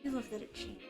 I love that it changed.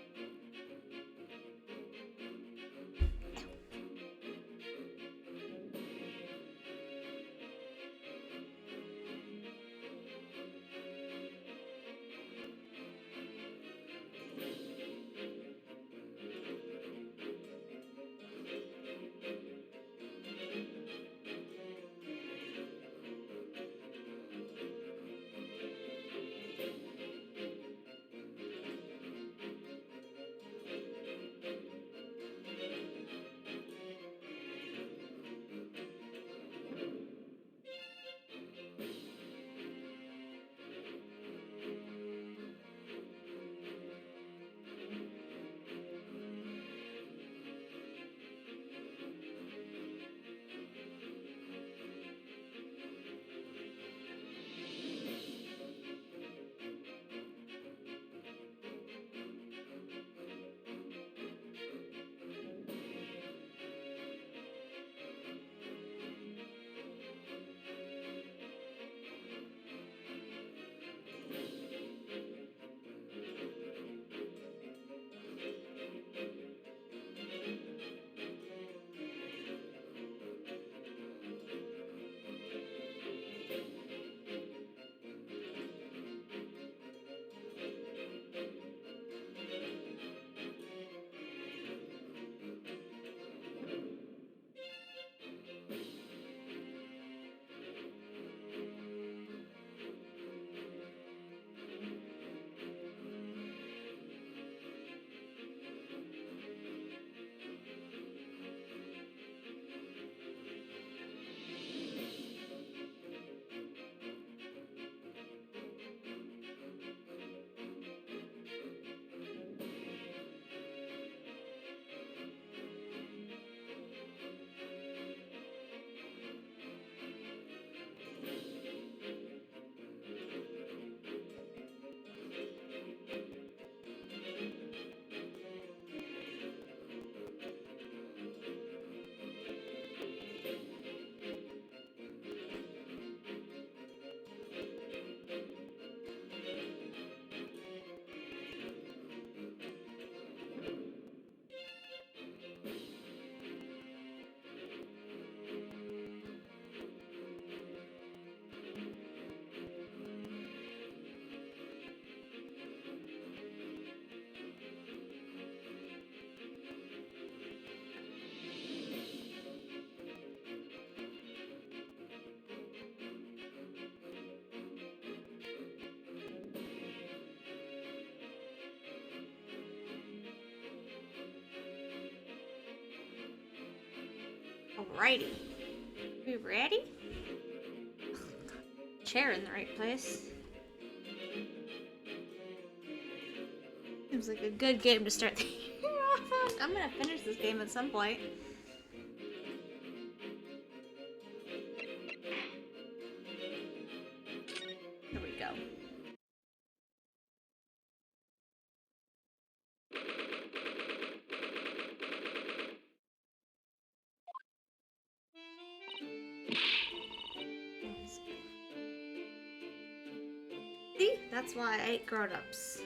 Alrighty. We ready? Chair in the right place. Seems like a good game to start the year off on. I'm gonna finish this game at some point. Here we go. See? That's why I ate grown-ups.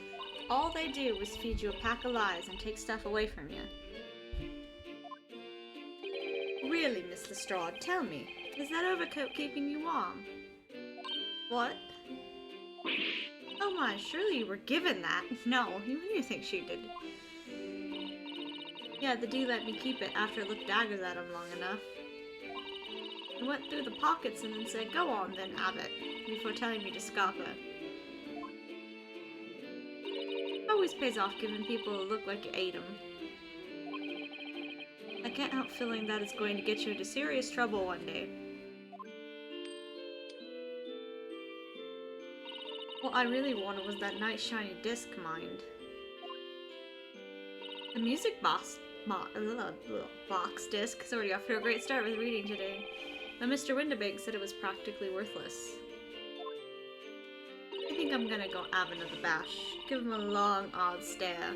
All they do is feed you a pack of lies and take stuff away from you. Really, Miss Lestrade, tell me, is that overcoat keeping you warm? What? Oh my, surely you were given that. No, who do you think she did? Yeah, the D let me keep it after I looked daggers at him long enough. I went through the pockets and then said, go on then, Abbott, before telling me to scarf her. Always pays off giving people a look like you ate them. I can't help feeling that it's going to get you into serious trouble one day. What I really wanted was that nice shiny disc, mind. The music box disc is already off to a great start with reading today, but Mr. Windibank said it was practically worthless. I think I'm gonna go have another bash. Give him a long, odd stare.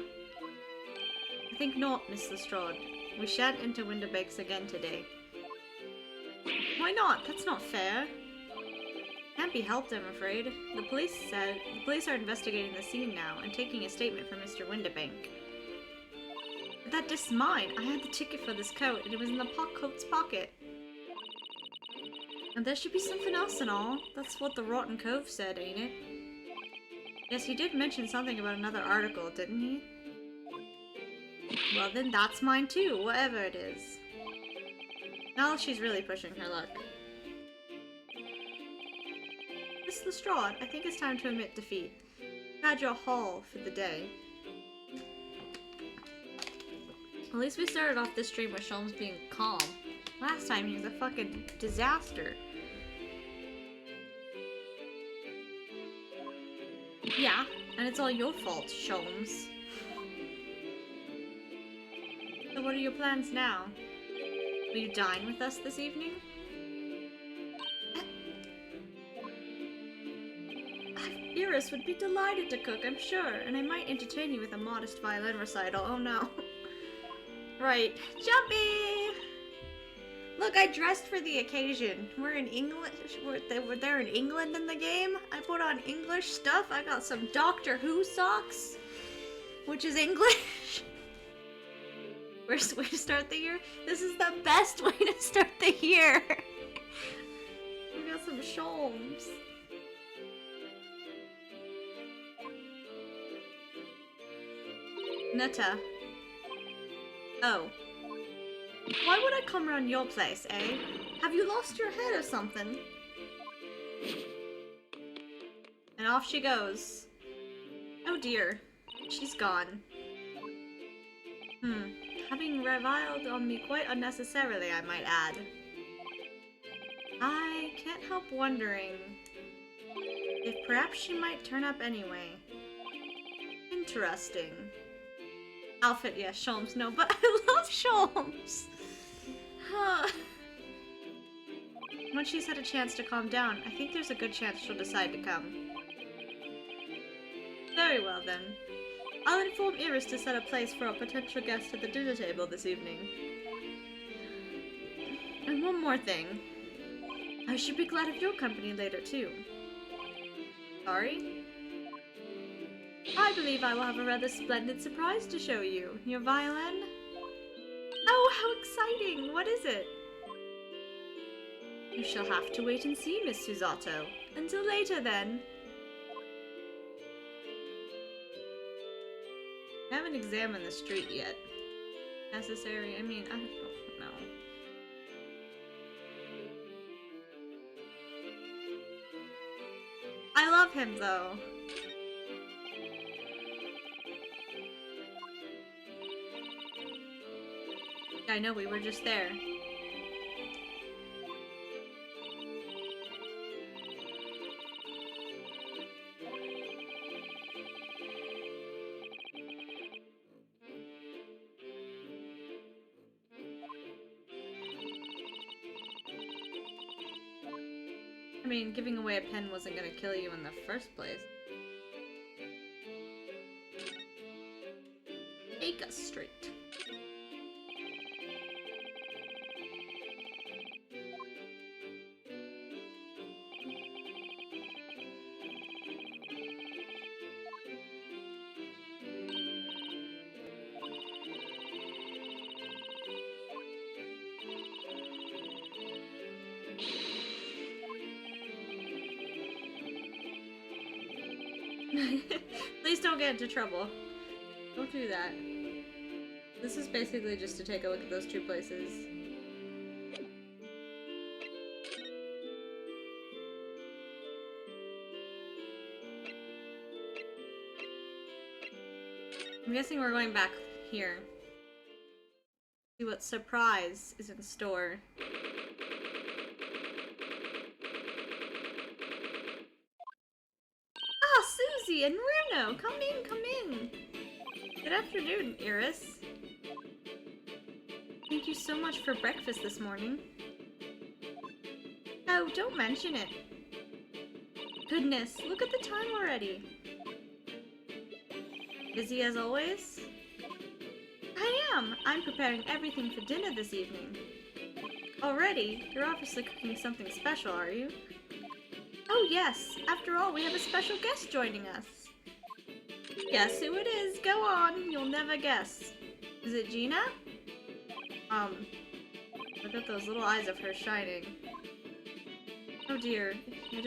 I think not, Miss Lestrade. We shan't enter Windibanks again today. Why not? That's not fair. Can't be helped, I'm afraid. The police are investigating the scene now and taking a statement from Mr. Windibank. But that disc's mine. I had the ticket for this coat, and it was in the coat's pocket. And there should be something else and all. That's what the Rotten Cove said, ain't it? Yes, he did mention something about another article, didn't he? Well, then that's mine too, whatever it is. Now she's really pushing her luck. Miss Lestrade, I think it's time to admit defeat. You had your haul for the day. At least we started off this stream with Sholmes being calm. Last time he was a fucking disaster. Yeah, and it's all your fault, Sholmes. So what are your plans now? Will you dine with us this evening? Iris would be delighted to cook, I'm sure, and I might entertain you with a modest violin recital. Oh no. Right. Jumpy! Look, I dressed for the occasion. We're in England. We're there in England in the game. I put on English stuff. I got some Doctor Who socks, which is English. Worst way to start the year? This is the best way to start the year. We got some Sholmes. Netta. Oh. Why would I come around your place, eh? Have you lost your head or something? And off she goes. Oh dear. She's gone. Having reviled on me quite unnecessarily, I might add. I can't help wondering if perhaps she might turn up anyway. Interesting. Outfit, yes, Sholmes, no, but I love Sholmes! Once she's had a chance to calm down, I think there's a good chance she'll decide to come. Very well then. I'll inform Iris to set a place for a potential guest at the dinner table this evening. And one more thing. I should be glad of your company later too. Sorry? I believe I will have a rather splendid surprise to show you. Your violin? Oh, how exciting! What is it? You shall have to wait and see, Miss Susato. Until later, then. I haven't examined the street yet. Necessary? I mean, I don't know. I love him, though. I know, we were just there. I mean, giving away a pen wasn't gonna kill you in the first place. Take us straight. Please don't get into trouble. Don't do that. This is basically just to take a look at those two places. I'm guessing we're going back here. See what surprise is in store. Susie and Bruno, come in, come in. Good afternoon, Iris. Thank you so much for breakfast this morning. Oh, don't mention it. Goodness, look at the time already. Busy as always? I am. I'm preparing everything for dinner this evening. Already? You're obviously cooking something special, are you? Oh Oh yes, after all, we have a special guest joining us. Guess who it is? Go on, you'll never guess. Is it Gina? Look at those little eyes of hers shining. Oh dear, it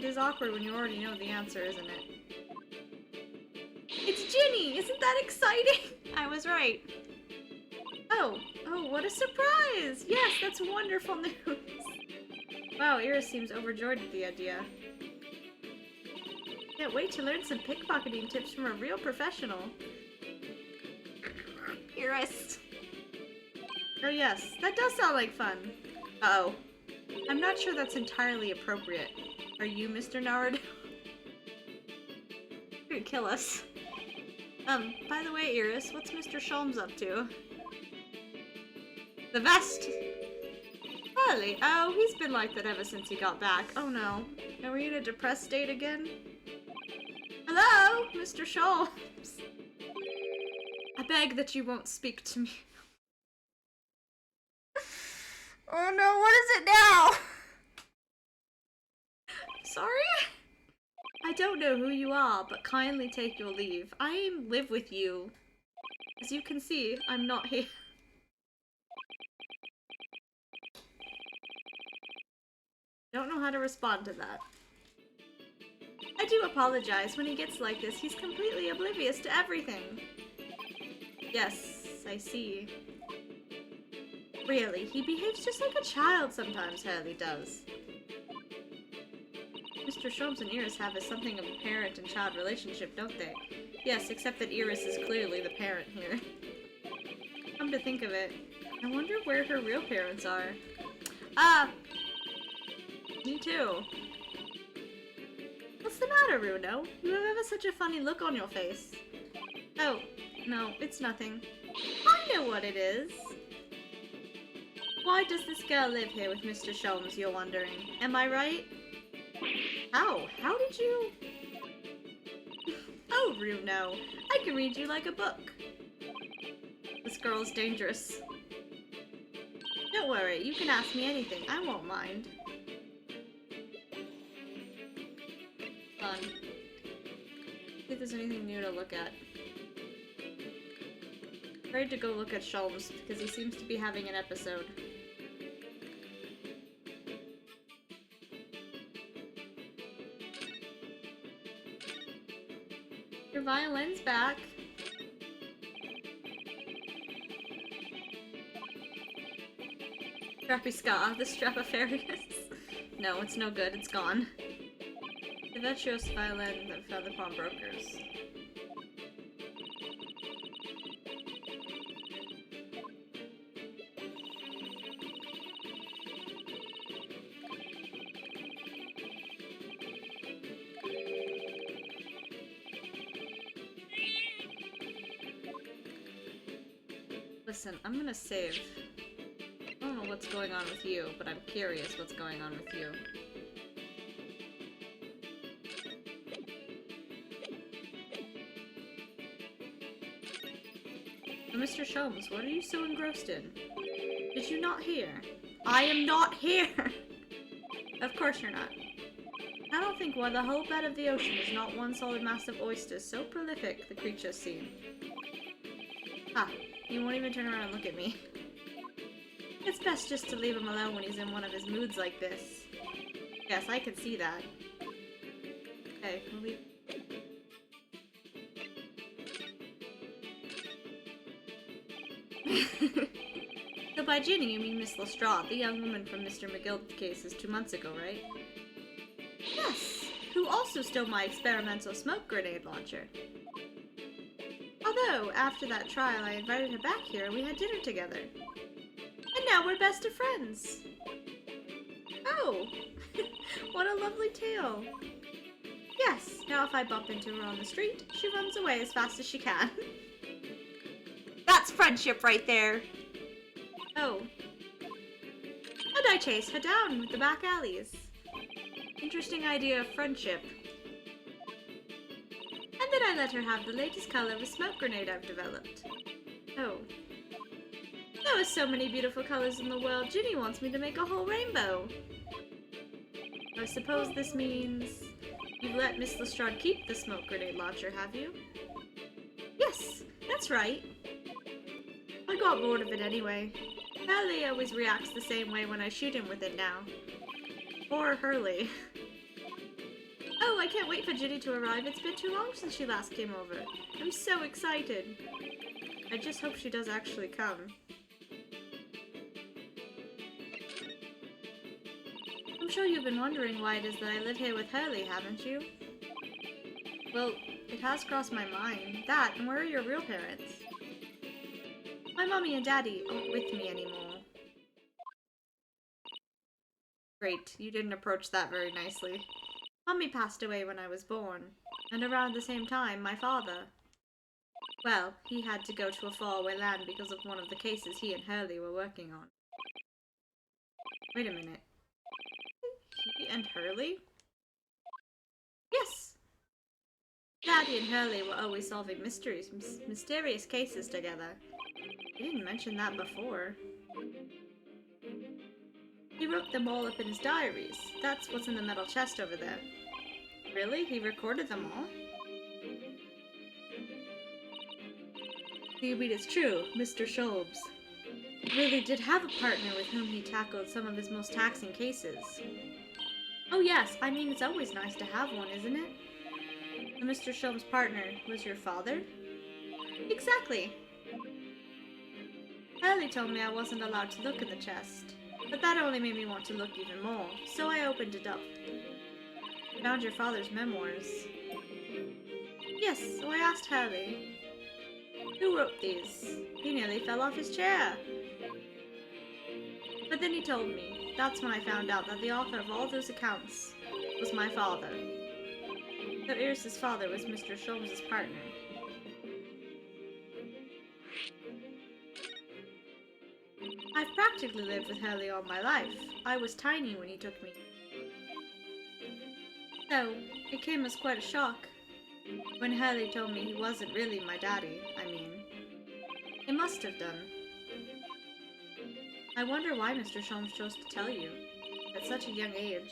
is awkward when you already know the answer, isn't it? It's Ginny! Isn't that exciting? I was right. Oh, what a surprise! Yes, that's wonderful news. Wow, Iris seems overjoyed at the idea. Can't wait to learn some pickpocketing tips from a real professional. Iris. Oh yes, that does sound like fun. Uh-oh. I'm not sure that's entirely appropriate. Are you Mr. Naruto? You're gonna kill us. By the way, Iris, what's Mr. Sholmes up to? The vest! Really? Oh, he's been like that ever since he got back. Oh no. Are we in a depressed state again? Hello, Mr. Sholmes. I beg that you won't speak to me. Oh no, what is it now? Sorry? I don't know who you are, but kindly take your leave. I live with you. As you can see, I'm not here. Don't know how to respond to that. I do apologize. When he gets like this, he's completely oblivious to everything. Yes, I see. Really, he behaves just like a child sometimes, Hurley does. Mr. Sholmes and Iris have something of a parent and child relationship, don't they? Yes, except that Iris is clearly the parent here. Come to think of it, I wonder where her real parents are. Ah! Me too. What's the matter, Runo? You have ever such a funny look on your face. Oh, no, it's nothing. I know what it is. Why does this girl live here with Mr. Sholmes, you're wondering? Am I right? How? How did you... Oh, Runo, I can read you like a book. This girl's dangerous. Don't worry, you can ask me anything. I won't mind. Fun. See if there's anything new to look at. Afraid to go look at Sholmes because he seems to be having an episode. Your violin's back. Strappy Ska, the Stradivarius. No, it's no good, it's gone. The virtuous violin that found the pawnbrokers. Listen, I'm gonna save. I don't know what's going on with you, but I'm curious what's going on with you. Mr. Sholmes, what are you so engrossed in? Did you not hear? I am not here! Of course you're not. I don't think why the whole bed of the ocean is not one solid mass of oysters so prolific the creatures seem. Ha! You won't even turn around and look at me. It's best just to leave him alone when he's in one of his moods like this. Yes, I can see that. Okay, we'll leave. So by Ginny, you mean Miss Lestrade, the young woman from Mr. McGill's cases 2 months ago, right? Yes, who also stole my experimental smoke grenade launcher. Although, after that trial, I invited her back here and we had dinner together. And now we're best of friends. Oh, what a lovely tale. Yes, now if I bump into her on the street, she runs away as fast as she can. That's friendship right there. Oh. And I chase her down with the back alleys. Interesting idea of friendship. And then I let her have the latest color of a smoke grenade I've developed. Oh. There are so many beautiful colors in the world, Ginny wants me to make a whole rainbow. I suppose this means you've let Miss Lestrade keep the smoke grenade launcher, have you? Yes, that's right. I got bored of it anyway. Hurley always reacts the same way when I shoot him with it now. Poor Hurley. Oh, I can't wait for Ginny to arrive. It's been too long since she last came over. I'm so excited. I just hope she does actually come. I'm sure you've been wondering why it is that I live here with Hurley, haven't you? Well, it has crossed my mind. That, and where are your real parents? My mommy and daddy aren't with me anymore. Great, you didn't approach that very nicely. Mommy passed away when I was born, and around the same time, my father. Well, he had to go to a faraway land because of one of the cases he and Hurley were working on. Wait a minute. He and Hurley? Yes! Daddy and Hurley were always solving mysterious cases together. He didn't mention that before. He wrote them all up in his diaries. That's what's in the metal chest over there. Really? He recorded them all? You mean it's true, Mr. Sholmes really did have a partner with whom he tackled some of his most taxing cases. Oh yes, I mean it's always nice to have one, isn't it? And Mr. Sholmes' partner was your father? Exactly. Hurley told me I wasn't allowed to look in the chest, but that only made me want to look even more, so I opened it up. Found your father's memoirs. Yes, so I asked Hurley. Who wrote these? He nearly fell off his chair. But then he told me. That's when I found out that the author of all those accounts was my father. So Iris' father was Mr. Sholmes' partner. I've practically lived with Hurley all my life. I was tiny when he took me. So, it came as quite a shock when Hurley told me he wasn't really my daddy. I mean, he must have done. I wonder why Mr. Sholmes chose to tell you at such a young age.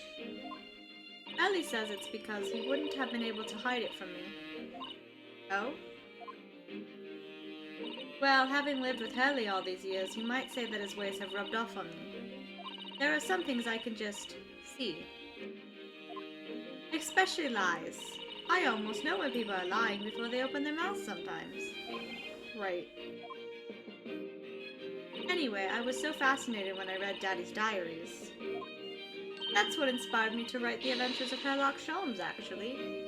Hurley says it's because he wouldn't have been able to hide it from me. Oh? Well, having lived with Hurley all these years, you might say that his ways have rubbed off on me. There are some things I can just see. Especially lies. I almost know when people are lying before they open their mouths sometimes. Right. Anyway, I was so fascinated when I read Daddy's diaries. That's what inspired me to write The Adventures of Sherlock Sholmes, actually.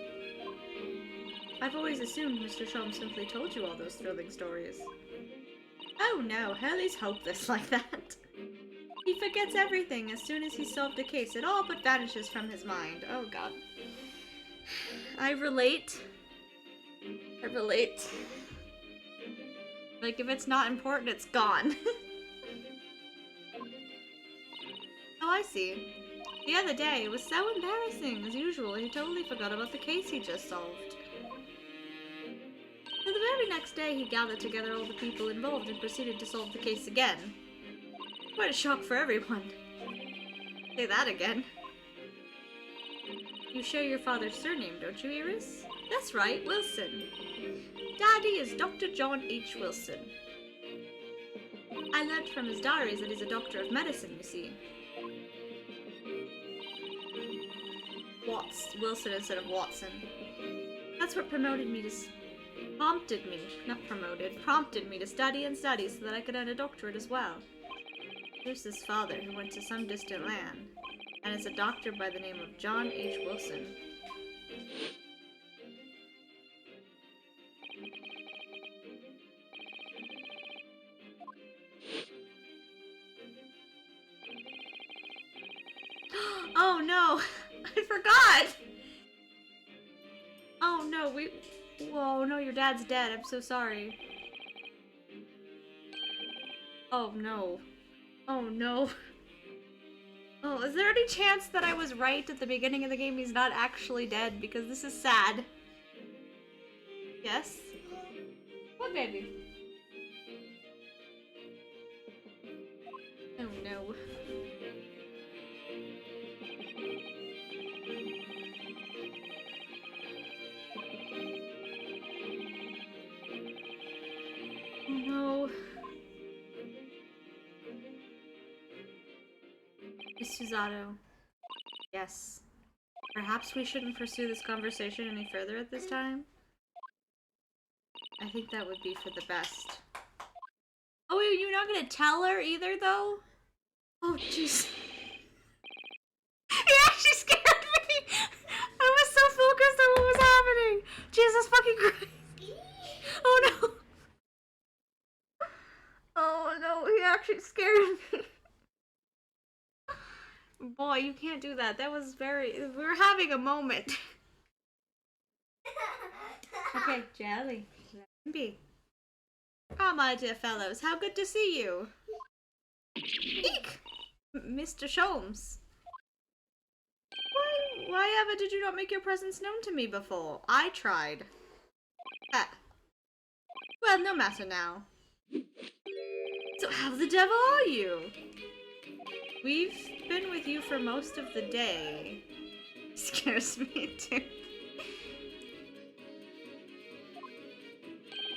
I've always assumed Mr. Sholmes simply told you all those thrilling stories. Oh no, Hurley's hopeless like that. He forgets everything as soon as he's solved a case. It all but vanishes from his mind. Oh god. I relate. Like, if it's not important, it's gone. Oh, I see. The other day, it was so embarrassing. As usual, he totally forgot about the case he just solved. And the very next day, he gathered together all the people involved and proceeded to solve the case again. Quite a shock for everyone. Say that again. You share your father's surname, don't you, Iris? That's right, Wilson. Daddy is Dr. John H. Wilson. I learnt from his diaries that he's a doctor of medicine, you see. Wilson instead of Watson. That's what prompted me to study and study so that I could earn a doctorate as well. Here's his father who went to some distant land, and is a doctor by the name of John H. Wilson. Oh no! I forgot! Oh no, whoa, no, your dad's dead. I'm so sorry. Oh no. Oh no. Oh, is there any chance that I was right at the beginning of the game? He's not actually dead, because this is sad. Yes? What, baby? Oh no. Miss Susato. Yes. Perhaps we shouldn't pursue this conversation any further at this time? I think that would be for the best. Oh, you're not gonna tell her either, though? Oh, jeez. He actually scared me! I was so focused on what was happening! Jesus fucking Christ! Oh no! Oh no, he actually scared me! Boy, you can't do that. That was very... We were having a moment. Okay, Jelly. Let him be. Ah, my dear fellows, how good to see you! Eek! Mr. Sholmes. Why ever did you not make your presence known to me before? I tried. Ah. Well, no matter now. So how the devil are you? We've been with you for most of the day. Scares me too.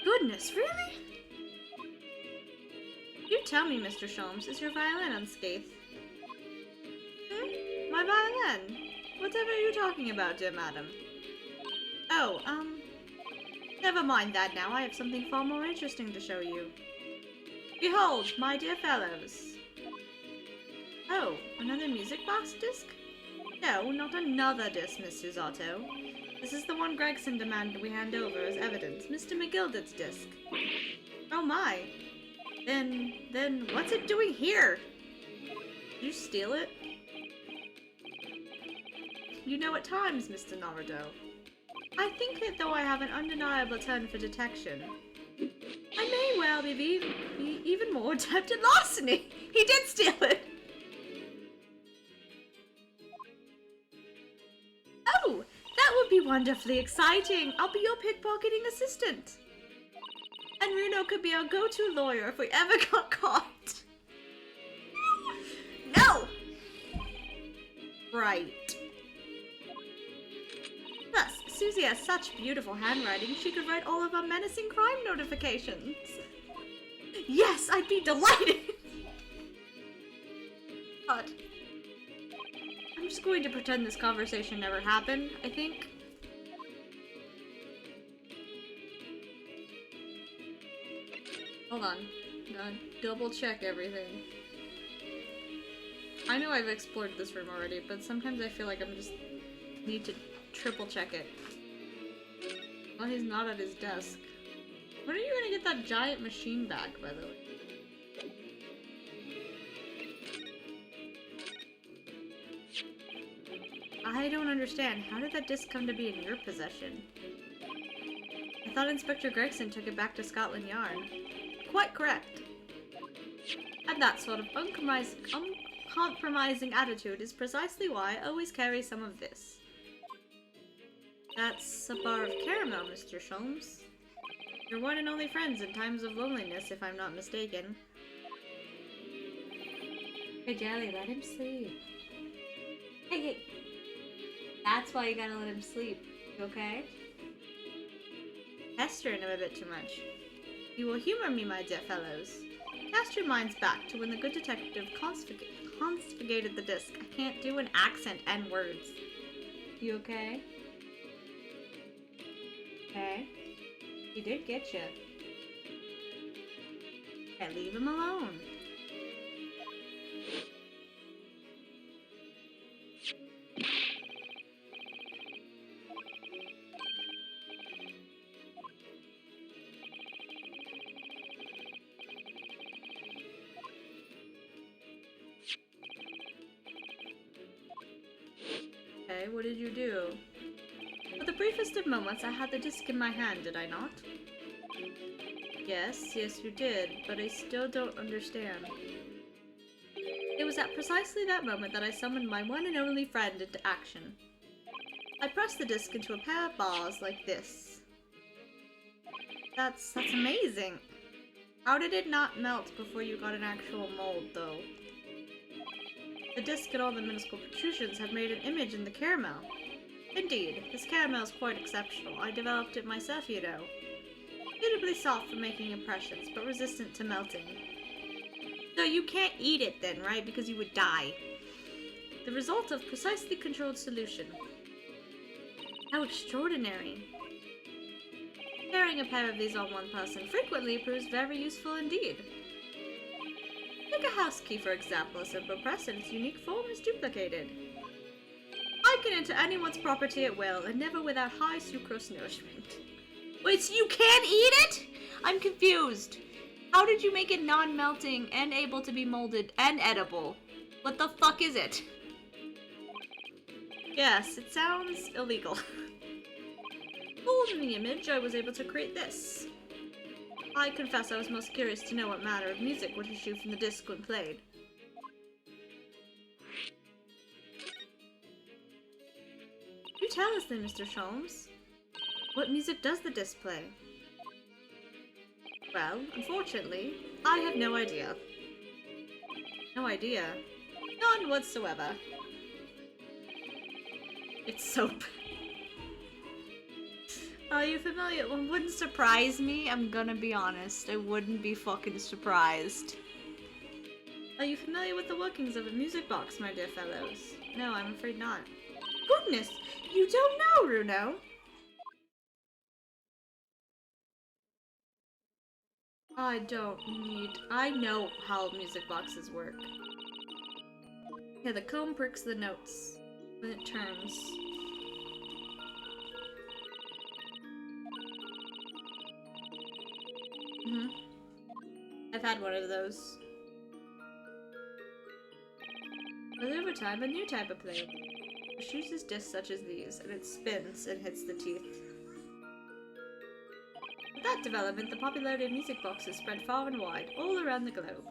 Goodness, really? You tell me, Mr. Sholmes, is your violin unscathed? Hmm? My violin? Whatever are you talking about, dear madam? Oh, never mind that now. I have something far more interesting to show you. Behold, my dear fellows. Oh, another music box disc? No, not another disc, Miss Susato. This is the one Gregson demanded we hand over as evidence, Mr. McGilded's disc. Oh my. Then, what's it doing here? Did you steal it? You know at times, Mr. Naruto. I think that though I have an undeniable turn for detection, I may well be even more adept at larceny. He did steal it. Oh, that would be wonderfully exciting. I'll be your pickpocketing assistant. And Runo could be our go-to lawyer if we ever got caught. No! Right. Plus, Susie has such beautiful handwriting, she could write all of our menacing crime notifications. Yes, I'd be delighted! But I'm just going to pretend this conversation never happened, I think. Hold on. Gotta double check everything. I know I've explored this room already, but sometimes I feel like I'm just need to triple check it. Well, he's not at his desk. When are you gonna get that giant machine back, by the way? I don't understand. How did that disc come to be in your possession? I thought Inspector Gregson took it back to Scotland Yard. Quite correct. And that sort of uncompromising attitude is precisely why I always carry some of this. That's a bar of caramel, Mr. Sholmes. Your one and only friends in times of loneliness, if I'm not mistaken. Hey, Jelly, let him sleep. Hey. That's why you gotta let him sleep, okay? Pestering him a bit too much. You will humor me, my dear fellows. Cast your minds back to when the good detective confiscated the disc. I can't do an accent and words. You okay? Okay. He did get you. Okay, leave him alone. Okay, what did you do? For the briefest of moments, I had the disc in my hand, did I not? Yes, you did, but I still don't understand. It was at precisely that moment that I summoned my one and only friend into action. I pressed the disc into a pair of bars like this. That's amazing! How did it not melt before you got an actual mold, though? The disc and all the minuscule protrusions have made an image in the caramel. Indeed, this caramel is quite exceptional. I developed it myself, you know. Suitably soft for making impressions, but resistant to melting. So you can't eat it then, right? Because you would die. The result of precisely controlled solution. How extraordinary. Carrying a pair of these on one person frequently proves very useful indeed. Take a house key, for example. A simple press and its unique form is duplicated. I can enter anyone's property at will, and never without high sucrose nourishment. Wait, so you can't eat it? I'm confused. How did you make it non-melting and able to be molded and edible? What the fuck is it? Yes, it sounds illegal. Holding the image, I was able to create this. I confess I was most curious to know what manner of music would issue from the disc when played. Do tell us then, Mr. Sholmes. What music does the disc play? Well, unfortunately, I have no idea. No idea? None whatsoever. It's soap. Are you familiar? It wouldn't surprise me, I'm gonna be honest. I wouldn't be fucking surprised. Are you familiar with the workings of a music box, my dear fellows? No, I'm afraid not. Goodness! You don't know, Runo! I know how music boxes work. Yeah, the comb pricks the notes when it turns. I've had one of those. But over time, a new type of player uses discs such as these, and it spins and hits the teeth. With that development, the popularity of music boxes spread far and wide, all around the globe.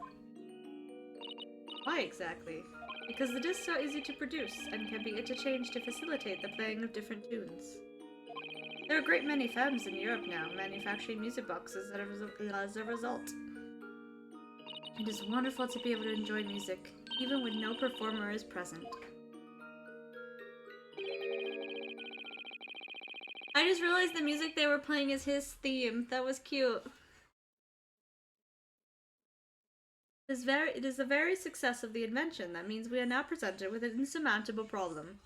Why exactly? Because the discs are easy to produce, and can be interchanged to facilitate the playing of different tunes. There are a great many firms in Europe now manufacturing music boxes as a result. It is wonderful to be able to enjoy music, even when no performer is present. I just realized the music they were playing is his theme. That was cute. It is the very success of the invention that means we are now presented with an insurmountable problem.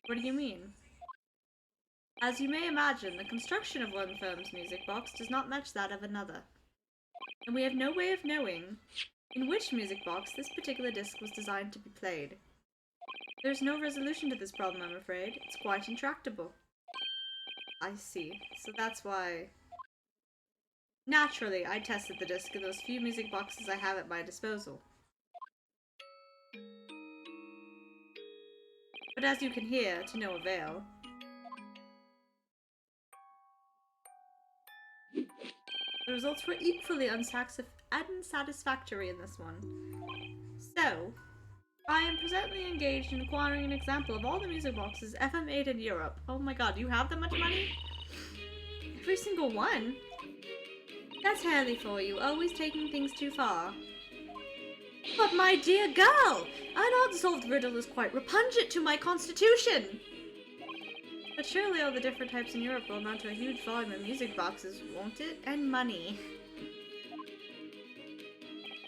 What do you mean? As you may imagine, the construction of one firm's music box does not match that of another. And we have no way of knowing in which music box this particular disc was designed to be played. There's no resolution to this problem, I'm afraid. It's quite intractable. I see. So that's why... Naturally, I tested the disc in those few music boxes I have at my disposal. But as you can hear, to no avail. The results were equally unsatisfactory in this one. So, I am presently engaged in acquiring an example of all the music boxes ever made in Europe. Oh my god, you have that much money? Every single one? That's handy for you, always taking things too far. But my dear girl, an unsolved riddle is quite repugnant to my constitution! But surely all the different types in Europe will amount to a huge volume of music boxes, won't it? And money.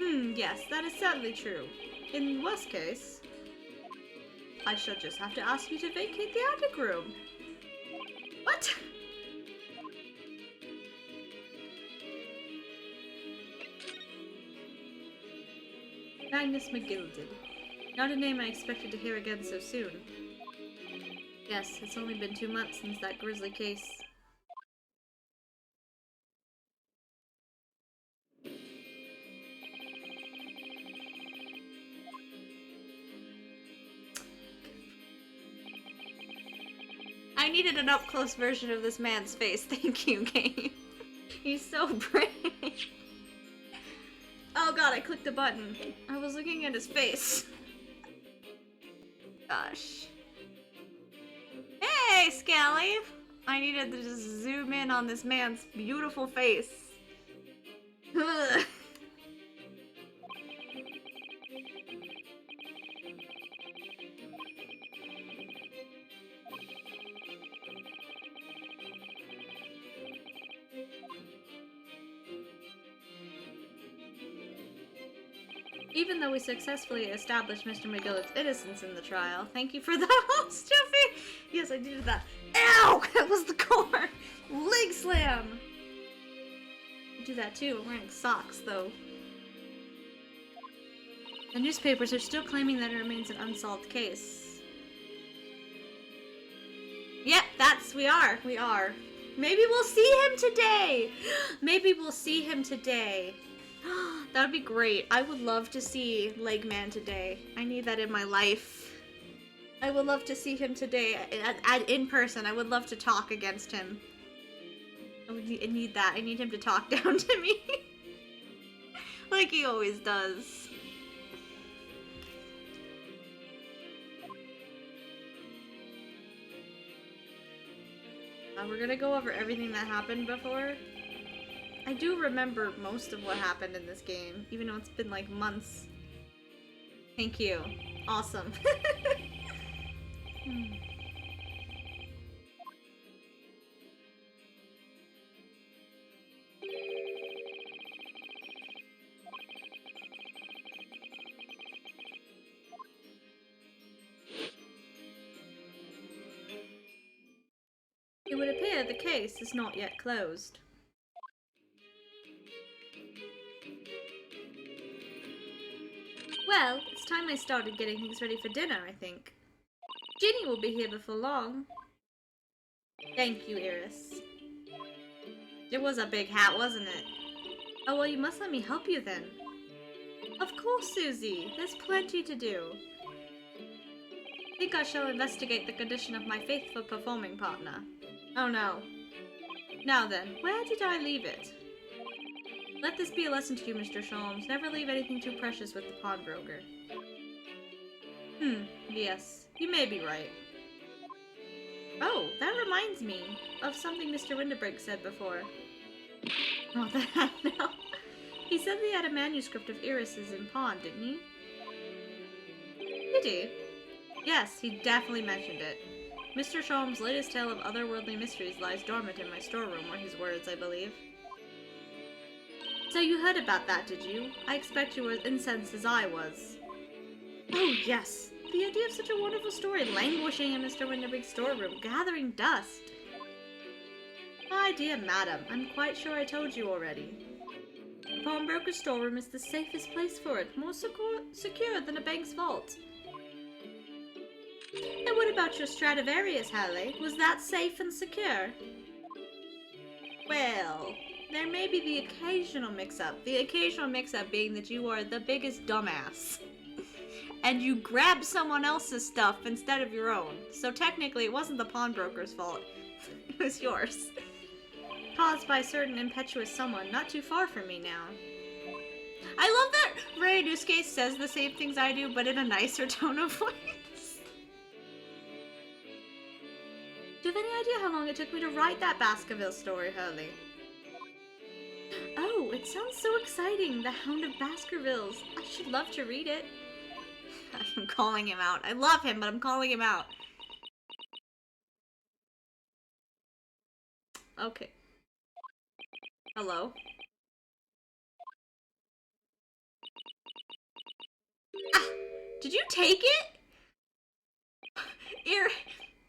Yes, that is certainly true. In worst case, I shall just have to ask you to vacate the attic room. What? Magnus McGilded. Not a name I expected to hear again so soon. Yes, it's only been 2 months since that grisly case. I needed an up-close version of this man's face. Thank you, game. He's so brave. Oh god, I clicked the button. I was looking at his face. Gosh. Hey, Scally! I needed to just zoom in on this man's beautiful face. Ugh. Even though we successfully established Mr. McGillicuddy's innocence in the trial, thank you for that, Stuffy! Yes, I did that. Ow! That was the core! Leg slam! I do that too. I'm wearing socks, though. The newspapers are still claiming that it remains an unsolved case. Yep, we are. Maybe we'll see him today! Maybe we'll see him today. That would be great. I would love to see Legman today. I need that in my life. I would love to see him today in person. I would love to talk against him. I need that. I need him to talk down to me. Like he always does. We're gonna go over everything that happened before. I do remember most of what happened in this game, even though it's been like months. Thank you. Awesome. It would appear the case is not yet closed. Well, it's time I started getting things ready for dinner, I think. Ginny will be here before long. Thank you, Iris. It was a big hat, wasn't it? Oh, well, you must let me help you then. Of course, Susie. There's plenty to do. I think I shall investigate the condition of my faithful performing partner. Oh no. Now then, where did I leave it? Let this be a lesson to you, Mr. Sholmes. Never leave anything too precious with the pawnbroker. Yes. You may be right. Oh, that reminds me of something Mr. Winterbrink said before. Oh, that no. He said he had a manuscript of Iris's in pawn, didn't he? Did he? Yes, he definitely mentioned it. Mr. Sholmes' latest tale of otherworldly mysteries lies dormant in my storeroom, were his words, I believe. So you heard about that, did you? I expect you were as incensed as I was. Oh, yes. The idea of such a wonderful story languishing in Mr. Winterbrink's storeroom, gathering dust. My dear madam, I'm quite sure I told you already. The pawnbroker's storeroom is the safest place for it, more secure than a bank's vault. And what about your Stradivarius, Hallie? Was that safe and secure? Well, there may be the occasional mix-up. The occasional mix-up being that you are the biggest dumbass. And you grabbed someone else's stuff instead of your own. So technically it wasn't the pawnbroker's fault. It was yours. Caused by a certain impetuous someone not too far from me now. I love that Ray Nusuke says the same things I do, but in a nicer tone of voice. Do you have any idea how long it took me to write that Baskerville story, Hurley? Oh, it sounds so exciting! The Hound of Baskervilles. I should love to read it. I'm calling him out. I love him, but I'm calling him out. Okay. Hello? Ah! Did you take it?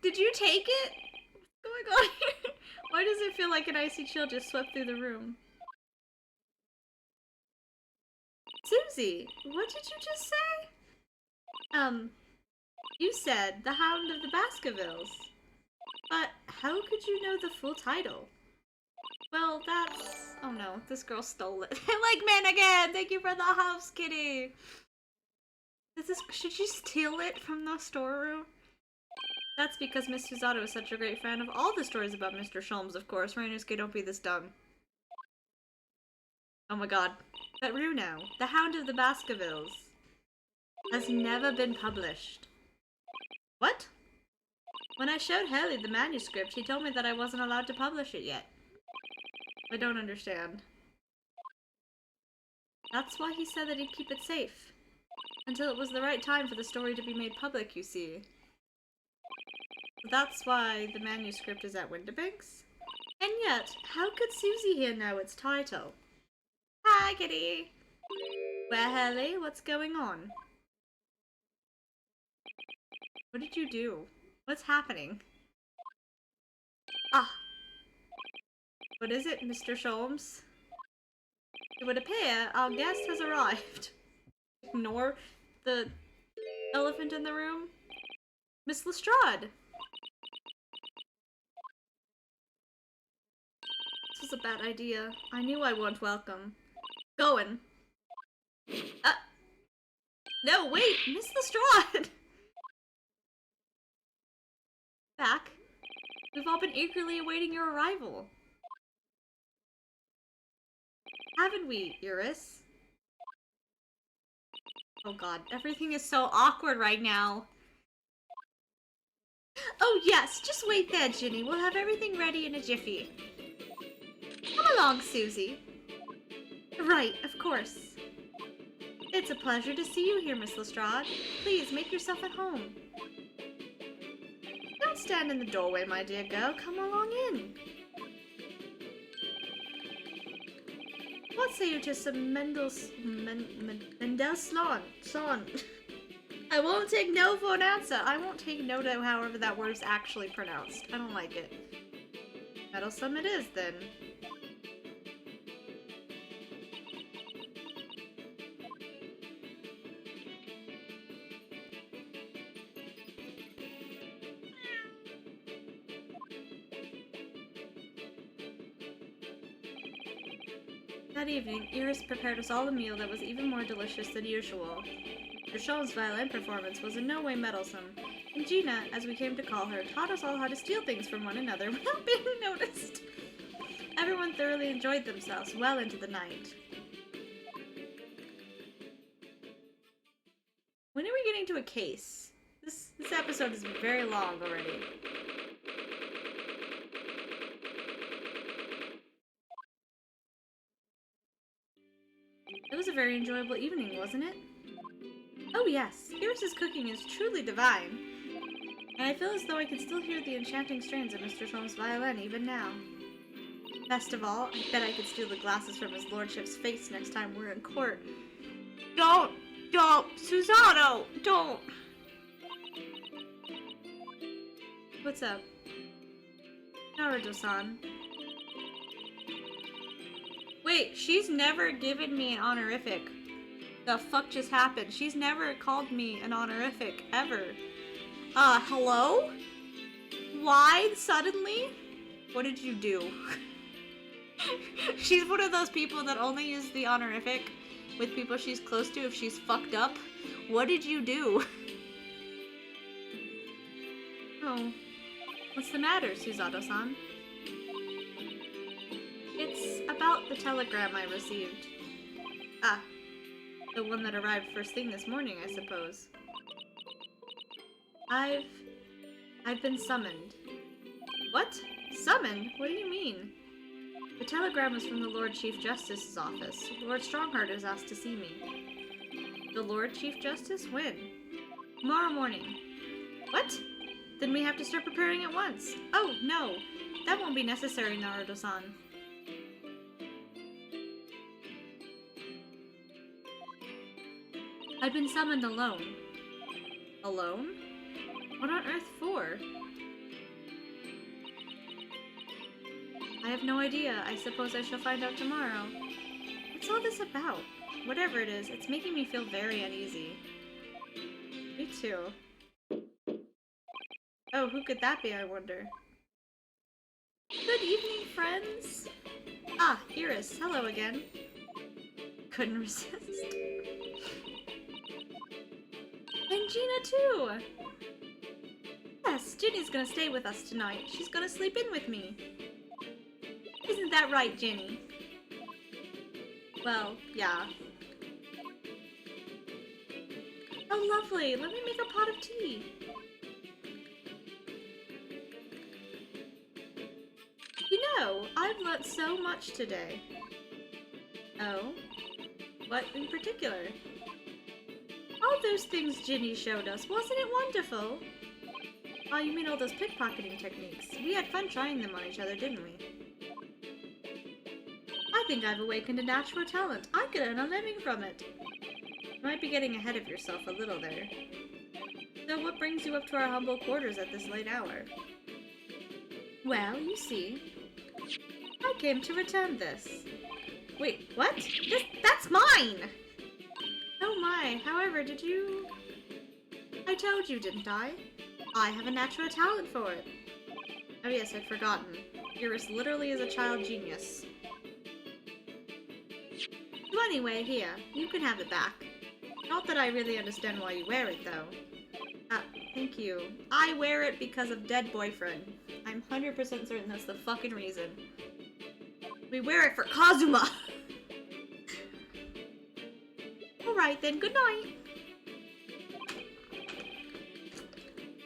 Did you take it? What's going on here? Why does it feel like an icy chill just swept through the room? Susie, what did you just say? You said The Hound of the Baskervilles. But how could you know the full title? Well, that's... Oh no, this girl stole it. I like men again! Thank you for the house, kitty! Should she steal it from the storeroom? That's because Miss Fusato is such a great fan of all the stories about Mr. Sholmes, of course. Rainusuke, don't be this dumb. Oh my god. But Runo, The Hound of the Baskervilles, has never been published. What? When I showed Haley the manuscript, he told me that I wasn't allowed to publish it yet. I don't understand. That's why he said that he'd keep it safe. Until it was the right time for the story to be made public, you see. That's why the manuscript is at Winterbrink's? And yet, how could Susie here know its title? Hi, kitty! Where, Haley? What's going on? What did you do? What's happening? Ah! What is it, Mr. Sholmes? It would appear our guest has arrived. Ignore the elephant in the room. Miss Lestrade! This was a bad idea. I knew I weren't welcome. Going. No, wait! Miss Lestrade! Back. We've all been eagerly awaiting your arrival. Haven't we, Iris? Oh god, everything is so awkward right now. Oh yes, just wait there, Ginny. We'll have everything ready in a jiffy. Come along, Susie. Right, of course. It's a pleasure to see you here, Miss Lestrade. Please, make yourself at home. Don't stand in the doorway, my dear girl. Come along in. What say you to some Mendelssohn? I won't take no for an answer. I won't take no to however that word is actually pronounced. I don't like it. Meddlesome it is, then. That evening, Iris prepared us all a meal that was even more delicious than usual. Rachel's violin performance was in no way meddlesome, and Gina, as we came to call her, taught us all how to steal things from one another without being noticed. Everyone thoroughly enjoyed themselves well into the night. When are we getting to a case? This episode is very long already. It was a very enjoyable evening, wasn't it? Oh yes, Iris's cooking is truly divine, and I feel as though I can still hear the enchanting strains of Mr. Sholmes' violin even now. Best of all, I bet I could steal the glasses from his lordship's face next time we're in court. Don't! Susanoo! Don't! What's up? Naruto-san. Wait, she's never given me an honorific. The fuck just happened? She's never called me an honorific, ever. Hello? Why suddenly? What did you do? She's one of those people that only use the honorific with people she's close to if she's fucked up. What did you do? Oh. What's the matter, Susato-san? It's about the telegram I received. Ah. The one that arrived first thing this morning, I suppose. I've been summoned. What? Summoned? What do you mean? The telegram was from the Lord Chief Justice's office. Lord Strongheart has asked to see me. The Lord Chief Justice? When? Tomorrow morning. What? Then we have to start preparing at once. Oh, no. That won't be necessary, Naruto-san. I've been summoned alone. Alone? What on earth for? I have no idea. I suppose I shall find out tomorrow. What's all this about? Whatever it is, it's making me feel very uneasy. Me too. Oh, who could that be, I wonder? Good evening, friends! Ah, Iris, hello again. Couldn't resist. And Gina, too! Yes, Ginny's gonna stay with us tonight. She's gonna sleep in with me. Isn't that right, Ginny? Well, yeah. Oh, lovely! Let me make a pot of tea. You know, I've learnt so much today. Oh? What in particular? All those things Ginny showed us, wasn't it wonderful? Oh, you mean all those pickpocketing techniques? We had fun trying them on each other, didn't we? I think I've awakened a natural talent. I could earn a living from it. You might be getting ahead of yourself a little there. So what brings you up to our humble quarters at this late hour? Well, you see, I came to return this. Wait, what? That's mine! Oh my, however, did you... I told you, didn't I? I have a natural talent for it. Oh yes, I'd forgotten. Iris literally is a child genius. So anyway, here, you can have it back. Not that I really understand why you wear it, though. Thank you. I wear it because of dead boyfriend. I'm 100% certain that's the fucking reason. We wear it for Kazuma! Alright then, good night!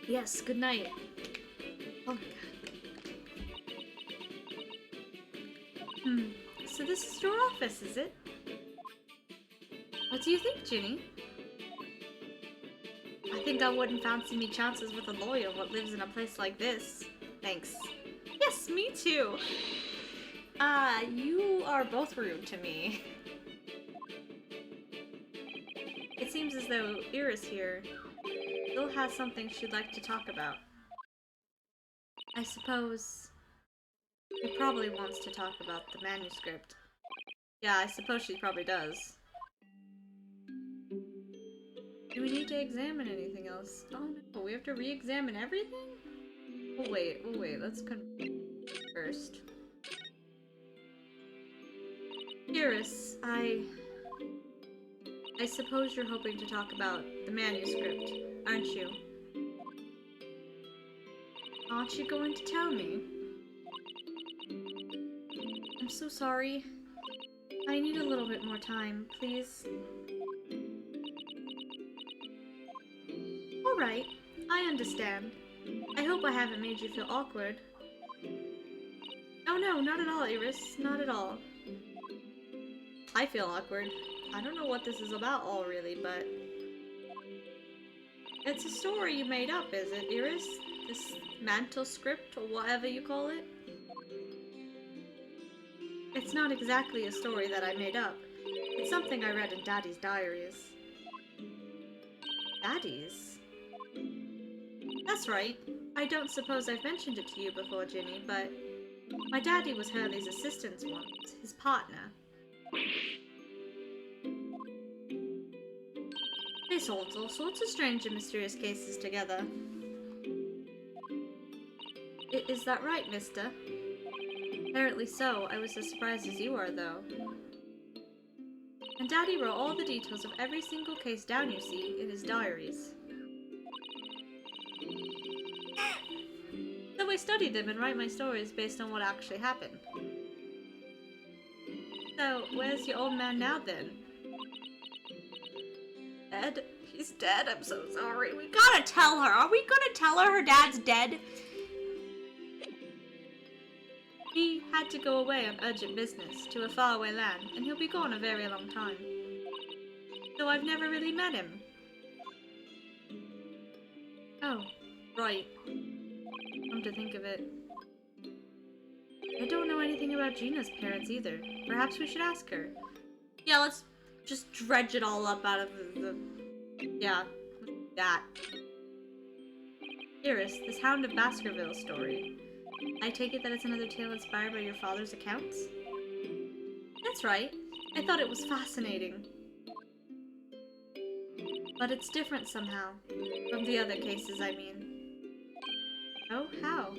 Yes, good night. Oh my god. So this is your office, is it? What do you think, Ginny? I think I wouldn't fancy me chances with a lawyer what lives in a place like this. Thanks. Yes, me too. You are both rude to me. It seems as though Iris here still has something she'd like to talk about. I suppose she probably wants to talk about the manuscript. Yeah, I suppose she probably does. Do we need to examine anything else? Oh no, we have to re-examine everything? Oh wait, let's confirm first. Iris, I suppose you're hoping to talk about the manuscript, aren't you? Aren't you going to tell me? I'm so sorry. I need a little bit more time, please. Alright, I understand. I hope I haven't made you feel awkward. Oh no, not at all, Iris. Not at all. I feel awkward. I don't know what this is about all really, but... It's a story you made up, is it, Iris? This mantle script, or whatever you call it? It's not exactly a story that I made up. It's something I read in Daddy's diaries. Daddy's? That's right. I don't suppose I've mentioned it to you before, Ginny, but... My daddy was Hurley's assistant once, his partner. They solved all sorts of strange and mysterious cases together. Is that right, mister? Apparently so. I was as surprised as you are, though. And Daddy wrote all the details of every single case down, you see, in his diaries. So I study them and write my stories based on what actually happened. So, where's your old man now, then? Dead? He's dead, I'm so sorry. We gotta tell her! Are we gonna tell her dad's dead? He had to go away on urgent business to a faraway land, and he'll be gone a very long time. So I've never really met him. Oh, right. Come to think of it. I don't know anything about Gina's parents either. Perhaps we should ask her. Yeah, let's just dredge it all up out of the yeah, that. Iris, this Hound of Baskerville story. I take it that it's another tale inspired by your father's accounts? That's right. I thought it was fascinating. But it's different somehow. From the other cases, I mean. Oh, how?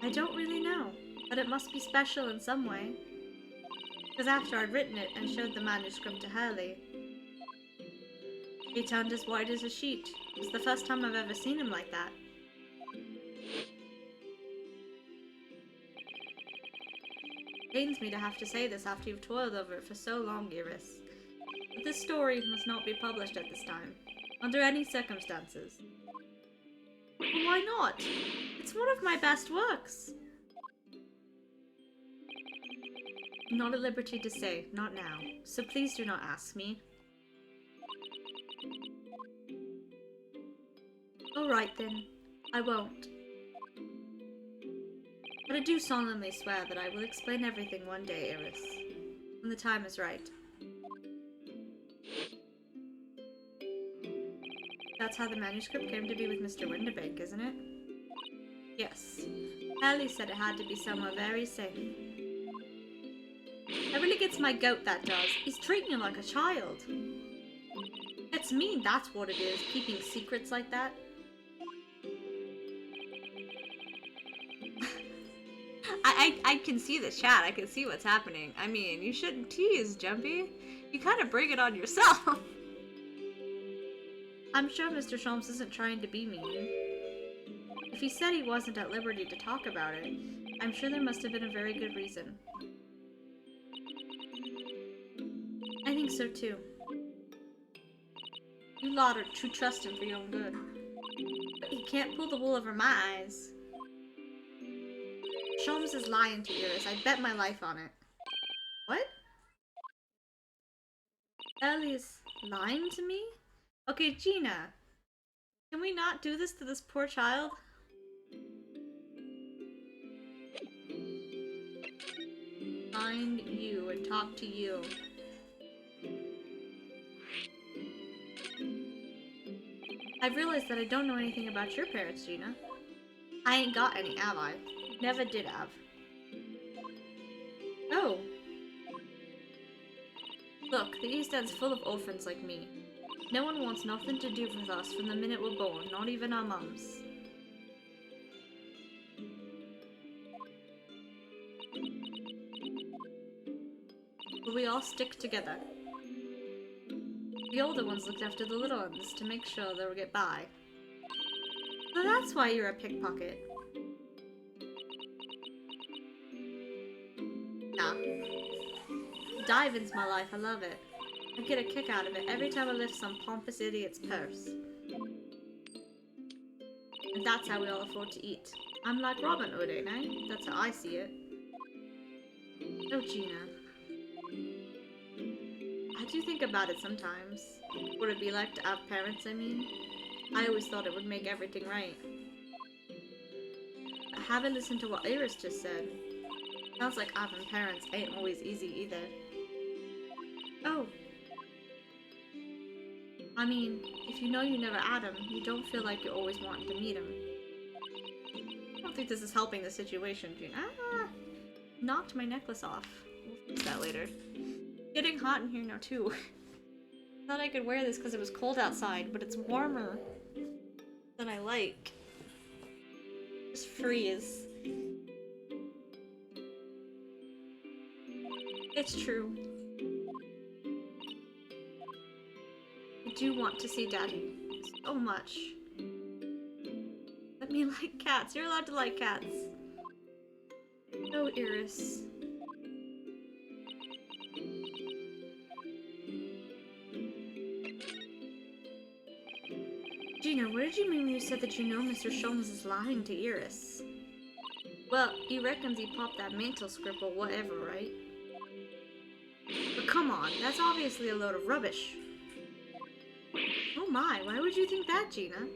I don't really know, but it must be special in some way. Because after I'd written it and showed the manuscript to Hurley, he turned as white as a sheet. It was the first time I've ever seen him like that. It pains me to have to say this after you've toiled over it for so long, Iris. But this story must not be published at this time, under any circumstances. Well, why not? It's one of my best works. I'm not at liberty to say, not now, so please do not ask me. Alright then, I won't. But I do solemnly swear that I will explain everything one day, Iris, when the time is right. That's how the manuscript came to be with Mr. Winterbank, isn't it? Yes. Ellie said it had to be somewhere very safe. That really gets my goat, that does. He's treating you like a child. It's mean, that's what it is, keeping secrets like that. I can see the chat, I can see what's happening. I mean, you shouldn't tease, Jumpy. You kind of bring it on yourself. I'm sure Mr. Sholmes isn't trying to be mean. If he said he wasn't at liberty to talk about it, I'm sure there must have been a very good reason. I think so too. You lot are too trusting for your own good. But he can't pull the wool over my eyes. Sholmes is lying to Iris. I bet my life on it. What? Ellie's lying to me? Okay, Gina. Can we not do this to this poor child? Find you and talk to you. I've realized that I don't know anything about your parents, Gina. I ain't got any, have I? Never did have. Oh. Look, the East End's full of orphans like me. No one wants nothing to do with us from the minute we're born, not even our mums. But we all stick together. The older ones looked after the little ones to make sure they would get by. So that's why you're a pickpocket. Nah. Diving's my life, I love it. I get a kick out of it every time I lift some pompous idiot's purse. And that's how we all afford to eat. I'm like Robin Hood, ain't I? That's how I see it. Oh, Gina. I do think about it sometimes. What it'd be like to have parents, I mean. I always thought it would make everything right. I haven't listened to what Iris just said. Sounds like having parents ain't always easy either. Oh. I mean, if you know you never had him, you don't feel like you always want to meet him. I don't think this is helping the situation, Gina. Ah! Knocked my necklace off. We'll fix that later. Getting hot in here now, too. Thought I could wear this because it was cold outside, but it's warmer than I like. Just freeze. It's true. I do want to see Daddy so much. Let me like cats. You're allowed to like cats. Oh, Iris. Gina, what did you mean when you said that you know Mr. Sholmes is lying to Iris? Well, he reckons he popped that mantle script or whatever, right? But come on, that's obviously a load of rubbish. Oh my, why would you think that, Gina?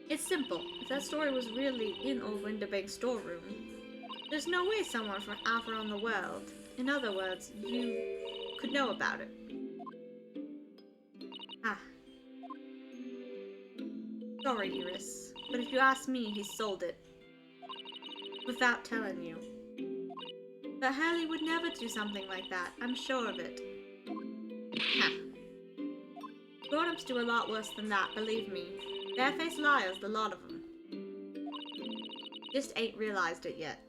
It's simple. If that story was really in old Winterbank's storeroom, there's no way someone from half around the world, in other words, you, could know about it. Ah. Sorry, Iris, but if you ask me, he sold it. Without telling you. But Hurley would never do something like that, I'm sure of it. Ha. Grown-ups do a lot worse than that, believe me. Barefaced liars, the lot of them. Just ain't realized it yet.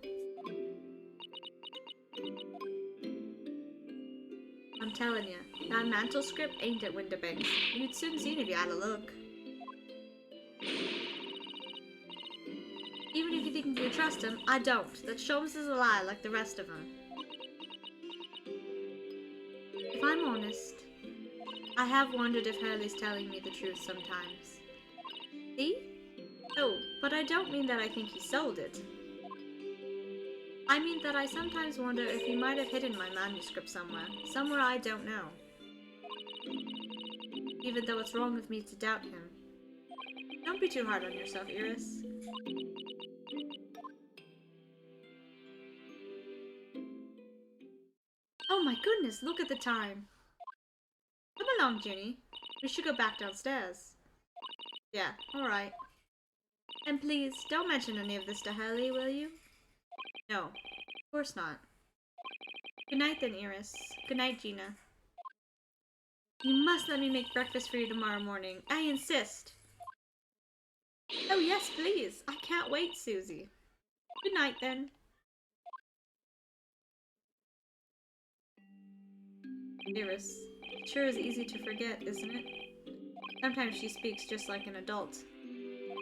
I'm telling you, that mantle script ain't at Winterbank's. You'd soon seen if you had a look. Even if you think you trust him, I don't. That Sholmes is a liar like the rest of them. If I'm honest, I have wondered if Hurley's telling me the truth sometimes. See? Oh, but I don't mean that I think he sold it. I mean that I sometimes wonder if he might have hidden my manuscript somewhere I don't know. Even though it's wrong of me to doubt him. Don't be too hard on yourself, Iris. Oh my goodness, look at the time. Come along, Ginny. We should go back downstairs. Yeah, alright. And please, don't mention any of this to Harley, will you? No, of course not. Good night then, Iris. Good night, Gina. You must let me make breakfast for you tomorrow morning. I insist. Oh yes, please. I can't wait, Susie. Good night then. Iris. It sure is easy to forget, isn't it? Sometimes she speaks just like an adult.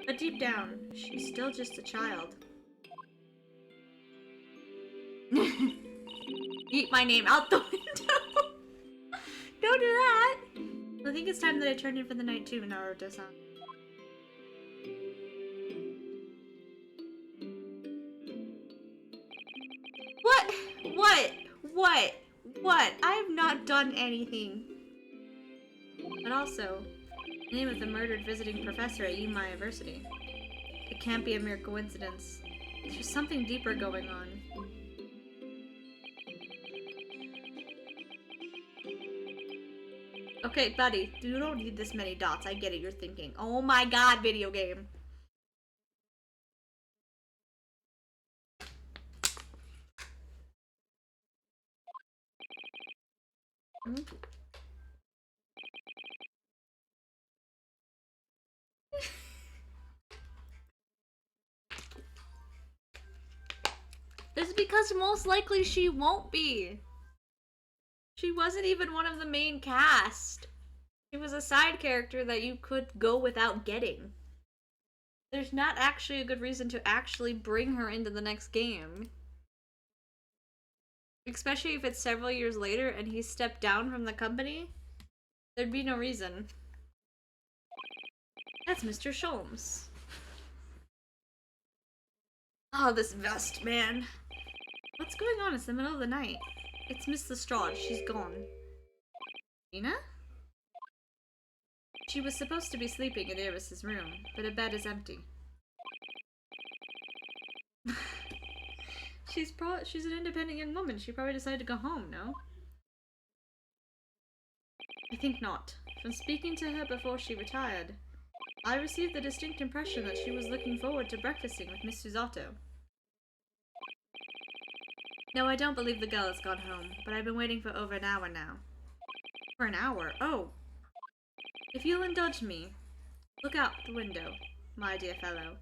But deep down, she's still just a child. Eat my name out the window! Don't do that! I think it's time that I turned in for the night too, Naruto-san. What? What? What? What? I have not done anything. But also, the name of the murdered visiting professor at Yuma University. It can't be a mere coincidence. There's something deeper going on. Okay, buddy, you don't need this many dots. I get it, you're thinking. Oh my god, video game. Hmm? This is because most likely she won't be. She wasn't even one of the main cast. She was a side character that you could go without getting. There's not actually a good reason to actually bring her into the next game. Especially if it's several years later and he stepped down from the company. There'd be no reason. That's Mr. Sholmes. Oh, this vest, man. What's going on? It's the middle of the night. It's Miss Lestrade. She's gone. Gina? She was supposed to be sleeping in Iris's room, but her bed is empty. She's an independent young woman. She probably decided to go home, no? I think not. From speaking to her before she retired, I received the distinct impression that she was looking forward to breakfasting with Miss Susato. No, I don't believe the girl has gone home, but I've been waiting for over an hour now. For an hour? Oh. If you'll indulge me, look out the window, my dear fellow.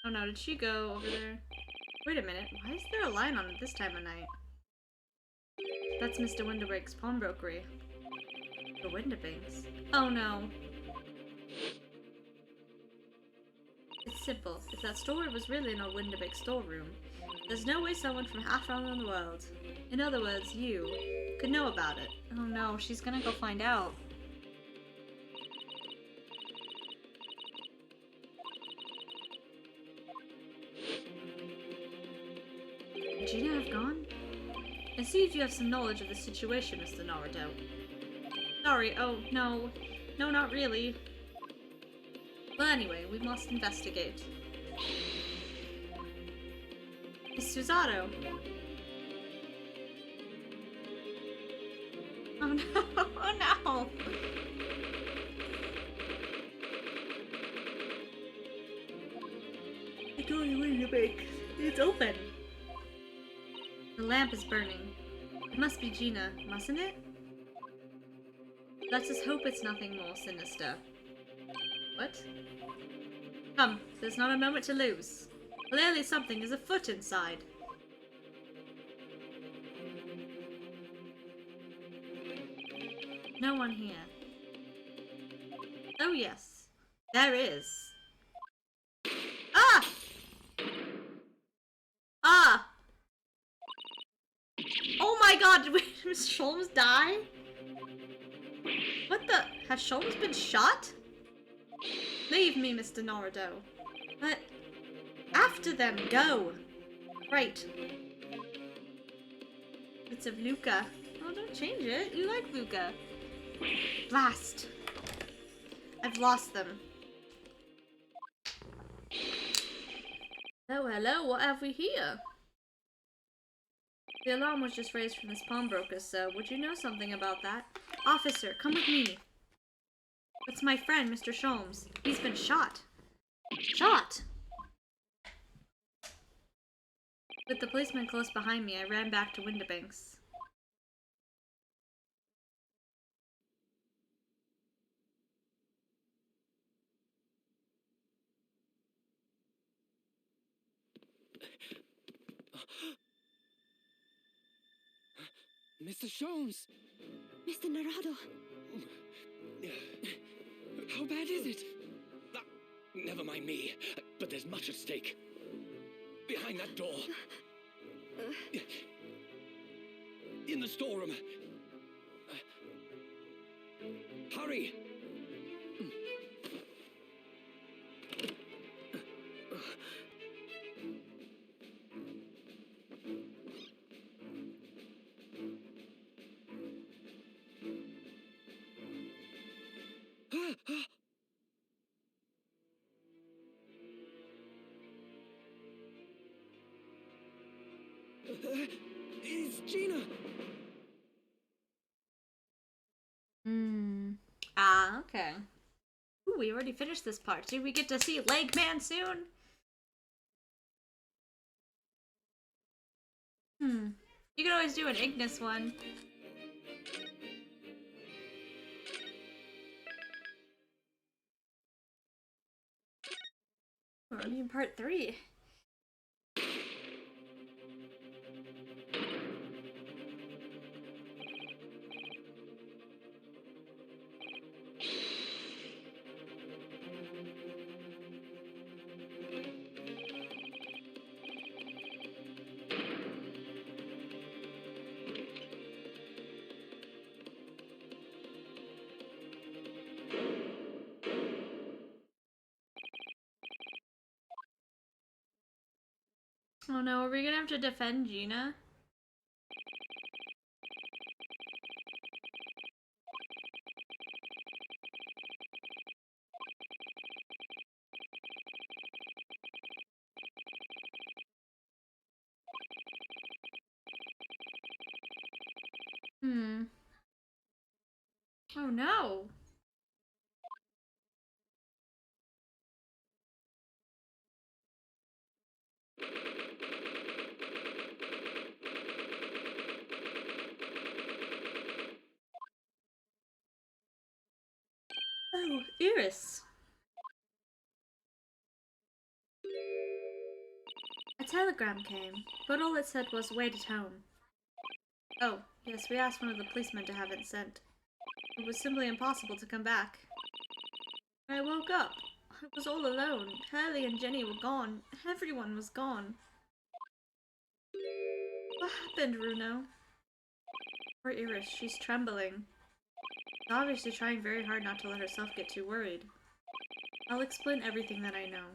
Oh no, did she go over there? Wait a minute, why is there a line on it this time of night? That's Mr. Winterbrick's pawnbrokery. The Winterbanks? Oh no. It's simple. If that store was really an old Winterbrick storeroom, there's no way someone from half around the world, in other words, you, could know about it. Oh no, she's gonna go find out. Would Gina have gone? I see if you have some knowledge of the situation, Mr. Naruto. Sorry, oh, no. No, not really. Well, anyway, we must investigate. Miss Susato. Oh no, oh no! I told you what to make. It's open. The lamp is burning. It must be Gina, mustn't it? Let's just hope it's nothing more sinister. What? Come, there's not a moment to lose. Clearly something is afoot inside. No one here. Oh yes, there is. Ah! Ah! Oh my god, did Miss Sholmes die? What the? Has Sholmes been shot? Leave me, Mr. Naruto. But after them, go. Right. Bits of Luca. Oh, don't change it. You like Luca. Blast. I've lost them. Oh, hello, what have we here? The alarm was just raised from this pawnbroker, so would you know something about that? Officer, come with me. It's my friend, Mr. Sholmes. He's been shot. Shot! With the policeman close behind me, I ran back to Windibanks. Mr. Sholmes! Mr. Narado! How bad is it? Never mind me, but there's much at stake. Behind that door. In the storeroom. Hurry! It's Gina! Ah, okay. Ooh, we already finished this part. Do we get to see Leg Man soon? You could always do an Ignis one. We're only in part 3. Oh no, are we gonna have to defend Gina? Oh no! Oh, Iris! A telegram came, but all it said was wait at home. Oh, yes, we asked one of the policemen to have it sent. It was simply impossible to come back. When I woke up, I was all alone. Hurley and Jenny were gone. Everyone was gone. What happened, Runo? Poor Iris, she's trembling. She's obviously trying very hard not to let herself get too worried. I'll explain everything that I know.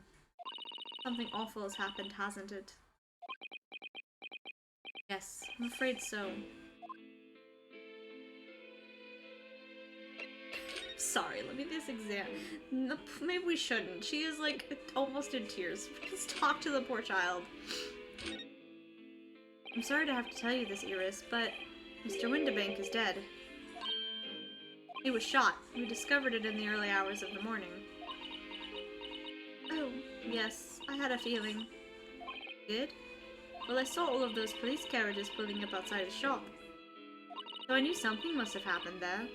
Something awful has happened, hasn't it? Yes, I'm afraid so. Sorry, let me do this exam. No, maybe we shouldn't. She is like almost in tears. Please talk to the poor child. I'm sorry to have to tell you this, Iris, but Mr. Windibank is dead. He was shot. We discovered it in the early hours of the morning. Oh, yes, I had a feeling. Did? Well, I saw all of those police carriages pulling up outside his shop. So I knew something must have happened there.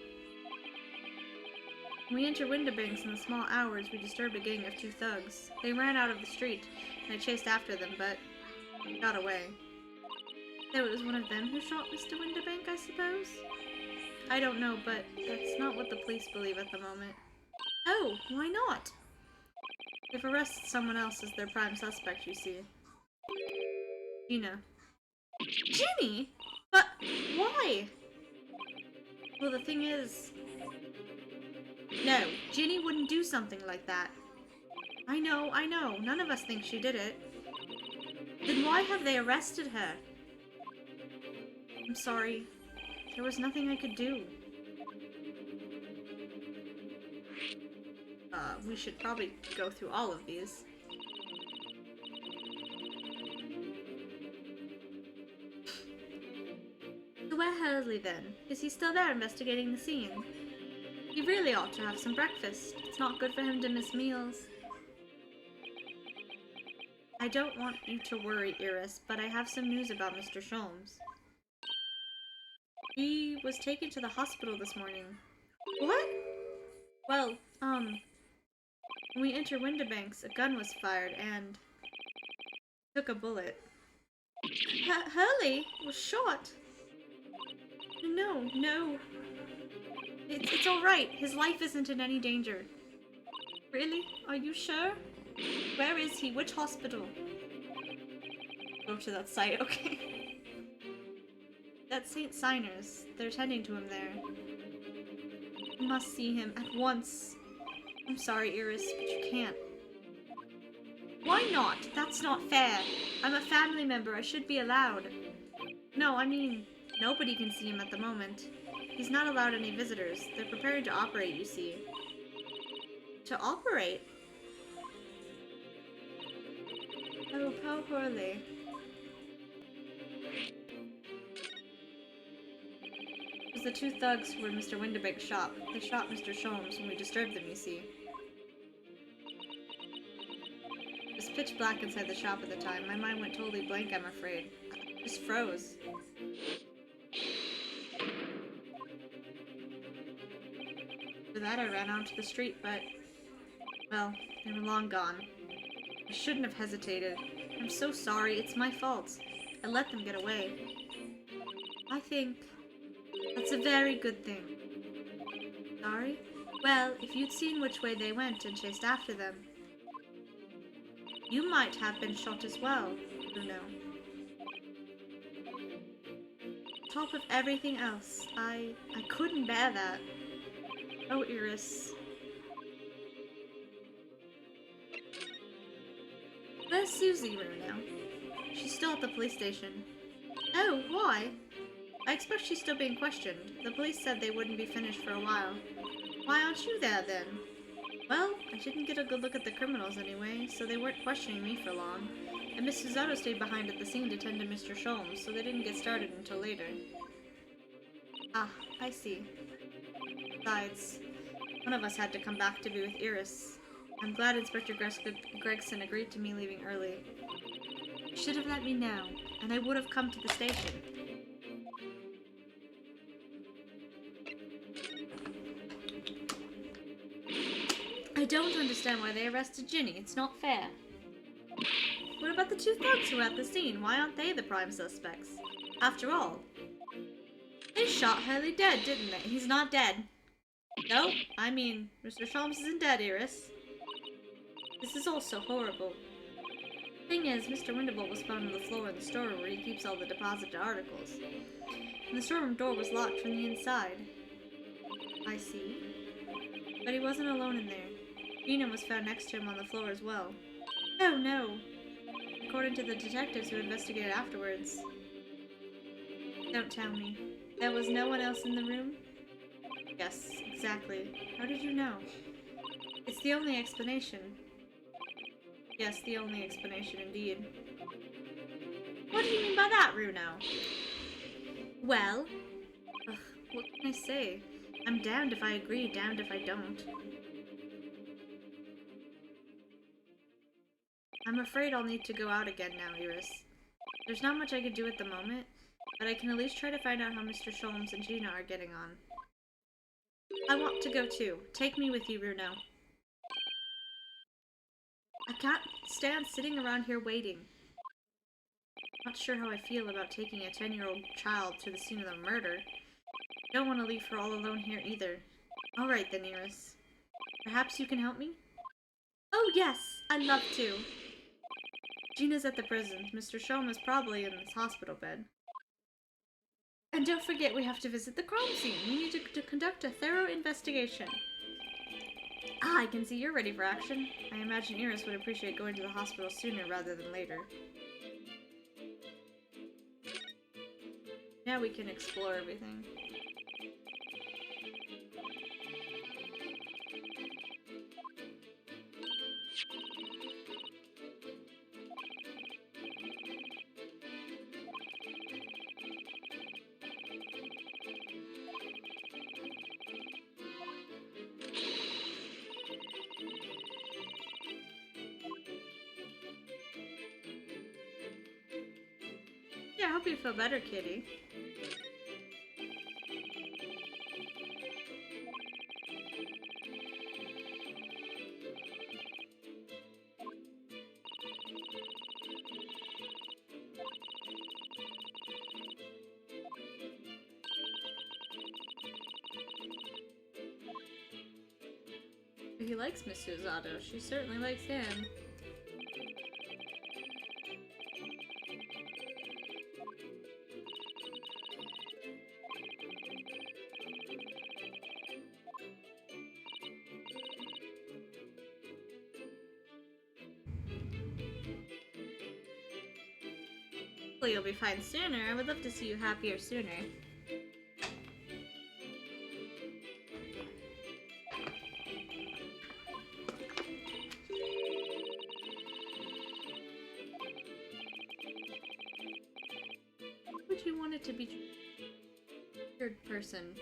When we entered Windibanks in the small hours, we disturbed a gang of 2 thugs. They ran out of the street, and I chased after them, but got away. So it was one of them who shot Mr. Windibank, I suppose? I don't know, but that's not what the police believe at the moment. Oh, why not? They've arrested someone else as their prime suspect, you see. Gina. Ginny? But why? Well, the thing is... No, Ginny wouldn't do something like that. I know. None of us think she did it. Then why have they arrested her? I'm sorry. There was nothing I could do. We should probably go through all of these. Hurley then? Is he still there investigating the scene? He really ought to have some breakfast. It's not good for him to miss meals. I don't want you to worry, Iris, but I have some news about Mr. Sholmes. He was taken to the hospital this morning. What? Well, when we entered Windibanks, a gun was fired and took a bullet. Hurley was shot. No. It's alright. His life isn't in any danger. Really? Are you sure? Where is he? Which hospital? Go to that site, okay. That's St. Signers. They're tending to him there. You must see him at once. I'm sorry, Iris, but you can't. Why not? That's not fair. I'm a family member. I should be allowed. No, I mean, nobody can see him at the moment. He's not allowed any visitors. They're preparing to operate, you see. To operate? Oh, how poorly. It was the two thugs who were in Mr. Windibank's shop. They shot Mr. Sholmes when we disturbed them, you see. It was pitch black inside the shop at the time. My mind went totally blank, I'm afraid. I just froze. After that, I ran onto the street, but, well, they were long gone. I shouldn't have hesitated. I'm so sorry. It's my fault. I let them get away. I think that's a very good thing. Sorry? Well, if you'd seen which way they went and chased after them, you might have been shot as well, Bruno. On top of everything else, I couldn't bear that. Oh, Iris. Where's Susie, Bruno? She's still at the police station. Oh, why? I expect she's still being questioned. The police said they wouldn't be finished for a while. Why aren't you there, then? Well, I didn't get a good look at the criminals anyway, so they weren't questioning me for long. And Miss Susato stayed behind at the scene to tend to Mr. Sholmes, so they didn't get started until later. Ah, I see. Besides, one of us had to come back to be with Iris. I'm glad Inspector Gregson agreed to me leaving early. You should have let me know, and I would have come to the station. I don't understand why they arrested Ginny. It's not fair. What about the two thugs who were at the scene? Why aren't they the prime suspects? After all, they shot Hurley dead, didn't they? He's not dead. No, I mean, Mr. Sholmes isn't dead, Iris. This is all so horrible. Thing is, Mr. Windible was found on the floor in the storeroom where he keeps all the deposited articles. And the storeroom door was locked from the inside. I see. But he wasn't alone in there. Gina was found next to him on the floor as well. Oh no! According to the detectives who investigated afterwards. Don't tell me. There was no one else in the room? Yes, exactly. How did you know? It's the only explanation. Yes, the only explanation indeed. What do you mean by that, Runo? Well, what can I say? I'm damned if I agree, damned if I don't. I'm afraid I'll need to go out again now, Iris. There's not much I can do at the moment, but I can at least try to find out how Mr. Sholmes and Gina are getting on. I want to go too. Take me with you, Runo. I can't stand sitting around here waiting. Not sure how I feel about taking a 10-year-old child to the scene of the murder. I don't want to leave her all alone here either. Alright then, Iris. Perhaps you can help me? Oh yes, I'd love to. Gina's at the prison. Mr. Sholmes is probably in his hospital bed. And don't forget we have to visit the crime scene. We need to conduct a thorough investigation. Ah, I can see you're ready for action. I imagine Iris would appreciate going to the hospital sooner rather than later. Now we can explore everything. hope you feel better, kitty. He likes Miss Susato. She certainly likes him. Hopefully you'll be fine sooner. I would love to see you happier sooner. Would you want it to be third person?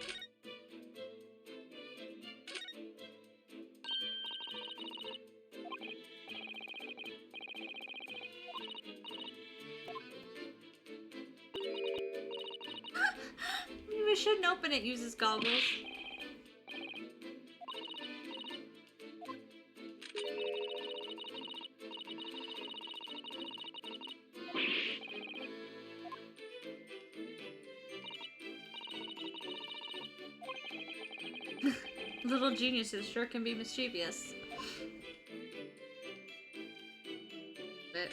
We shouldn't open it. Uses goggles. Little geniuses sure can be mischievous. But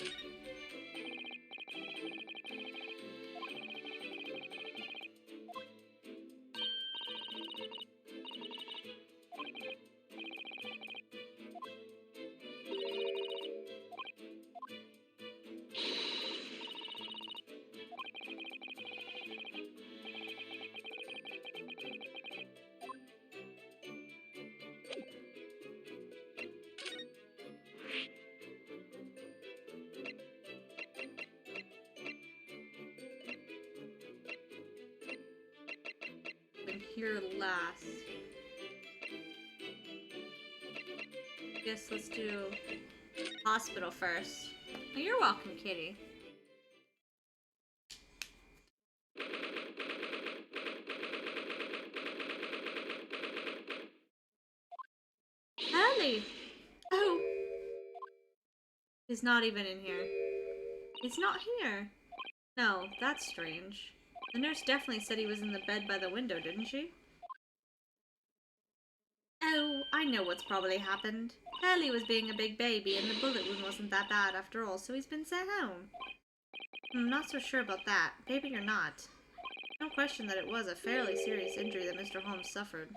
been here last. Guess let's do hospital first. Oh, you're welcome, kitty. Ellie! Oh! He's not even in here. He's not here. No, that's strange. The nurse definitely said he was in the bed by the window, didn't she? Oh, I know what's probably happened. Hurley was being a big baby and the bullet wound wasn't that bad after all, so he's been sent home. I'm not so sure about that. Maybe you're not. No question that it was a fairly serious injury that Mr. Holmes suffered.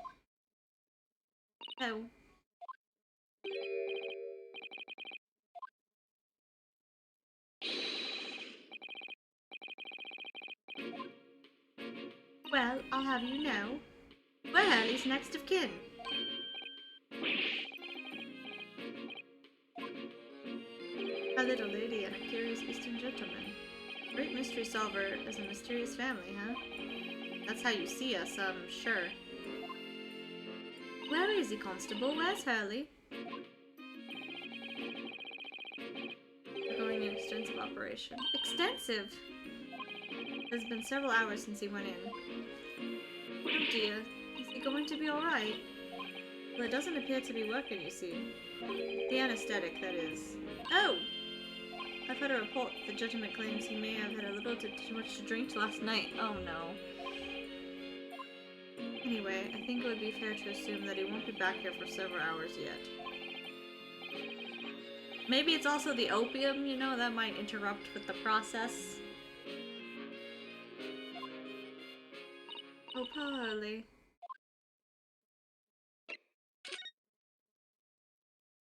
Oh. Well, I'll have you know, we're Hurley's next of kin. A little lady and a curious Eastern gentleman. Great mystery solver is a mysterious family, huh? That's how you see us, I'm sure. Where is he, Constable? Where's Hurley? We're going an extensive operation. Extensive? It's been several hours since he went in. Oh dear. Is he going to be alright? Well, it doesn't appear to be working, you see. The anesthetic, that is. Oh! I've had a report that the gentleman claims he may have had a little too much to drink last night. Oh no. Anyway, I think it would be fair to assume that he won't be back here for several hours yet. Maybe it's also the opium, you know, that might interrupt with the process. Oh, poor Hurley.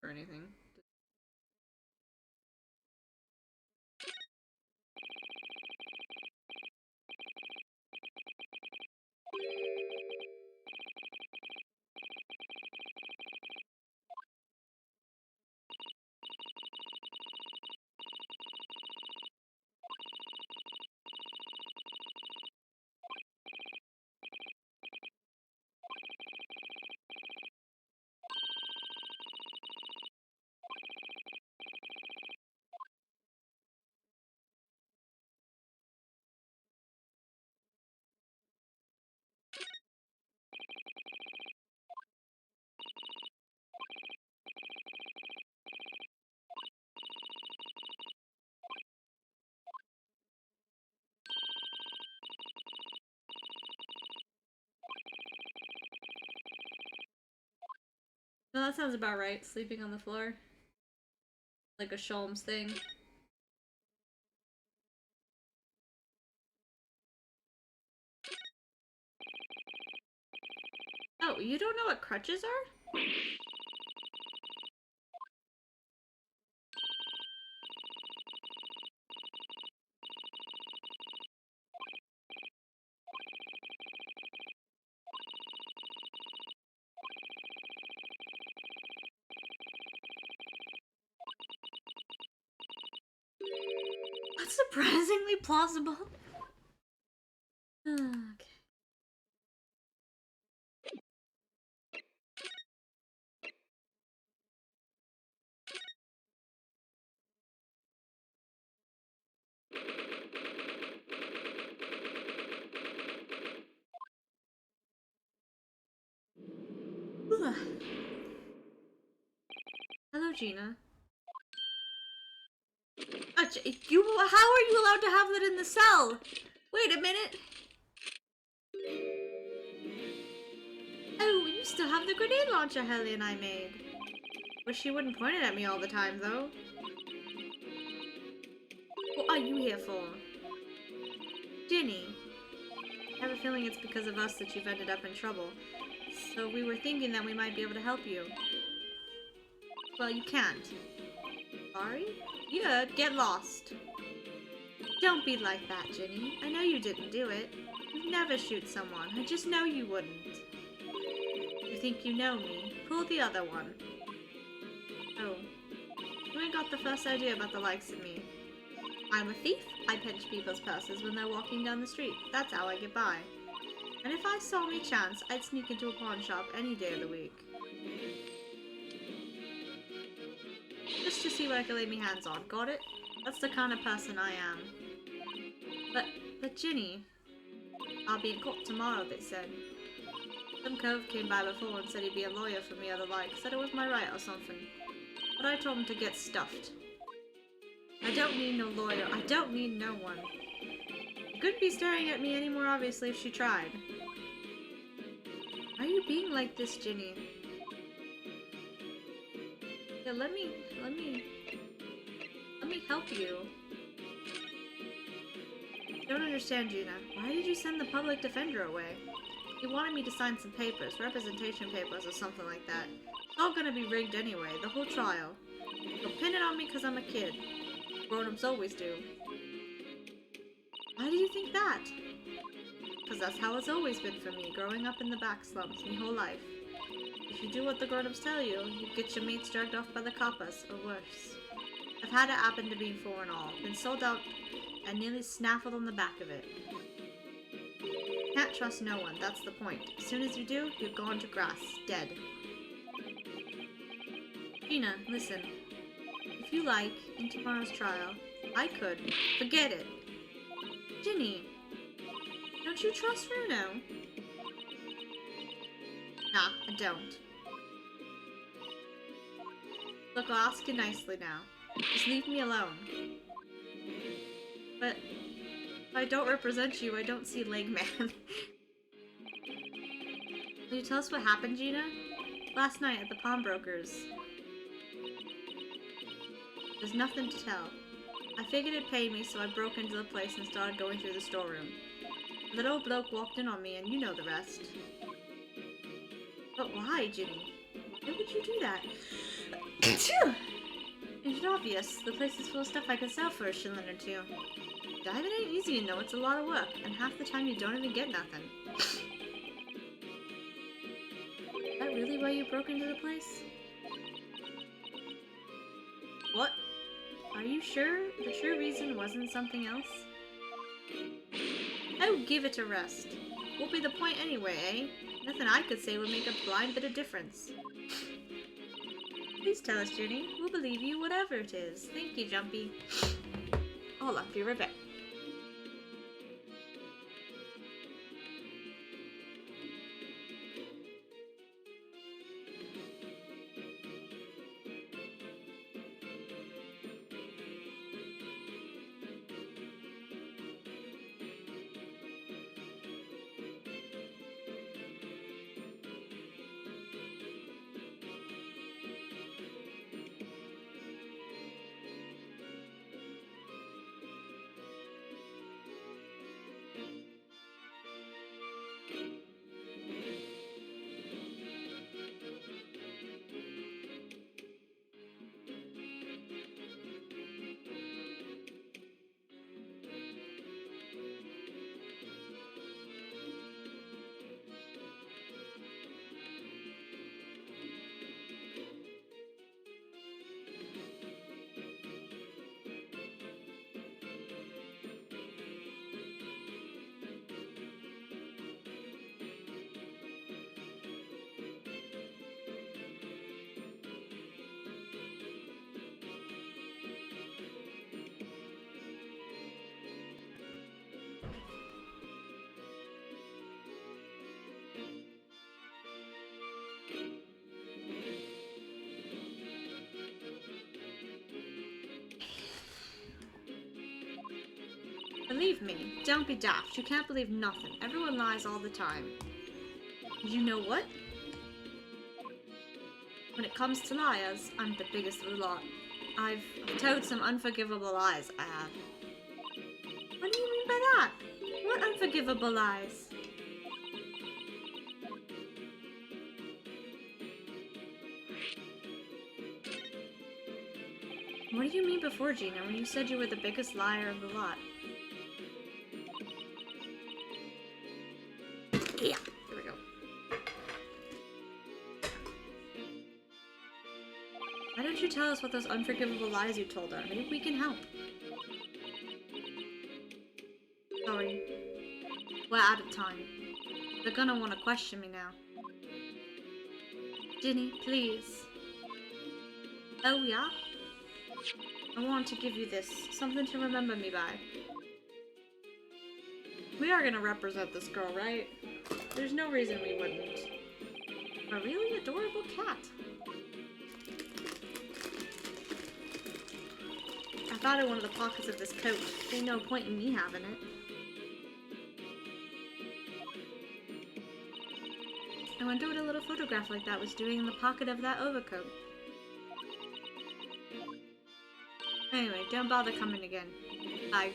Or anything. No, that sounds about right. Sleeping on the floor. Like a Sholmes thing. Oh, you don't know what crutches are? That's surprisingly plausible. Okay. Hello, Gina. How are you allowed to have that in the cell? Wait a minute. Oh, you still have the grenade launcher Helly and I made. Wish you wouldn't point it at me all the time, though. What are you here for? Ginny. I have a feeling it's because of us that you've ended up in trouble. So we were thinking that we might be able to help you. Well, you can't. Sorry? Yeah, get lost. Don't be like that, Ginny. I know you didn't do it. You'd never shoot someone. I just know you wouldn't. You think you know me? Pull the other one. Oh. You ain't got the first idea about the likes of me. I'm a thief. I pinch people's purses when they're walking down the street. That's how I get by. And if I saw me chance, I'd sneak into a pawn shop any day of the week. Just to see what I can lay me hands on. Got it? That's the kind of person I am. But Ginny, I'll be in court tomorrow, they said. Some cove came by before and said he'd be a lawyer for me or the like. Said it was my right or something. But I told him to get stuffed. I don't need no lawyer. I don't need no one. She couldn't be staring at me any more obviously if she tried. Why are you being like this, Ginny? Yeah, let me help you. I don't understand, Gina. Why did you send the public defender away? He wanted me to sign some papers, representation papers or something like that. It's all gonna be rigged anyway, the whole trial. He'll pin it on me because I'm a kid. Grown-ups always do. Why do you think that? Because that's how it's always been for me, growing up in the back slums my whole life. If you do what the grown-ups tell you, you get your mates dragged off by the coppers, or worse. I've had it happen to me before and all. Been sold out and nearly snaffled on the back of it. Can't trust no one, that's the point. As soon as you do, you're gone to grass, dead. Gina, listen. If you like, in tomorrow's trial, I could. Forget it. Ginny, don't you trust Runo? Nah, I don't. Look, I'll ask you nicely now. Just leave me alone. But if I don't represent you, I don't see Legman. Will you tell us what happened, Gina? Last night at the pawnbroker's. There's nothing to tell. I figured it'd pay me, so I broke into the place and started going through the storeroom. That old bloke walked in on me, and you know the rest. But why, Ginny? Why would you do that? It's obvious. The place is full of stuff I could sell for a shilling or two. Diving ain't easy, you know. It's a lot of work, and half the time you don't even get nothing. Is that really why you broke into the place? What? Are you sure the true reason wasn't something else? Oh, give it a rest. What would be the point anyway, eh? Nothing I could say would make a blind bit of difference. Please tell us, Ginny. We'll believe you, whatever it is. Thank you, Jumpy. I'll up your ribbon. believe me. Don't be daft. You can't believe nothing. Everyone lies all the time. You know what? When it comes to liars, I'm the biggest of the lot. I've told some unforgivable lies, I have. What do you mean by that? What unforgivable lies? What do you mean before, Gina, when you said you were the biggest liar of the lot? Yeah, here we go. Why don't you tell us what those unforgivable lies you told are? Maybe we can help. Sorry. We're out of time. They're gonna want to question me now. Ginny, please. Oh, yeah? I want to give you this. Something to remember me by. We are gonna represent this girl, right? There's no reason we wouldn't. A really adorable cat. I found it in one of the pockets of this coat. Ain't no point in me having it. I wonder what a little photograph like that was doing in the pocket of that overcoat. Anyway, don't bother coming again. Bye.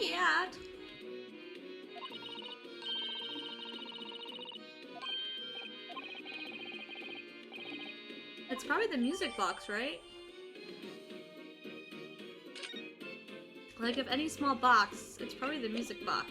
Cat. It's probably the music box, right? Like, if any small box, it's probably the music box.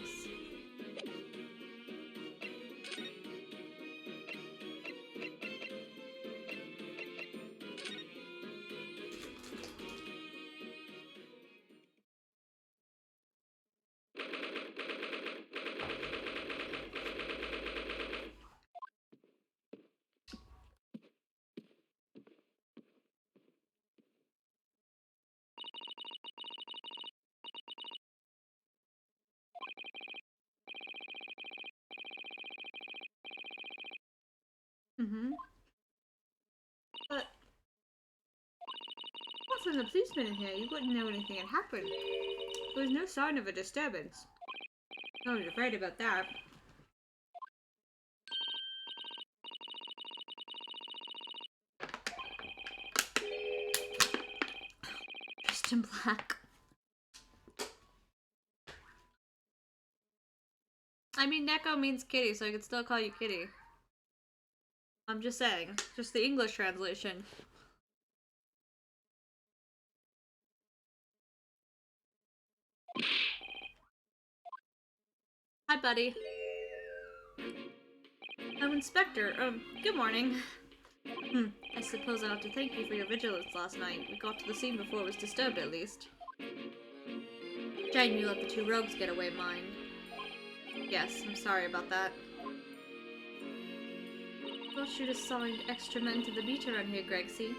But wasn't the policeman in here, you wouldn't know anything had happened. There was no sign of a disturbance. I was afraid about that. Dressed in black. I mean, Neko means kitty, so I could still call you Kitty. I'm just saying. Just the English translation. Hi, buddy. I'm Inspector. Good morning. I suppose I ought to thank you for your vigilance last night. We got to the scene before it was disturbed, at least. Shame you let the two rogues get away mine. Yes, I'm sorry about that. Thought you'd assigned extra men to the beat around here, Gregsy.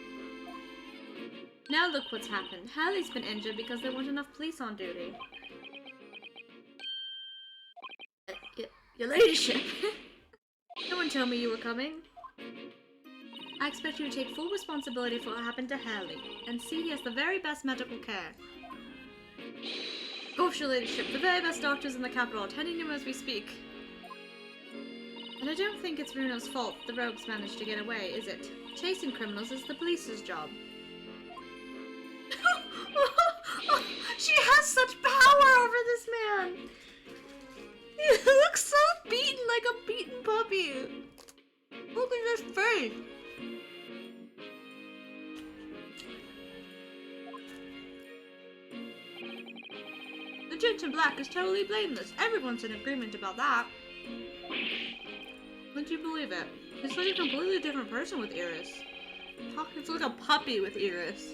Now look what's happened. Hurley's been injured because there weren't enough police on duty. Your ladyship! No one told me you were coming. I expect you to take full responsibility for what happened to Hurley, and see he has the very best medical care. Gosh, your ladyship, the very best doctors in the capital are tending him as we speak. And I don't think it's Runo's fault the rogues managed to get away, is it? Chasing criminals is the police's job. She has such power over this man! He looks so beaten, like The gent in black is totally blameless. Everyone's in agreement about that. Wouldn't you believe it? He's like a completely different person with Iris. Talking like a puppy with Iris.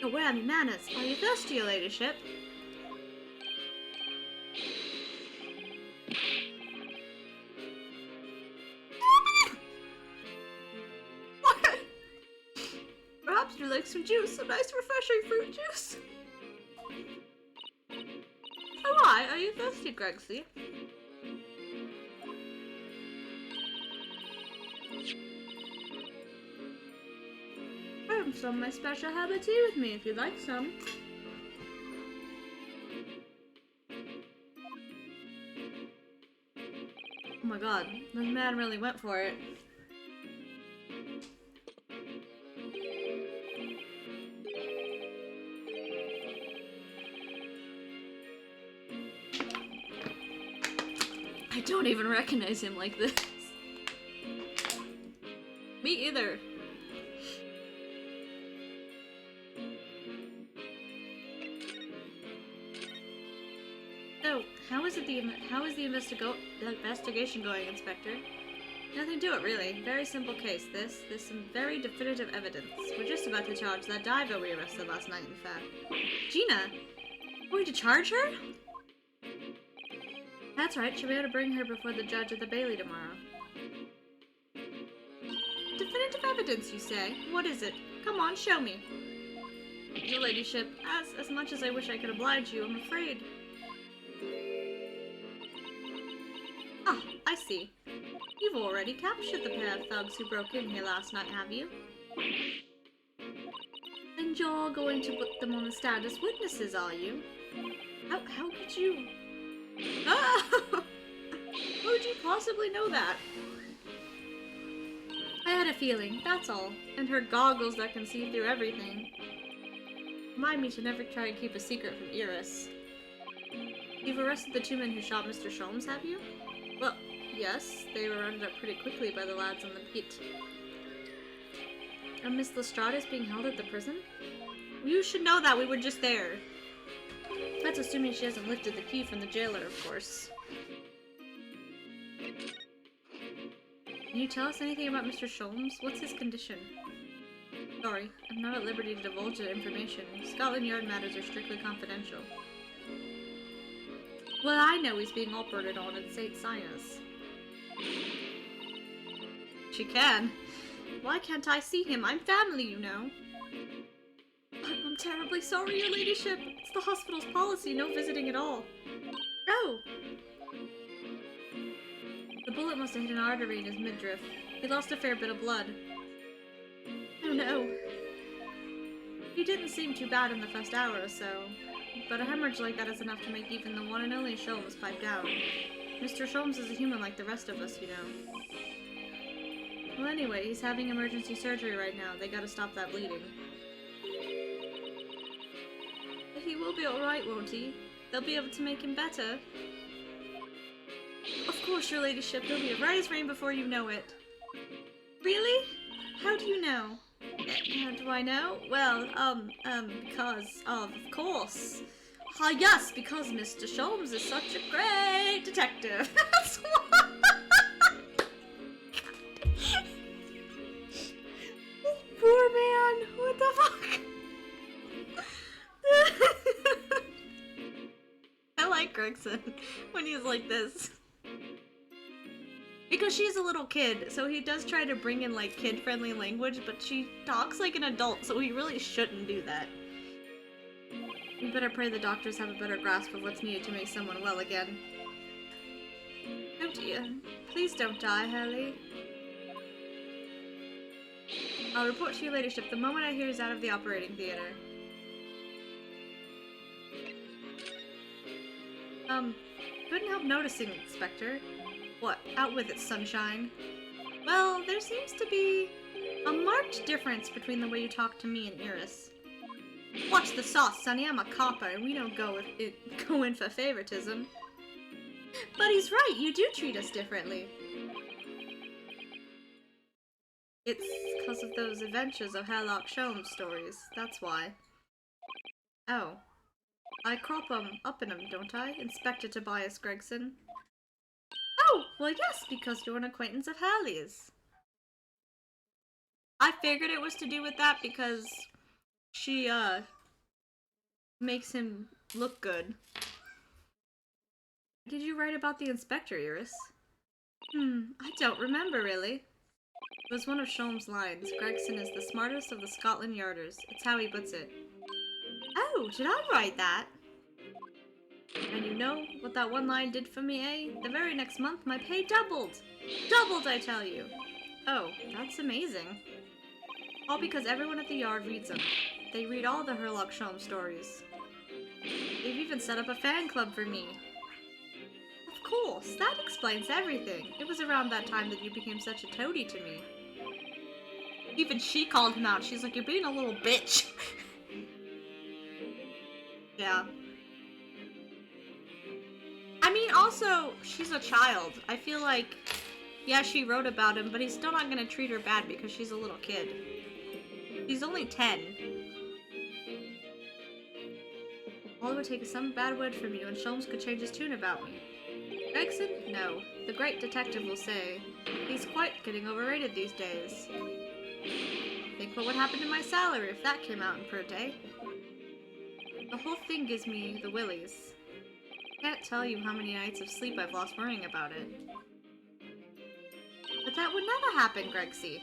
Oh, whammy manners. Are you thirsty, your ladyship? Perhaps you like some juice, some nice refreshing fruit juice. Oh, why? Are you thirsty, Gregsy? I have some of my special herbal tea with me if you'd like some. Oh my god, this man really went for it. I don't even recognize him like this. Me either. So, how is the investigation going, Inspector? Nothing to it, really. Very simple case, this. There's some very definitive evidence. We're just about to charge that diver we arrested last night, in fact. Gina? Going to charge her? That's right, she'll be able to bring her before the judge at the Bailey tomorrow. Definitive evidence, you say? What is it? Come on, show me. Your ladyship, as much as I wish I could oblige you, I'm afraid. Ah, I see. You've already captured the pair of thugs who broke in here last night, have you? And you're going to put them on the stand as witnesses, are you? How could you... Ah! How would you possibly know that? I had a feeling, that's all. And her goggles that can see through everything. Remind me to never try and keep a secret from Iris. You've arrested the two men who shot Mr. Sholmes, have you? Well, yes. They were rounded up pretty quickly by the lads on the beat. And Miss Lestrade is being held at the prison? You should know that, we were just there. That's assuming she hasn't lifted the key from the jailer, of course. Can you tell us anything about Mr. Sholmes? What's his condition? Sorry, I'm not at liberty to divulge that information. Scotland Yard matters are strictly confidential. Well, I know he's being operated on in St. Sinas. She can. Why can't I see him? I'm family, you know. I'm terribly sorry, your ladyship. It's the hospital's policy, no visiting at all. Oh! The bullet must have hit an artery in his midriff. He lost a fair bit of blood. Oh no. He didn't seem too bad in the first hour or so, but a hemorrhage like that is enough to make even the one and only Sholmes pipe down. Mr. Sholmes is a human like the rest of us, you know. Well, anyway, he's having emergency surgery right now. They gotta stop that bleeding. But he will be alright, won't he? They'll be able to make him better. Of course, your ladyship. He'll be right as rain before you know it. Really? How do you know? How do I know? Well, because of course. Ah, yes, because Mr. Sholmes is such a great detective. That's why. Poor man. What the fuck? I like Gregson when he's like this. Because she's a little kid, so he does try to bring in, like, kid-friendly language, but she talks like an adult, so he really shouldn't do that. We better pray the doctors have a better grasp of what's needed to make someone well again. Oh dear. Please don't die, Hurley. I'll report to your ladyship the moment I hear he's out of the operating theater. Couldn't help noticing, Inspector. What? Out with it, sunshine. Well, there seems to be a marked difference between the way you talk to me and Iris. Watch the sauce, Sonny. I'm a copper, and we don't go in for favoritism. But he's right. You do treat us differently. It's because of those adventures of Sherlock Sholmes stories. That's why. Oh. I crop up in 'em, don't I? Inspector Tobias Gregson. Oh, well yes, because you're an acquaintance of Hallie's. I figured it was to do with that because she, makes him look good. Did you write about the inspector, Iris? I don't remember, really. It was one of Sholm's lines. Gregson is the smartest of the Scotland Yarders. It's how he puts it. Oh, did I write that? And you know what that one line did for me, eh? The very next month, my pay doubled! Doubled, I tell you! Oh, that's amazing. All because everyone at the Yard reads them. They read all the Herlock Sholm stories. They've even set up a fan club for me. Of course, that explains everything. It was around that time that you became such a toady to me. Even she called him out. She's like, you're being a little bitch. Yeah. I mean, also, she's a child. I feel like, yeah, she wrote about him, but he's still not gonna treat her bad because she's a little kid. He's only 10. All it would take is some bad word from you and Sholmes could change his tune about me. Gregson? No. The great detective will say. He's quite getting overrated these days. Think what would happen to my salary if that came out in per day. The whole thing gives me the willies. Can't tell you how many nights of sleep I've lost worrying about it. But that would never happen, Gregsy.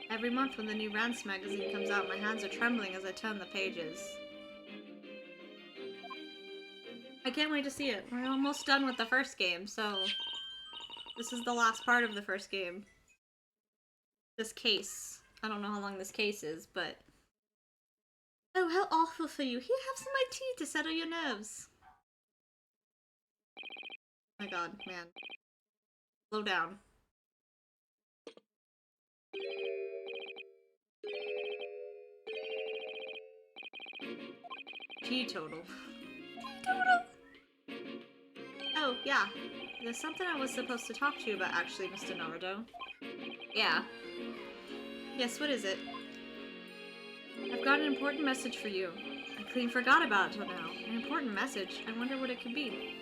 Every month when the new Rance magazine comes out, my hands are trembling as I turn the pages. I can't wait to see it. We're almost done with the first game, so this is the last part of the first game. This case. I don't know how long this case is, but... Oh, how awful for you. Here, have some of my tea to settle your nerves. Oh my god, man. Slow down. Teetotal. Teetotal! Oh, yeah. There's something I was supposed to talk to you about, actually, Mr. Naruto. Yeah. Yes, what is it? I've got an important message for you. I clean forgot about it till now. An important message? I wonder what it could be.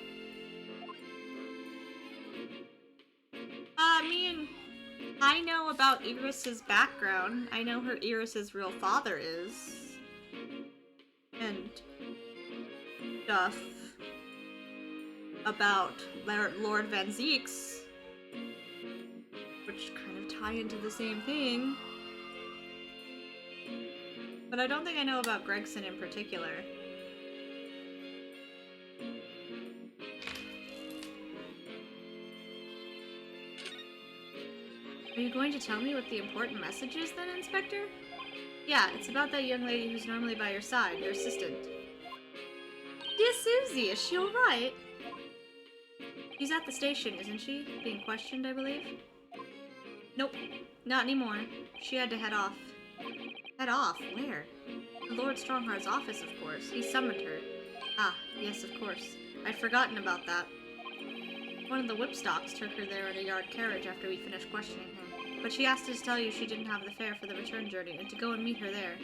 I know about Iris's background. I know who Iris's real father is. And stuff about Lord Van Zeeks, which kind of tie into the same thing. But I don't think I know about Gregson in particular. Are you going to tell me what the important message is then, Inspector? Yeah, it's about that young lady who's normally by your side, your assistant. Dear Susie, is she alright? She's at the station, isn't she? Being questioned, I believe? Nope, not anymore. She had to head off. Head off? Where? To Lord Strongheart's office, of course. He summoned her. Ah, yes, of course. I'd forgotten about that. One of the whipstocks took her there in a yard carriage after we finished questioning her. But she asked us to tell you she didn't have the fare for the return journey and to go and meet her there.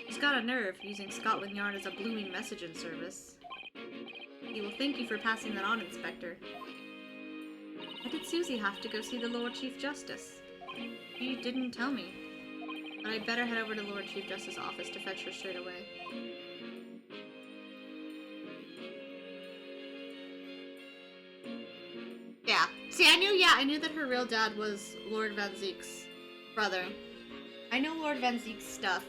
She's got a nerve, using Scotland Yard as a blooming messaging service. He will thank you for passing that on, Inspector. Why did Susie have to go see the Lord Chief Justice? She didn't tell me. But I'd better head over to Lord Chief Justice's office to fetch her straight away. Yeah. See, I knew that her real dad was Lord Van Zeek's brother. I know Lord Van Zeek's stuff.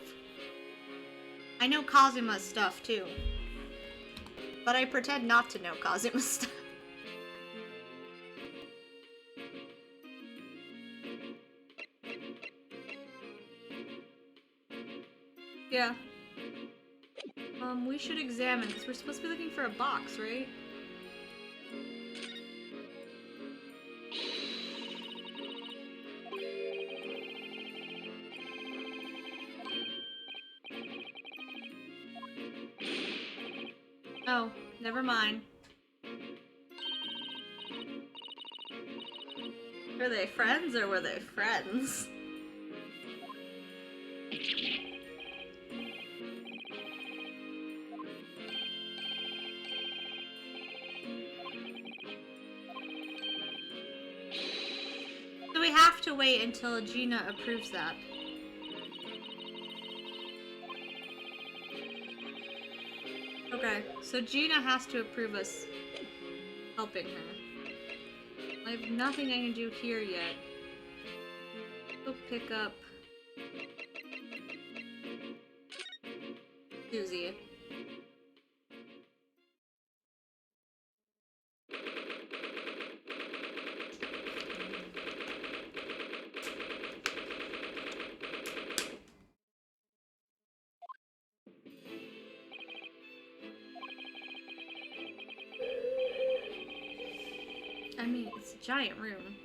I know Kazuma's stuff, too. But I pretend not to know Kazuma's stuff. Yeah. We should examine, because we're supposed to be looking for a box, right? Oh, never mind. Were they friends or were they friends? to wait until Gina approves that. Okay, so Gina has to approve us helping her. I have nothing I can do here yet. Go pick up Susie. I mean, it's a giant room.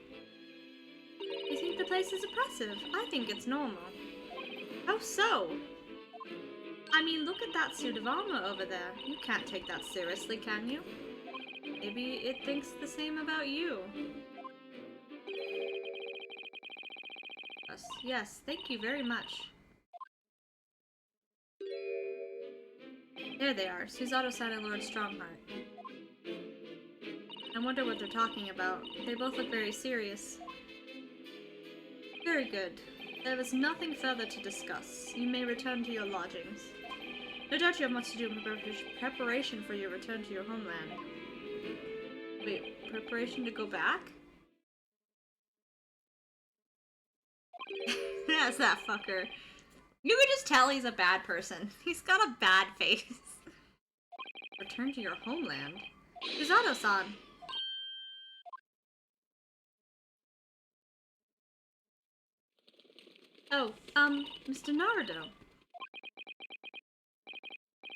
You think the place is oppressive? I think it's normal. How so? I mean, look at that suit of armor over there. You can't take that seriously, can you? Maybe it thinks the same about you. Yes, thank you very much. There they are, Susato-san and Lord Strongheart. I wonder what they're talking about. They both look very serious. Very good. There is nothing further to discuss. You may return to your lodgings. No doubt you have much to do in preparation for your return to your homeland. Wait, preparation to go back? That's that fucker. You could just tell he's a bad person. He's got a bad face. Return to your homeland? Susato-san! Oh, Mr. Naruto.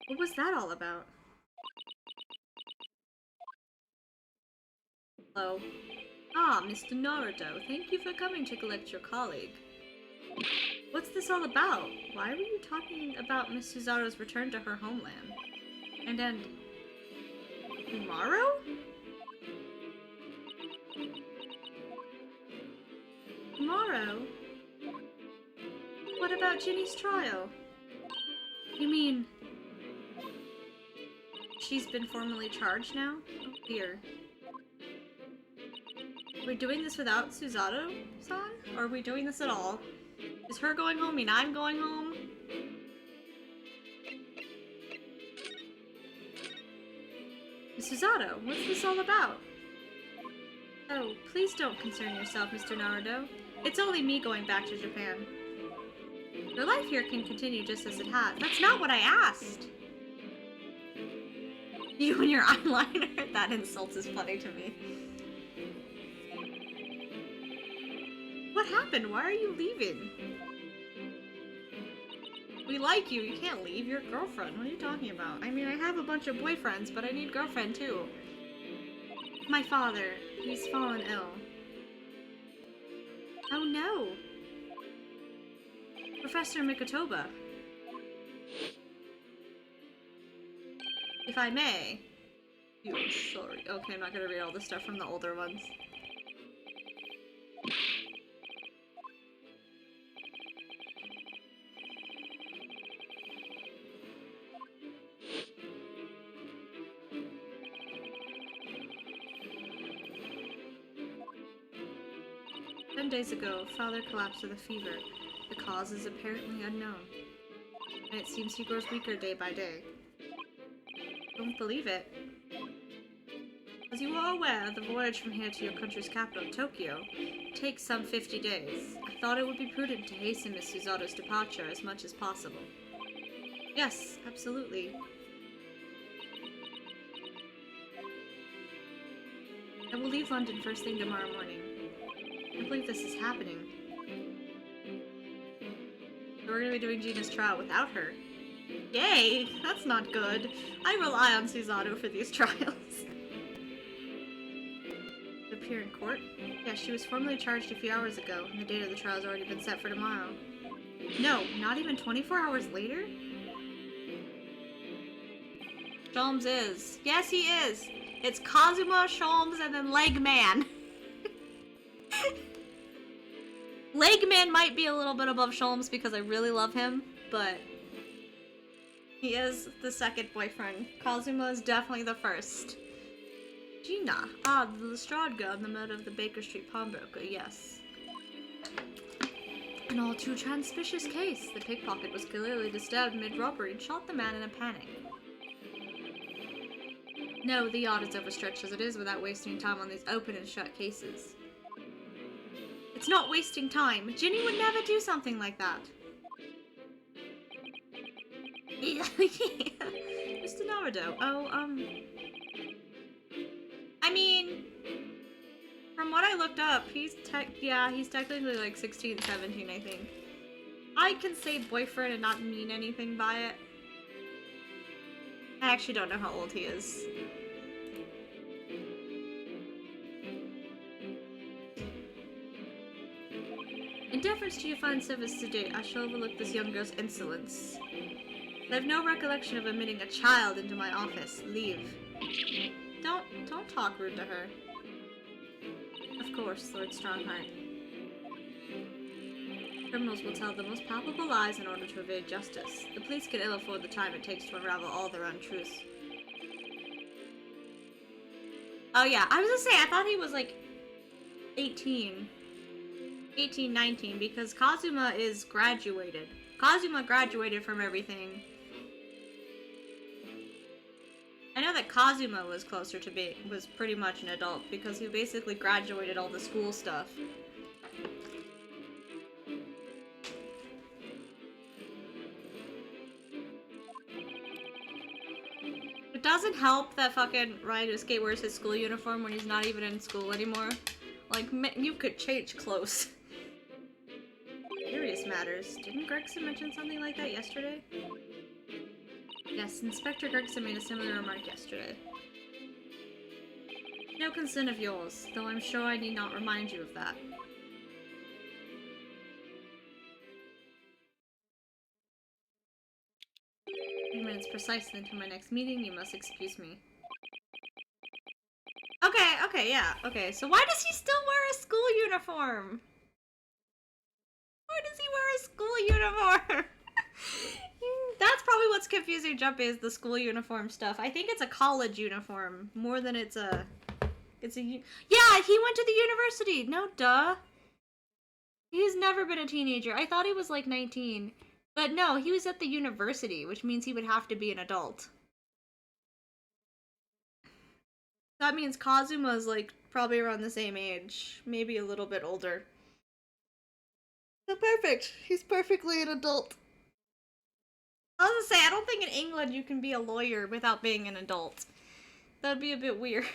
What was that all about? Hello. Ah, Mr. Naruto, thank you for coming to collect your colleague. What's this all about? Why were you talking about Miss Susato's return to her homeland? And tomorrow? Tomorrow? What about Ginny's trial? You mean... she's been formally charged now? Oh dear. Are we doing this without Susato-san? Or are we doing this at all? Is her going home mean I'm going home? Susato, what's this all about? Oh, please don't concern yourself, Mr. Naruto. It's only me going back to Japan. Your life here can continue just as it has. That's not what I asked! You and your eyeliner? That insult is funny to me. What happened? Why are you leaving? We like you. You can't leave. You're a girlfriend. What are you talking about? I mean, I have a bunch of boyfriends, but I need a girlfriend too. My father. He's fallen ill. Oh no. Professor Mikotoba. If I may. I'm sorry. Okay, I'm not gonna read all the stuff from the older ones. Days ago, Father collapsed with a fever. The cause is apparently unknown, and it seems he grows weaker day by day. Don't believe it. As you are aware, the voyage from here to your country's capital, Tokyo, takes some 50 days. I thought it would be prudent to hasten Miss Susato's departure as much as possible. Yes, absolutely. I will leave London first thing tomorrow morning. I can't believe this is happening. We're gonna be doing Gina's trial without her. Yay! That's not good. I rely on Susato for these trials. Appear in court? Yeah, she was formally charged a few hours ago, and the date of the trial has already been set for tomorrow. No, not even 24 hours later? Sholmes is. Yes, he is! It's Kazuma, Sholmes, and then Leg Man. Leg Man might be a little bit above Sholmes because I really love him, but he is the second boyfriend. Kazuma is definitely the first. Gina. Ah, the Lestrade girl in the murder of the Baker Street pawnbroker, yes. An all too suspicious case. The pickpocket was clearly disturbed mid-robbery and shot the man in a panic. No, the yard is overstretched as it is without wasting time on these open and shut cases. It's not wasting time. Ginny would never do something like that. Yeah. Mr. Naruto. Oh, I mean, from what I looked up, he's technically like 16, 17, I think. I can say boyfriend and not mean anything by it. I actually don't know how old he is. In deference to your fine service to date, I shall overlook this young girl's insolence. I have no recollection of admitting a child into my office. Leave. Don't talk rude to her. Of course, Lord Strongheart. Criminals will tell the most palpable lies in order to evade justice. The police can ill afford the time it takes to unravel all their untruths. Oh yeah, I was gonna say, I thought he was like 18, 19, because Kazuma is graduated. Kazuma graduated from everything. I know that Kazuma was closer to was pretty much an adult because he basically graduated all the school stuff. It doesn't help that fucking Ryan Escape wears his school uniform when he's not even in school anymore. Like, you could change clothes. Serious matters. Didn't Gregson mention something like that yesterday? Yes, Inspector Gregson made a similar remark yesterday. No concern of yours, though I'm sure I need not remind you of that. 3 minutes precisely until my next meeting, you must excuse me. Okay, yeah, okay, so why does he still wear a school uniform? Why does he wear a school uniform? That's probably what's confusing Jumpy is the school uniform stuff. I think it's a college uniform more than it's a... Yeah, he went to the university! No, duh! He's never been a teenager. I thought he was like 19. But no, he was at the university, which means he would have to be an adult. That means Kazuma's like probably around the same age. Maybe a little bit older. So perfect! He's perfectly an adult. I was gonna say, I don't think in England you can be a lawyer without being an adult. That'd be a bit weird.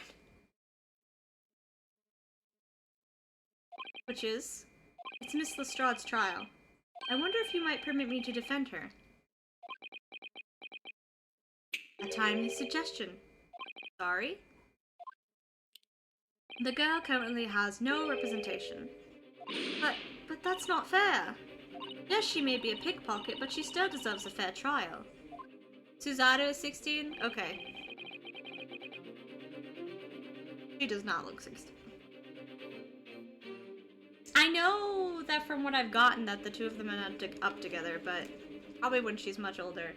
Which is? It's Miss Lestrade's trial. I wonder if you might permit me to defend her. A timely suggestion. Sorry? The girl currently has no representation. But that's not fair. Yes, she may be a pickpocket, but she still deserves a fair trial. Suzato is 16? Okay. She does not look 16. I know that from what I've gotten that the two of them end up together, but probably when she's much older.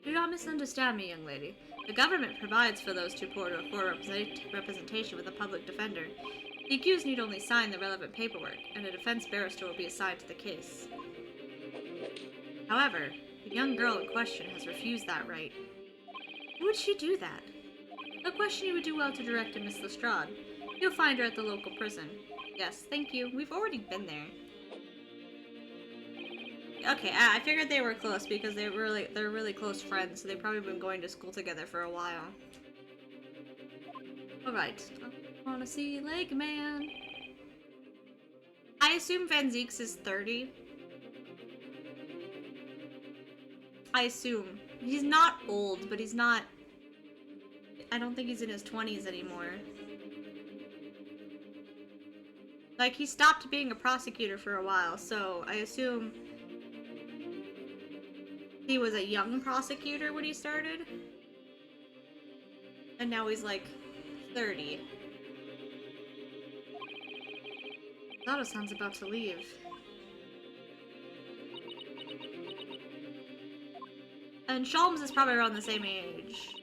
Do not misunderstand me, young lady. The government provides for those two poor to afford representation with a public defender. The accused need only sign the relevant paperwork, and a defense barrister will be assigned to the case. However, the young girl in question has refused that right. Why would she do that? A question you would do well to direct to Miss Lestrade. You'll find her at the local prison. Yes, thank you. We've already been there. Okay, I figured they were close because they're really close friends, so they've probably been going to school together for a while. Alright. I wanna see Leg Man. I assume Van Zeeks is 30. I assume. He's not old, but he's not... I don't think he's in his 20s anymore. Like, he stopped being a prosecutor for a while, so I assume he was a young prosecutor when he started. And now he's like 30. Zato-san's about to leave. And Shalms is probably around the same age.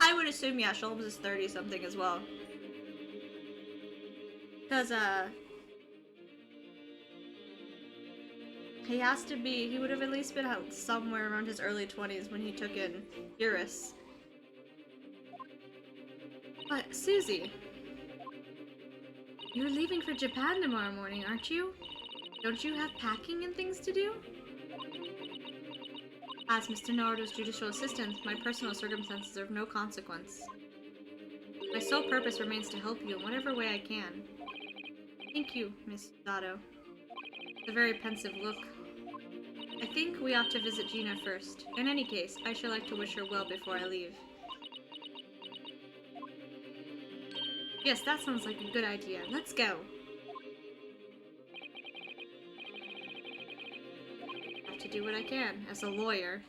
I would assume, yeah, Sholmes is 30-something as well. Because, he has to be, he would have at least been out somewhere around his early 20s when he took in Eurus. But, Susie, you're leaving for Japan tomorrow morning, aren't you? Don't you have packing and things to do? As Mr. Naruto's judicial assistant, my personal circumstances are of no consequence. My sole purpose remains to help you in whatever way I can. Thank you, Miss Sato. It's a very pensive look. I think we ought to visit Gina first. In any case, I should like to wish her well before I leave. Yes, that sounds like a good idea. Let's go. I have to do what I can as a lawyer.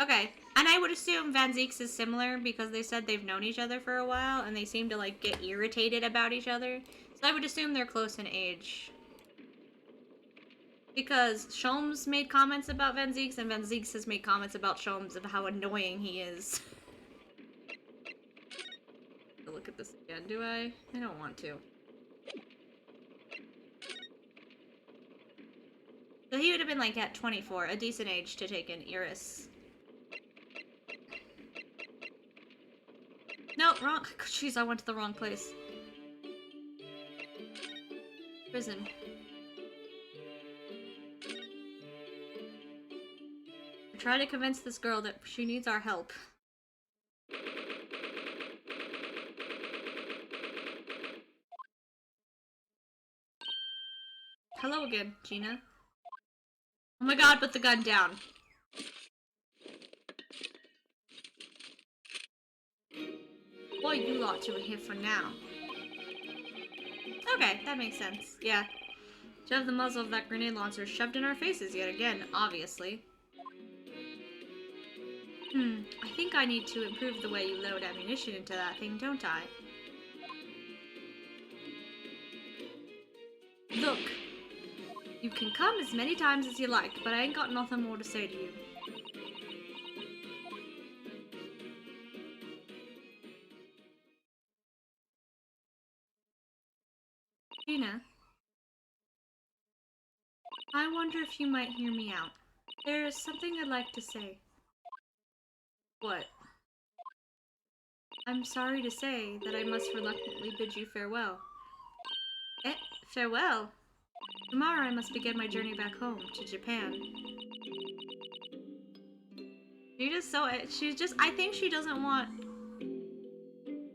Okay, and I would assume Van Zieks is similar because they said they've known each other for a while and they seem to like get irritated about each other. So I would assume they're close in age. Because Sholmes made comments about Van Zieks and Van Zieks has made comments about Sholmes of how annoying he is. Look at this again, do I? I don't want to. So he would have been like at 24, a decent age to take in Eurus. No, wrong. Jeez, I went to the wrong place. Prison. Try to convince this girl that she needs our help. Hello again, Gina. Oh my god, put the gun down. Well, you lot two are here for now. Okay, that makes sense. Yeah. Shove the muzzle of that grenade launcher shoved in our faces yet again, obviously. I think I need to improve the way you load ammunition into that thing, don't I? Look, you can come as many times as you like, but I ain't got nothing more to say to you. Gina, I wonder if you might hear me out. There is something I'd like to say. What? I'm sorry to say that I must reluctantly bid you farewell. Eh? Farewell? Tomorrow I must begin my journey back home, to Japan. I think she doesn't want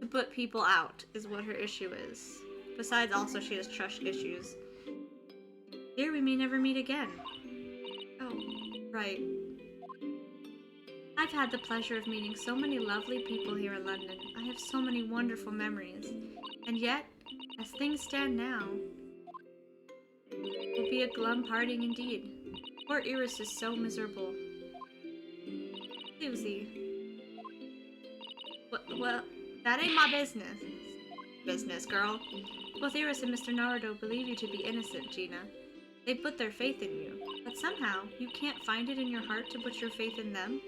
to put people out, is what her issue is. Besides, also, she has trust issues. Here we may never meet again. Oh, right. I've had the pleasure of meeting so many lovely people here in London. I have so many wonderful memories. And yet, as things stand now, it will be a glum parting indeed. Poor Iris is so miserable. Susie. Well, that ain't my business. Business, girl. Both Iris and Mr. Naruto believe you to be innocent, Gina. They put their faith in you, but somehow you can't find it in your heart to put your faith in them?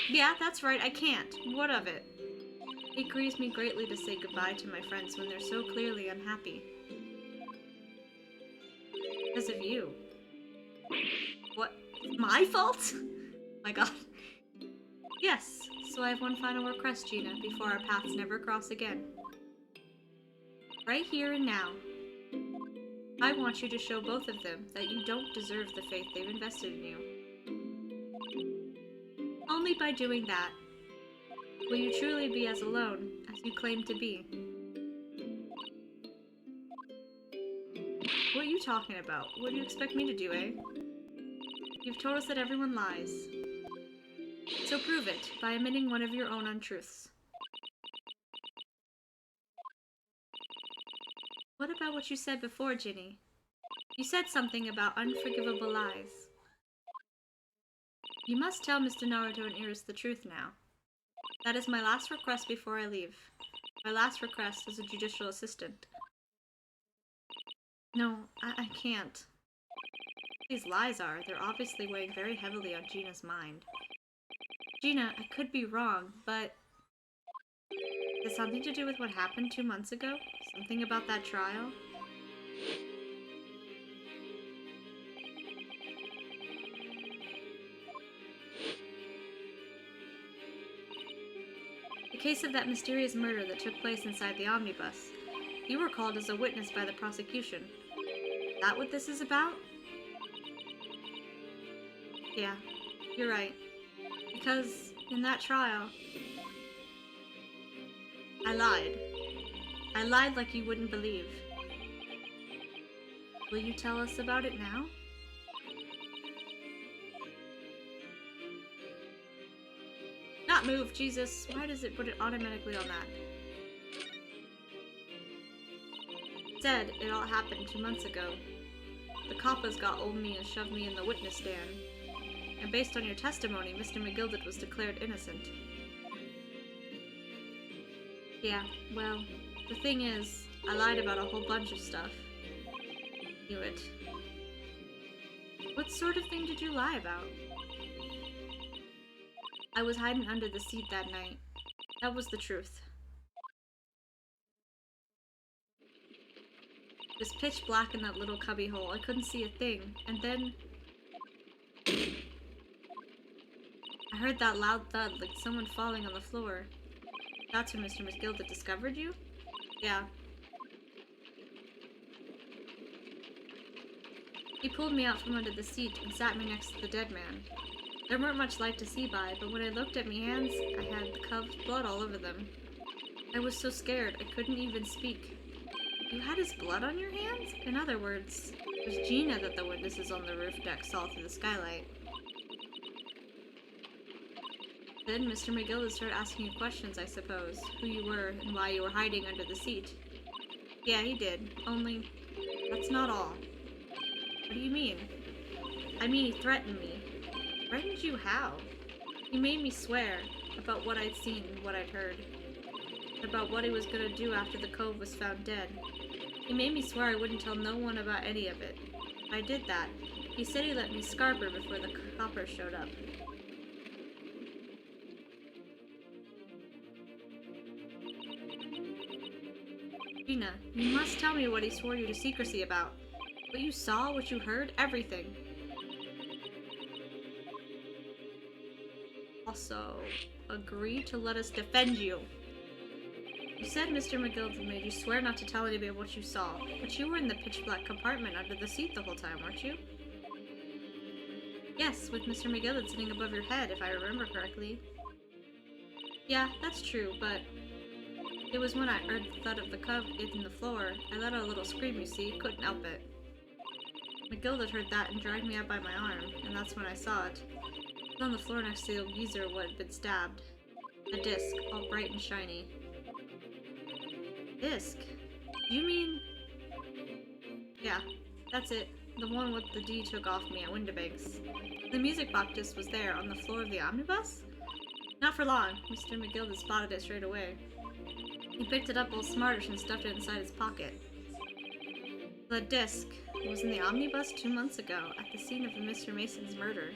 Yeah, that's right, I can't. What of it? It grieves me greatly to say goodbye to my friends when they're so clearly unhappy. Because of you. What? My fault? My god. Yes, so I have one final request, Gina, before our paths never cross again. Right here and now, I want you to show both of them that you don't deserve the faith they've invested in you. Only by doing that will you truly be as alone as you claim to be. What are you talking about? What do you expect me to do, eh? You've told us that everyone lies. So prove it by admitting one of your own untruths. What about what you said before, Ginny? You said something about unforgivable lies. You must tell Mr. Naruto and Iris the truth now. That is my last request before I leave. My last request as a judicial assistant. No, I can't. These lies are, they're obviously weighing very heavily on Gina's mind. Gina, I could be wrong, but is it something to do with what happened 2 months ago? Something about that trial? The case of that mysterious murder that took place inside the omnibus. You were called as a witness by the prosecution. Is that what this is about? Yeah, you're right. Because in that trial, I lied. I lied like you wouldn't believe. Will you tell us about it now? Not move, Jesus. Why does it put it automatically on that? Said it all happened 2 months ago. The coppers got hold of me and shoved me in the witness stand. And based on your testimony, Mr. McGilded was declared innocent. Yeah, well, the thing is, I lied about a whole bunch of stuff. Knew it. What sort of thing did you lie about? I was hiding under the seat that night. That was the truth. It was pitch black in that little cubby hole. I couldn't see a thing. And then I heard that loud thud, like someone falling on the floor. That's when Mr. McGilded discovered you? Yeah. He pulled me out from under the seat and sat me next to the dead man. There weren't much light to see by, but when I looked at me hands, I had the cub's blood all over them. I was so scared, I couldn't even speak. You had his blood on your hands? In other words, it was Gina that the witnesses on the roof deck saw through the skylight. Then Mr. McGilded started asking you questions, I suppose. Who you were and why you were hiding under the seat. Yeah, he did. Only, that's not all. What do you mean? I mean, he threatened me. Threatened you how? He made me swear about what I'd seen and what I'd heard. About what he was gonna do after the cove was found dead. He made me swear I wouldn't tell no one about any of it. I did that. He said he let me scarper before the coppers showed up. Gina, you must tell me what he swore you to secrecy about. What you saw, what you heard, everything. Also, agree to let us defend you. You said Mr. McGilded made you swear not to tell anybody what you saw, but you were in the pitch-black compartment under the seat the whole time, weren't you? Yes, with Mr. McGilded sitting above your head, if I remember correctly. Yeah, that's true, but it was when I heard the thud of the cub hitting the floor. I let out a little scream, you see, couldn't help it. McGilded heard that and dragged me up by my arm, and that's when I saw it. It was on the floor next to the old geezer who had been stabbed. A disc, all bright and shiny. Disc? You mean... Yeah, that's it. The one with the D took off me at Windibanks. The music box disc was there, on the floor of the omnibus? Not for long. Mr. McGilded spotted it straight away. He picked it up all smartish and stuffed it inside his pocket. The disc was in the omnibus 2 months ago, at the scene of Mr. Mason's murder.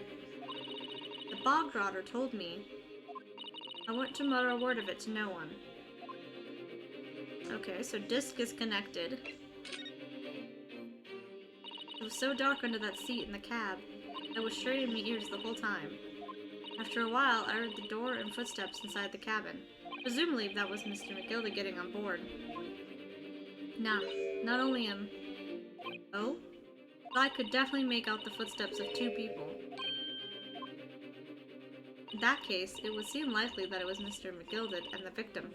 The bog trotter told me. I wouldn't to mutter a word of it to no one. Okay, so disc is connected. It was so dark under that seat in the cab, I was straight in my ears the whole time. After a while, I heard the door and footsteps inside the cabin. Presumably, that was Mr. McGilded getting on board. Nah, not only him. Oh? But I could definitely make out the footsteps of 2 people. In that case, it would seem likely that it was Mr. McGilded and the victim.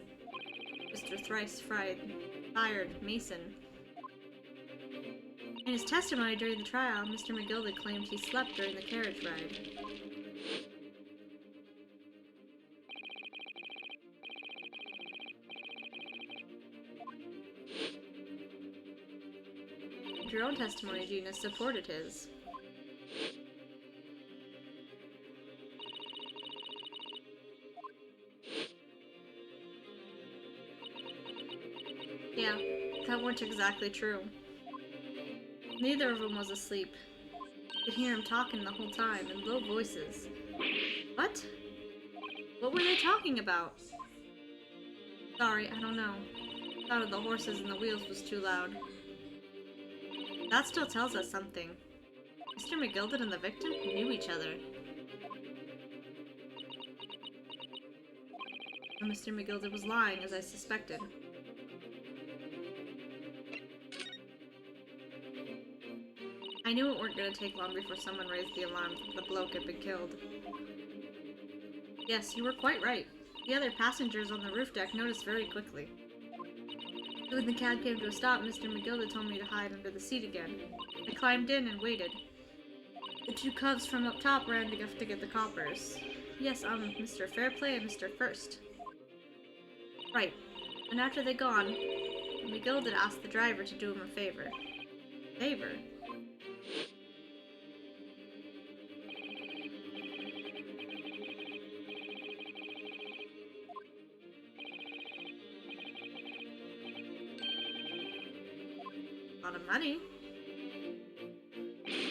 Mr. Thrice-fired Mason. In his testimony during the trial, Mr. McGilded claimed he slept during the carriage ride. Your own testimony, Gina, supported his. Yeah, that weren't exactly true. Neither of them was asleep. You could hear him talking the whole time in low voices. What? What were they talking about? Sorry, I don't know. The sound of the horses and the wheels was too loud. That still tells us something. Mr. McGilded and the victim knew each other. And Mr. McGilded was lying, as I suspected. I knew it weren't going to take long before someone raised the alarm that the bloke had been killed. Yes, you were quite right. The other passengers on the roof deck noticed very quickly. When the cab came to a stop, Mr. McGilded told me to hide under the seat again. I climbed in and waited. The two cubs from up top ran to get the coppers. Yes, Mr. Fairplay and Mr. First. Right. And after they gone, McGilded asked the driver to do him a favor. Favor? A lot of money.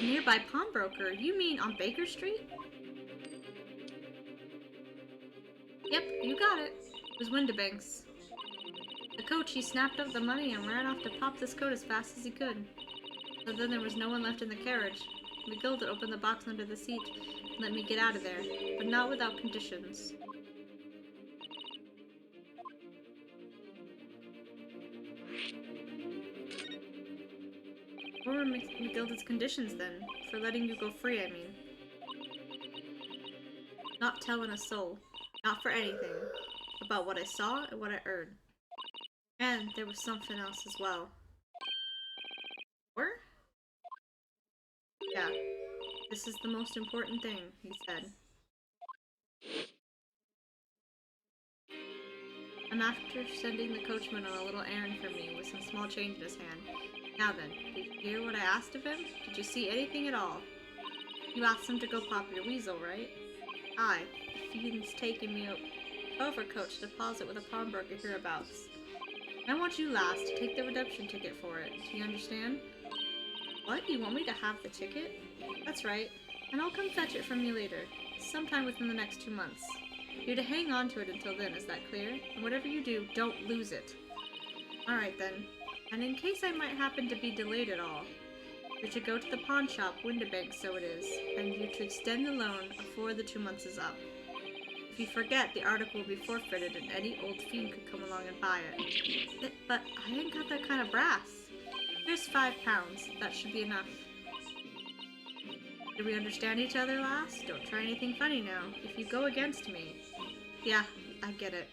Nearby pawnbroker? You mean on Baker Street? Yep, you got it. It was Windibank's. The coach, he snapped up the money and ran off to pop this coat as fast as he could. So then there was no one left in the carriage. McGilded opened the box under the seat and let me get out of there, but not without conditions. What were McGilded's conditions then? For letting you go free, I mean. Not telling a soul. Not for anything. About what I saw and what I heard. And there was something else as well. Or? Yeah. This is the most important thing, he said. I'm after sending the coachman on a little errand for me with some small change in his hand. Now then, did you hear what I asked of him? Did you see anything at all? You asked him to go pop your weasel, right? Aye. The fiend's taking me overcoat to deposit with a pawnbroker hereabouts. I want you last to take the redemption ticket for it. Do you understand? What? You want me to have the ticket? That's right. And I'll come fetch it from you later. Sometime within the next 2 months. You're to hang on to it until then, is that clear? And whatever you do, don't lose it. Alright then. And in case I might happen to be delayed at all, you're to go to the pawn shop, Windibank so it is, and you're to extend the loan before the 2 months is up. If you forget, the article will be forfeited and any old fiend could come along and buy it. But I ain't got that kind of brass. Here's £5. That should be enough. Do we understand each other, lass? Don't try anything funny now. If you go against me... Yeah, I get it.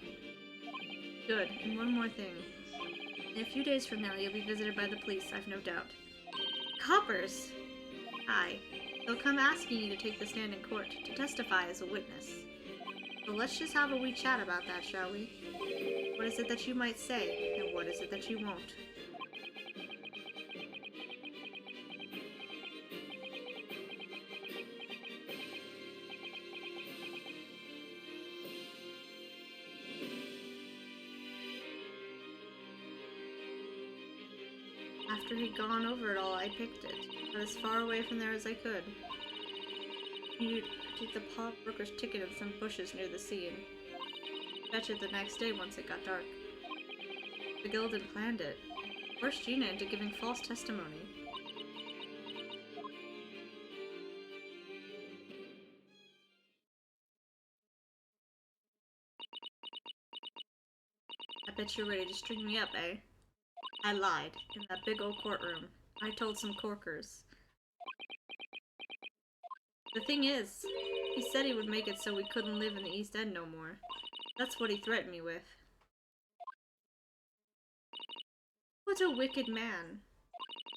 Good, and one more thing. In a few days from now, you'll be visited by the police, I've no doubt. Coppers! Aye. They'll come asking you to take the stand in court, to testify as a witness. So let's just have a wee chat about that, shall we? What is it that you might say, and what is it that you won't? After he'd gone over it all, I picked it, got as far away from there as I could. You'd take the pawnbroker's ticket in some bushes near the sea and fetch it the next day once it got dark. The guild had planned it. Forced Gina into giving false testimony. I bet you're ready to string me up, eh? I lied, in that big old courtroom. I told some corkers. The thing is, he said he would make it so we couldn't live in the East End no more. That's what he threatened me with. What a wicked man.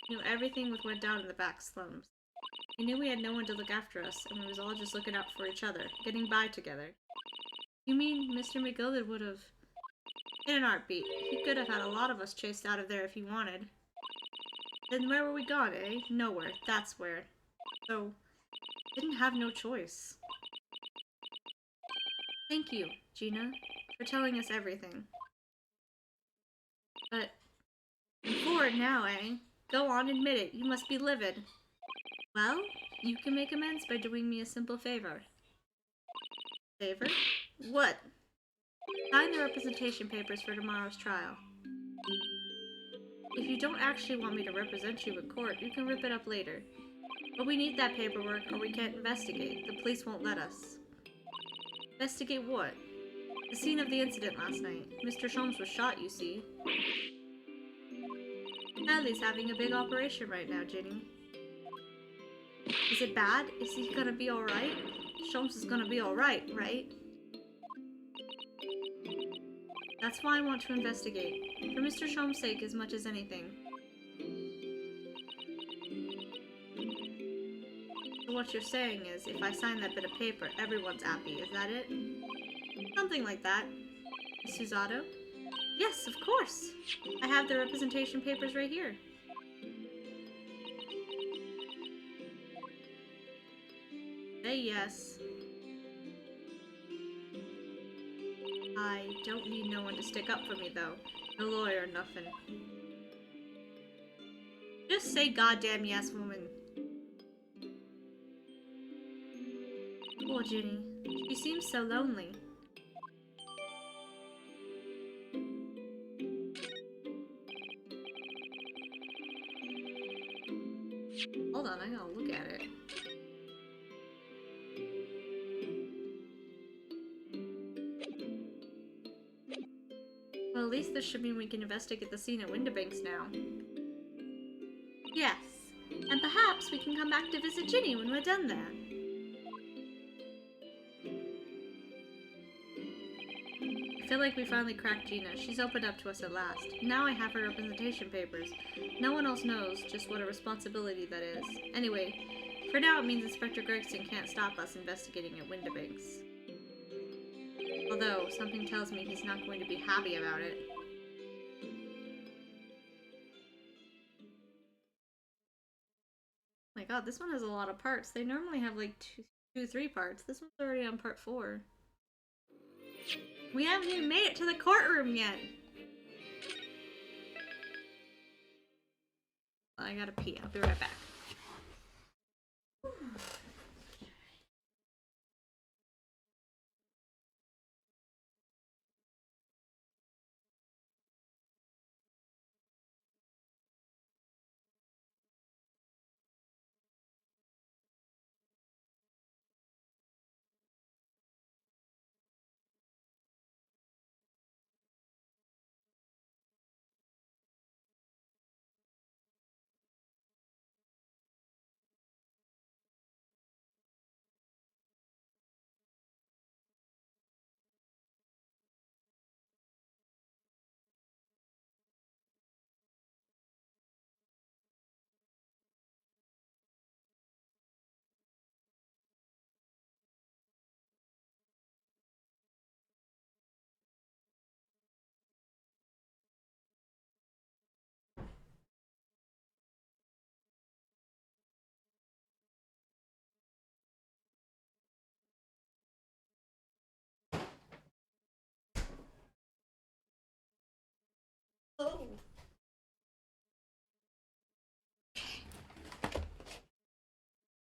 He knew everything what went down in the back slums. He knew we had no one to look after us, and we was all just looking out for each other, getting by together. You mean Mr. McGilded would have... In an heartbeat. He could have had a lot of us chased out of there if he wanted. Then where were we gone, eh? Nowhere. That's where. So, didn't have no choice. Thank you, Gina, for telling us everything. But, I'm forward now, eh? Go on, admit it. You must be livid. Well, you can make amends by doing me a simple favor. Favor? What? Sign the representation papers for tomorrow's trial. If you don't actually want me to represent you in court, you can rip it up later. But we need that paperwork or we can't investigate. The police won't let us. Investigate what? The scene of the incident last night. Mr. Sholmes was shot, you see. Ellie's having a big operation right now, Ginny. Is it bad? Is he gonna be alright? Sholmes is gonna be alright, right? That's why I want to investigate. For Mr. Sholmes' sake as much as anything. So what you're saying is, if I sign that bit of paper, everyone's happy, is that it? Something like that. Susato? Yes, of course! I have the representation papers right here. Say yes. I don't need no one to stick up for me, though. No lawyer or nothing. Just say goddamn yes, woman. Poor Ginny. She seems so lonely. Hold on, I gotta look at it. Well, at least this should mean we can investigate the scene at Windibanks now. Yes, and perhaps we can come back to visit Ginny when we're done there. I feel like we finally cracked Gina. She's opened up to us at last. Now I have her representation papers. No one else knows just what a responsibility that is. Anyway, for now it means Inspector Gregson can't stop us investigating at Windibanks. Although, something tells me he's not going to be happy about it. Oh my god, this one has a lot of parts. They normally have like two, 3 parts. This one's already on part 4. We haven't even made it to the courtroom yet! I gotta pee. I'll be right back. Oh.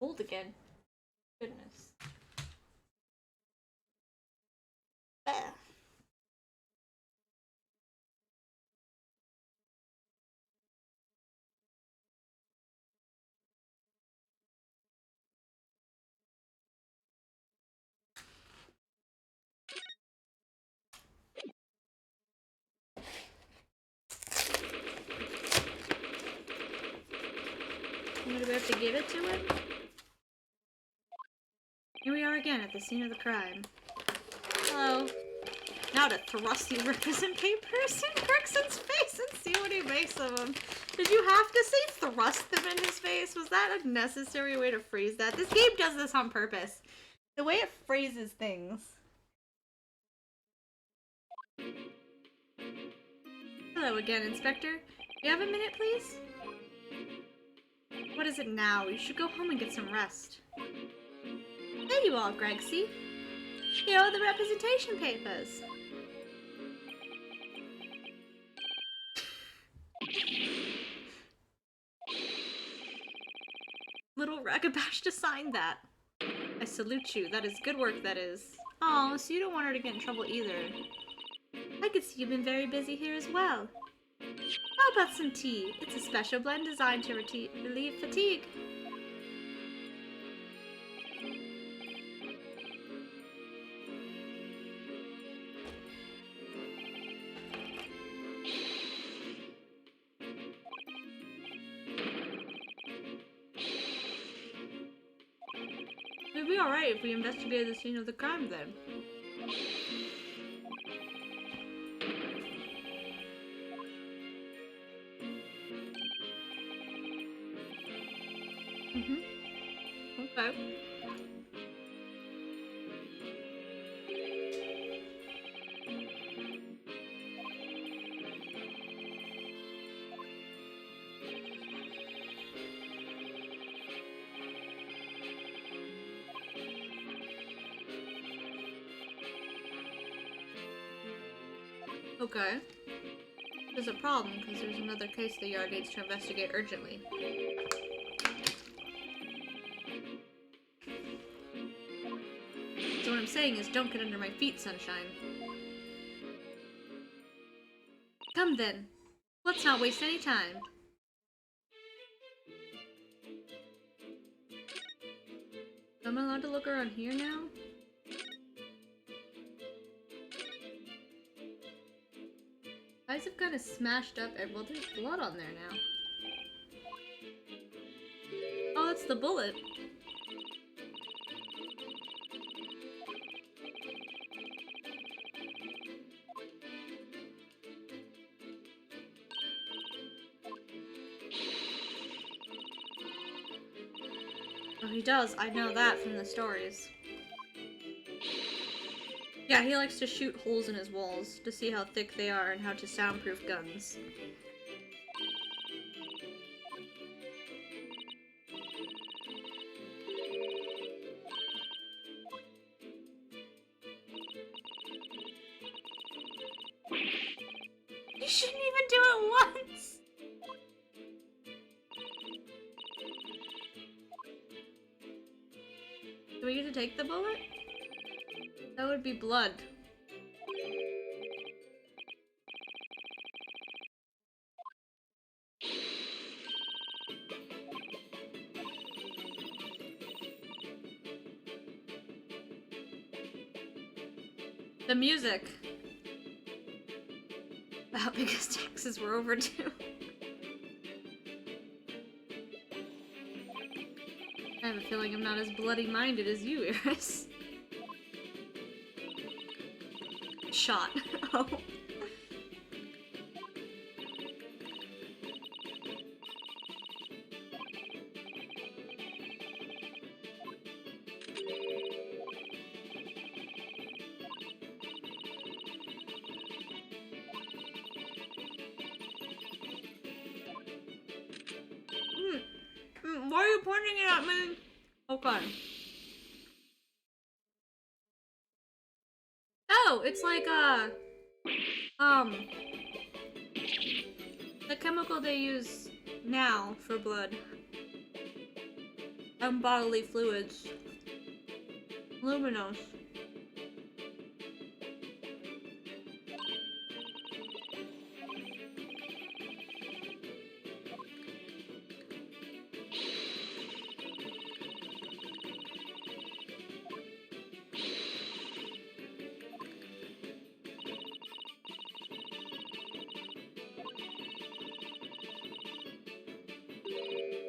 Cold again. Goodness. Ah. Do we have to give it to him? Here we are again at the scene of the crime. Hello. Now to thrust these requisite papers in Gregson's face and see what he makes of them. Did you have to say thrust them in his face? Was that a necessary way to phrase that? This game does this on purpose. The way it phrases things. Hello again, Inspector. Do you have a minute, please? What is it now? You should go home and get some rest. There you are, Gregsy. Here are the representation papers. Little Ragabash to sign that. I salute you. That is good work, that is. Oh, so you don't want her to get in trouble either. I could see you've been very busy here as well. How about some tea? It's a special blend designed to relieve fatigue. It'd be alright if we investigated the scene of the crime then. Okay. Okay. There's a problem, because there's another case the yard needs to investigate urgently. So what I'm saying is, don't get under my feet, Sunshine. Come then. Let's not waste any time. Am I allowed to look around here now? Eyes have kind of smashed up. Well, there's blood on there now. Oh, that's the bullet. Oh, he does. I know that from the stories. Yeah, he likes to shoot holes in his walls to see how thick they are and how to soundproof guns. You shouldn't even do it once! Do we get to take the bullet? That would be blood. The music. About because taxes were overdue. I have a feeling I'm not as bloody-minded as you, Iris. Shot. Oh. Why are you pointing it at me? Okay. Oh, it's like, the chemical they use now for blood. And bodily fluids. Luminous.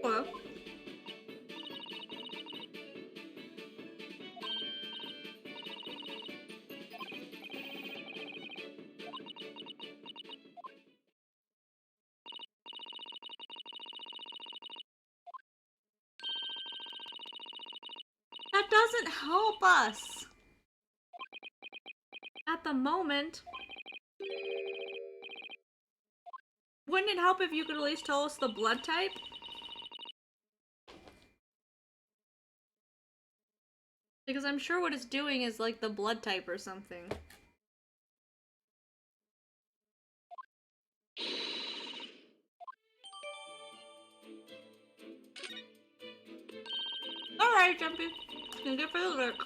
Hello? That doesn't help us! At the moment. Wouldn't it help if you could at least tell us the blood type? Because I'm sure what it's doing is like the blood type or something. Alright, Jumpy. Thank you for the look.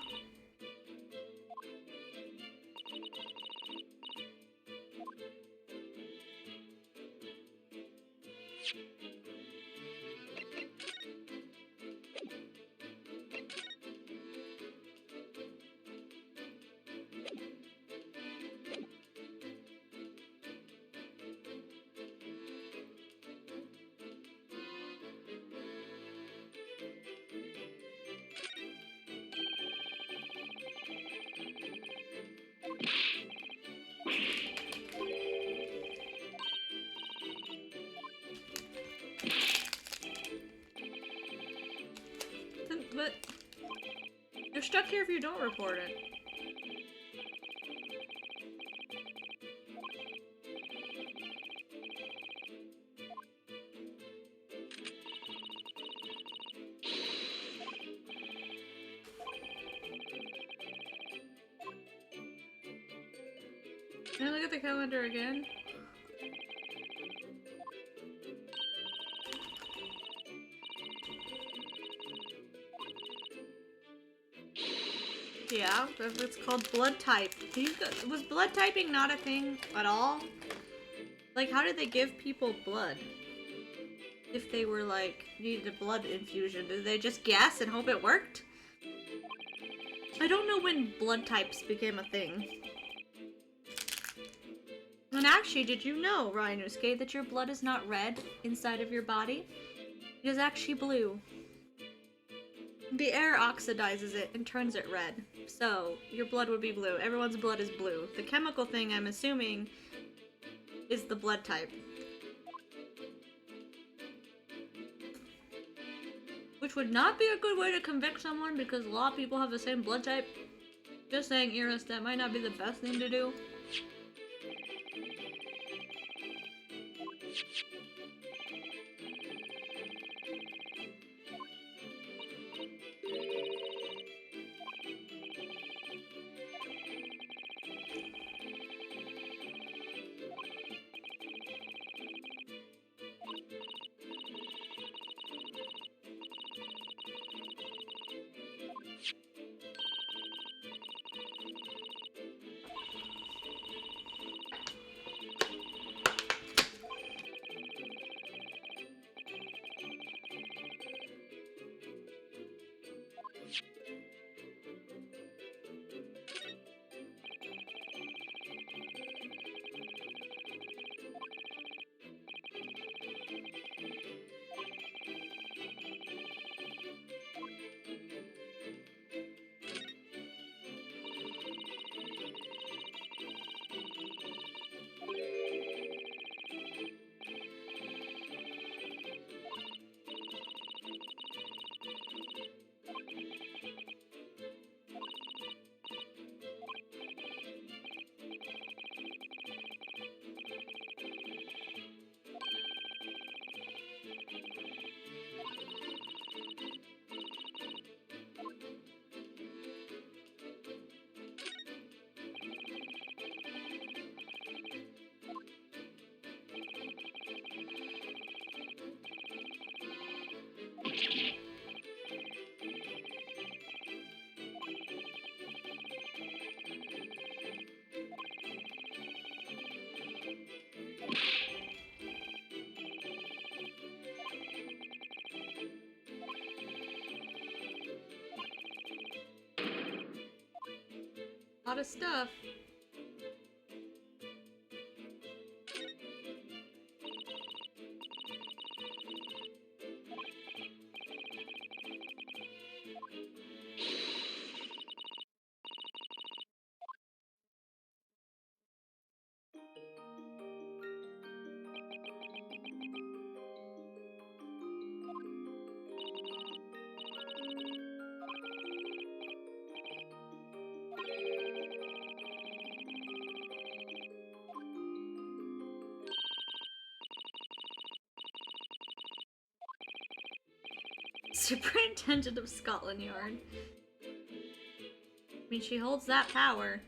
stuck here if you don't report it. Can I look at the calendar again? Yeah, it's called blood type. Was blood typing not a thing at all? Like, how did they give people blood? If they were, like, needed a blood infusion, did they just guess and hope it worked? I don't know when blood types became a thing. And actually, did you know, Ryanusuke, that your blood is not red inside of your body? It is actually blue. The air oxidizes it and turns it red. So, your blood would be blue. Everyone's blood is blue. The chemical thing, I'm assuming, is the blood type. Which would not be a good way to convict someone because a lot of people have the same blood type. Just saying, Iris, that might not be the best thing to do. A lot of stuff. Superintendent of Scotland Yard. I mean, she holds that power.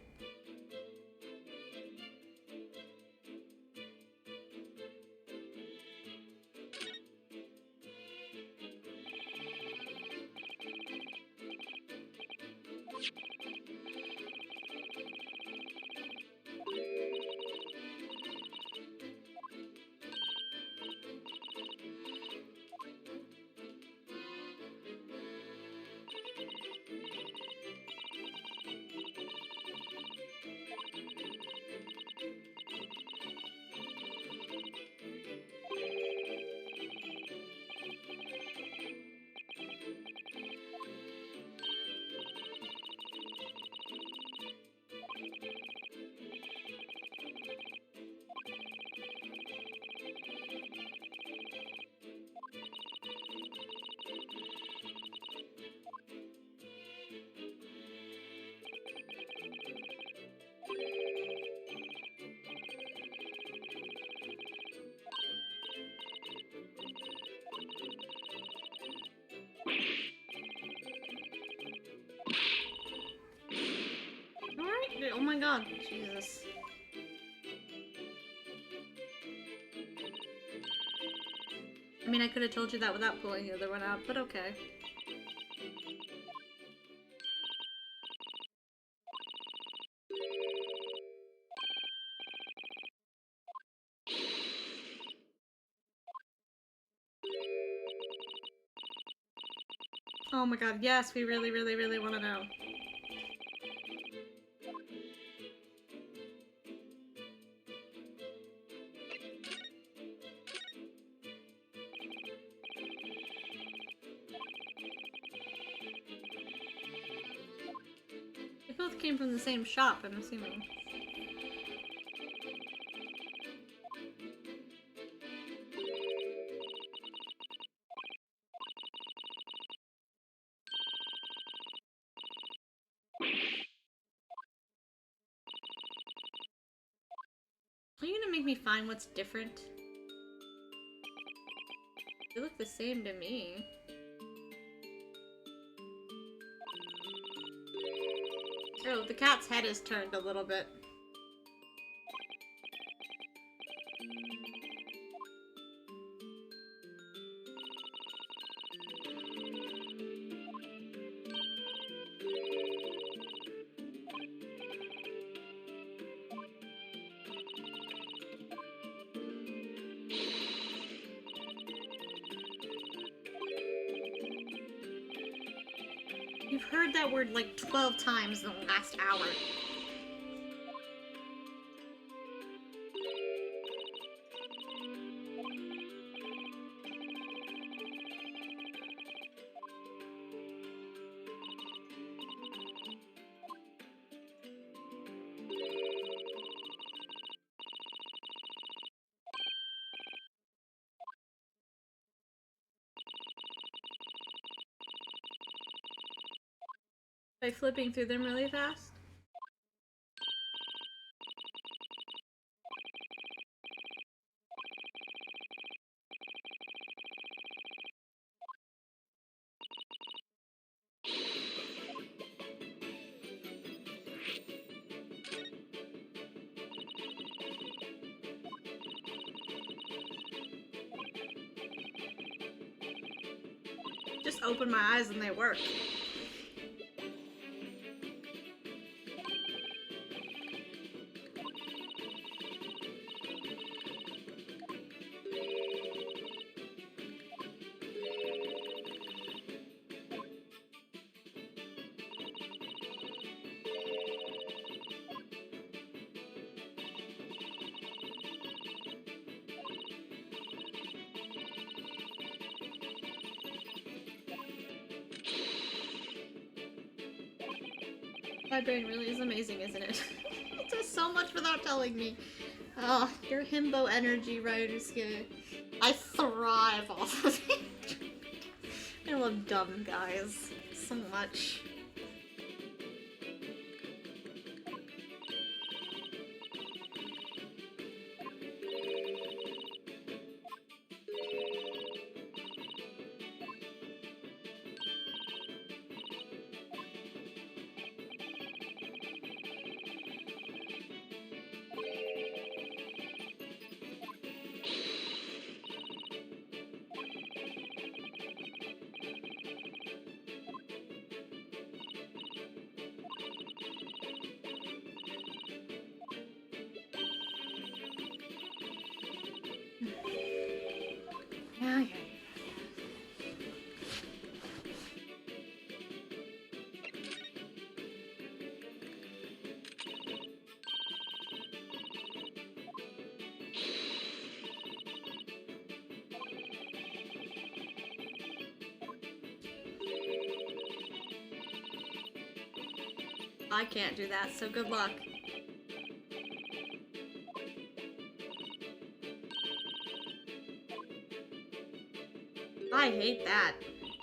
my god, Jesus. I mean, I could have told you that without pulling the other one out, but okay. Oh my god, yes, we really, really, really want to know. They both came from the same shop, I'm assuming. Are you gonna make me find what's different? They look the same to me. Oh, the cat's head is turned a little bit. You've heard that word like 12 times in the last hour. By flipping through them really fast? Just open my eyes and they work. My brain really is amazing, isn't it? It does so much without telling me. Oh, your himbo energy riders here. I thrive off of it. I love dumb guys so much. Yeah. I can't do that, so good luck. I hate that.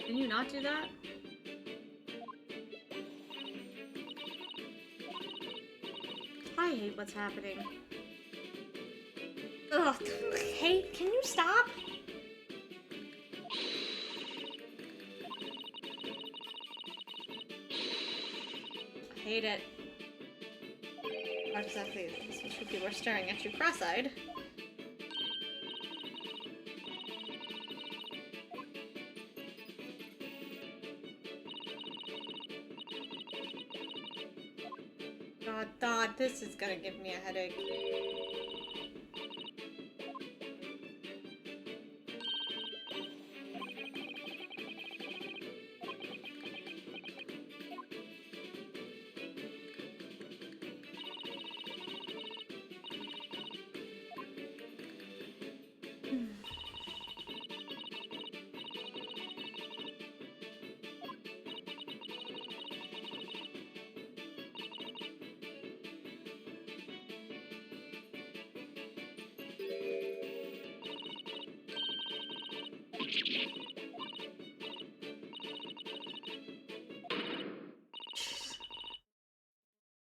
Can you not do that? I hate what's happening. Ugh, hey, can you stop? I hate it. Not exactly. This is people are staring at you cross-eyed. God, this is gonna give me a headache.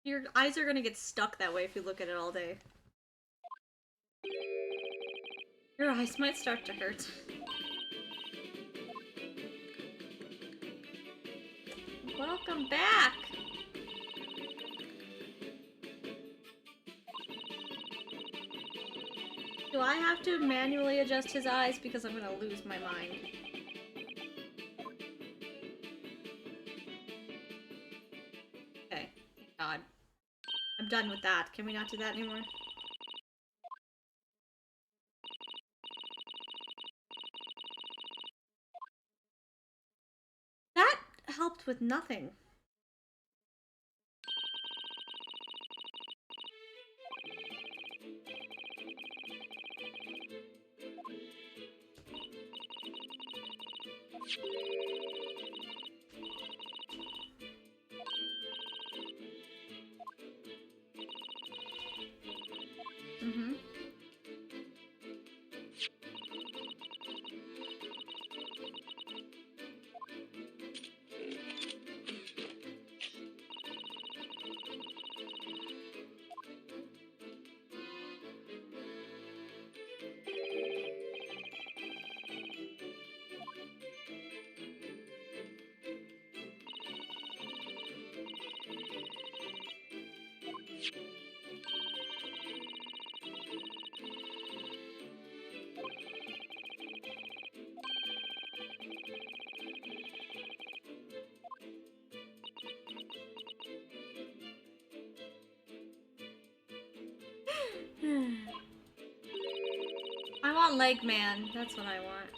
Your eyes are gonna get stuck that way if you look at it all day. Your eyes might start to hurt. Welcome back! Do I have to manually adjust his eyes because I'm gonna lose my mind? Okay. God. I'm done with that. Can we not do that anymore? That helped with nothing. Mm-hmm. I want Leg Man. That's what I want.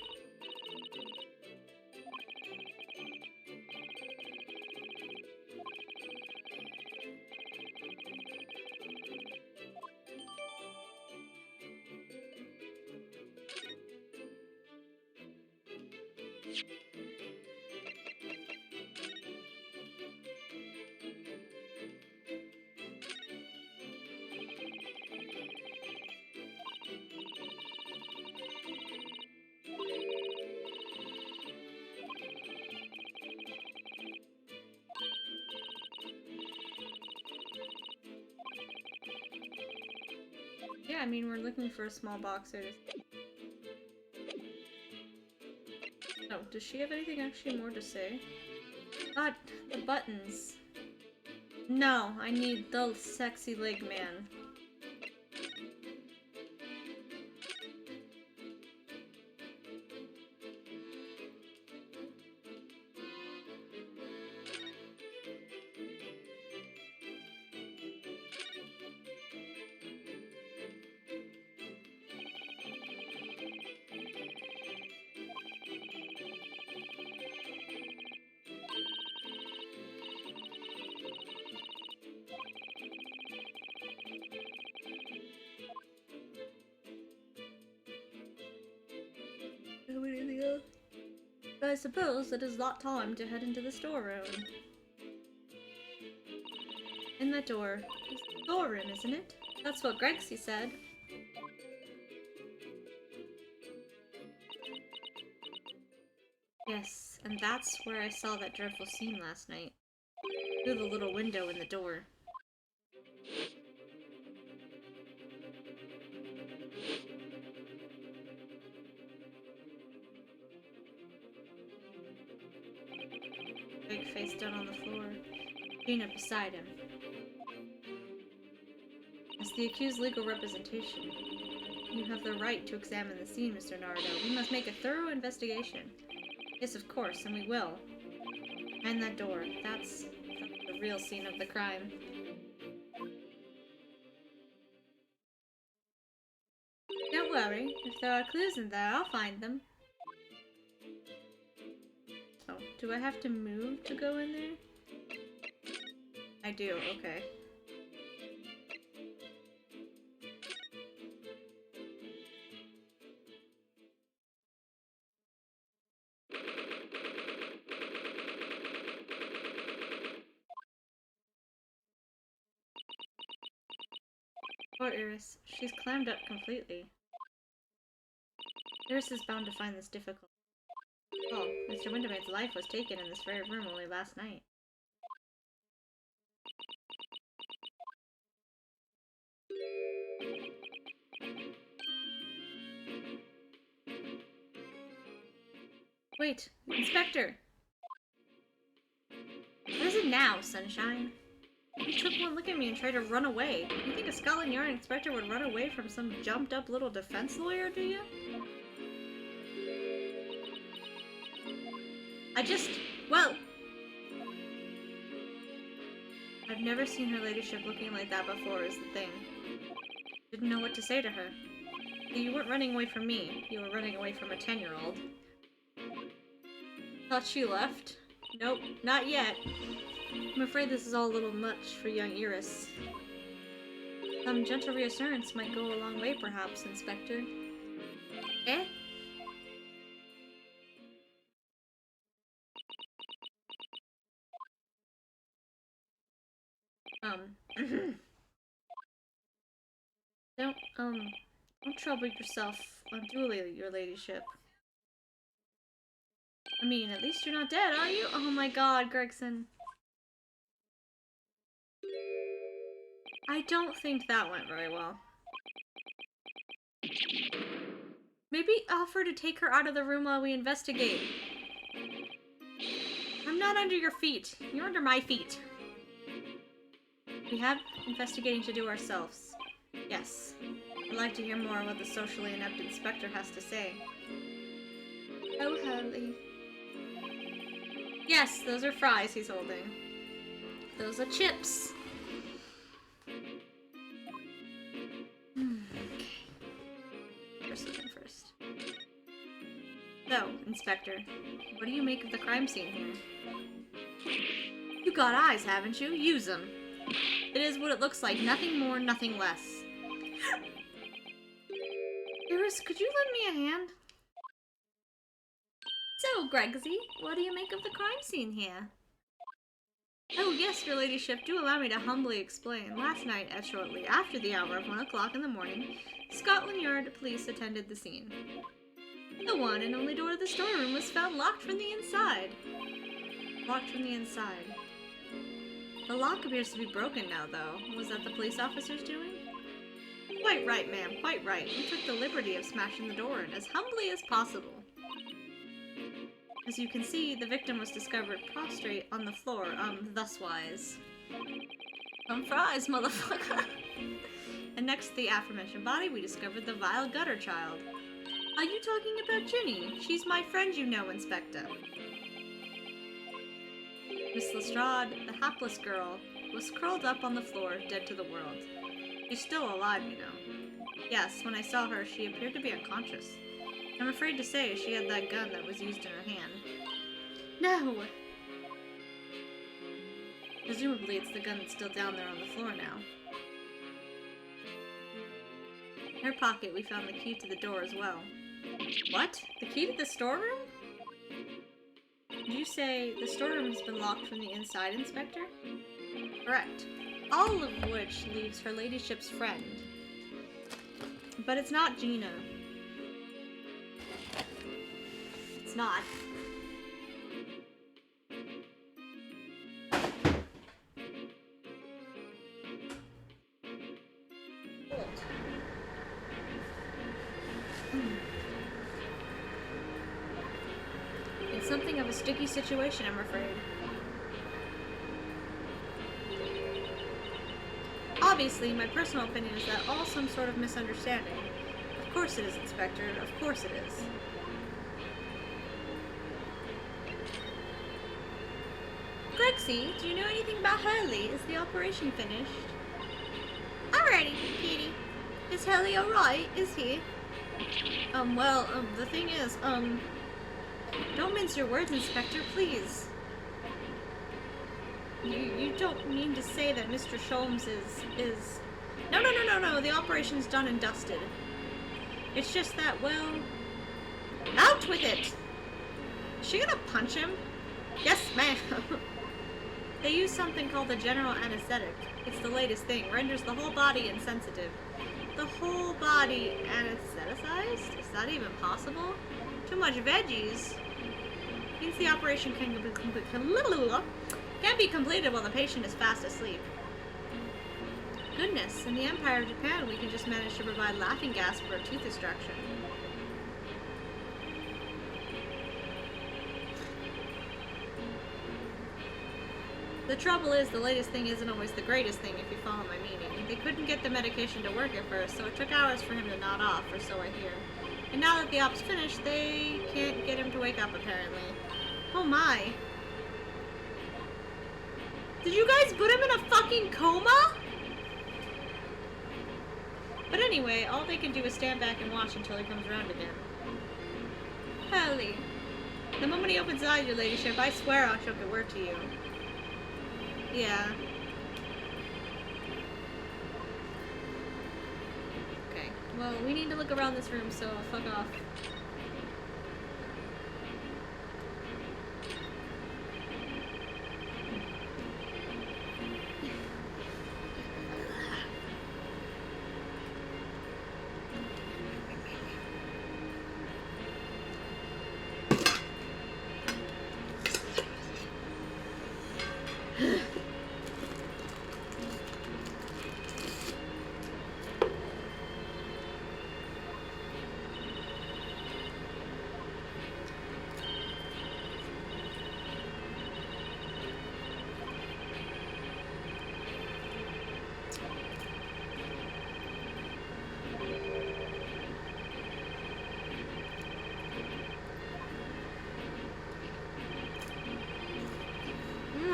Yeah, I mean, we're looking for a small boxer. Oh, does she have anything actually more to say? God, the buttons. No, I need the sexy leg man. Anything else? I suppose it is not time to head into the storeroom. In that door is the storeroom, isn't it? That's what Grexy said. Yes, and that's where I saw that dreadful scene last night. Through the little window in the door. Big face down on the floor. Gina beside him. As the accused's legal representation, you have the right to examine the scene, Mr. Naruto. We must make a thorough investigation. Yes, of course, and we will. Behind that door, that's the real scene of the crime. Don't worry, if there are clues in there, I'll find them. Oh, do I have to move to go in there? I do, okay. Poor Iris. She's clammed up completely. Iris is bound to find this difficult. Oh, Mr. Wintermaid's life was taken in this very room only last night. Wait, Inspector! What is it now, Sunshine? You took one look at me and tried to run away. You think a Scotland Yard inspector would run away from some jumped-up little defense lawyer, do you? Well... I've never seen her ladyship looking like that before, is the thing. Didn't know what to say to her. You weren't running away from me. You were running away from a 10-year-old. Thought she left? Nope, not yet. I'm afraid this is all a little much for young Iris. Some gentle reassurance might go a long way, perhaps, Inspector. Eh? Don't trouble yourself unduly, your ladyship. I mean, at least you're not dead, are you? Oh my god, Gregson. I don't think that went very well. Maybe offer to take her out of the room while we investigate. I'm not under your feet. You're under my feet. We have investigating to do ourselves. Yes. I'd like to hear more what the socially inept inspector has to say. Oh, Hurley. Yes, those are fries he's holding. Those are chips. Okay. First thing first. So, Inspector, what do you make of the crime scene here? You got eyes, haven't you? Use them. It is what it looks like. Nothing more, nothing less. Iris, could you lend me a hand? So, Gregsy, what do you make of the crime scene here? Oh, yes, your ladyship, do allow me to humbly explain. Last night, at shortly after the hour of 1 o'clock in the morning, Scotland Yard police attended the scene. The one and only door to the storeroom was found locked from the inside. Locked from the inside. The lock appears to be broken now, though. Was that the police officers doing? Quite right, ma'am, quite right. We took the liberty of smashing the door in as humbly as possible. As you can see, the victim was discovered prostrate on the floor, thuswise. Some fries, motherfucker! And next to the aforementioned body, we discovered the vile gutter child. Are you talking about Ginny? She's my friend, you know, Inspector. Miss Lestrade, the hapless girl, was curled up on the floor, dead to the world. She's still alive, you know. Yes, when I saw her, she appeared to be unconscious. I'm afraid to say she had that gun that was used in her hand. No! Presumably it's the gun that's still down there on the floor now. In her pocket, we found the key to the door as well. What? The key to the storeroom? Did you say the storeroom has been locked from the inside, Inspector? Correct. All of which leaves her ladyship's friend. But it's not Gina. It's not. It's something of a sticky situation, I'm afraid. Obviously, my personal opinion is that all some sort of misunderstanding. Of course it is, Inspector. Of course it is. Grexy, do you know anything about Hurley? Is the operation finished? Alrighty, Petey. Is Hurley alright? Is he? The thing is, don't mince your words, Inspector, please. You don't mean to say that Mr. Sholmes is... No, the operation's done and dusted. It's just that, well... Out with it! Is she gonna punch him? Yes, ma'am! They use something called the general anesthetic. It's the latest thing. Renders the whole body insensitive. The whole body anesthetized? Is that even possible? Too much veggies? Means the operation can be completed while the patient is fast asleep. Goodness, in the Empire of Japan we can just manage to provide laughing gas for a tooth extraction. The trouble is, the latest thing isn't always the greatest thing, if you follow my meaning. They couldn't get the medication to work at first, so it took hours for him to nod off, or so I hear. And now that the op's finished, they can't get him to wake up, apparently. Oh my. Did you guys put him in a fucking coma? But anyway, all they can do is stand back and watch until he comes around again. Hurley. The moment he opens his eyes, your ladyship, I swear I'll choke a word to you. Yeah. Okay. Well, we need to look around this room, so fuck off.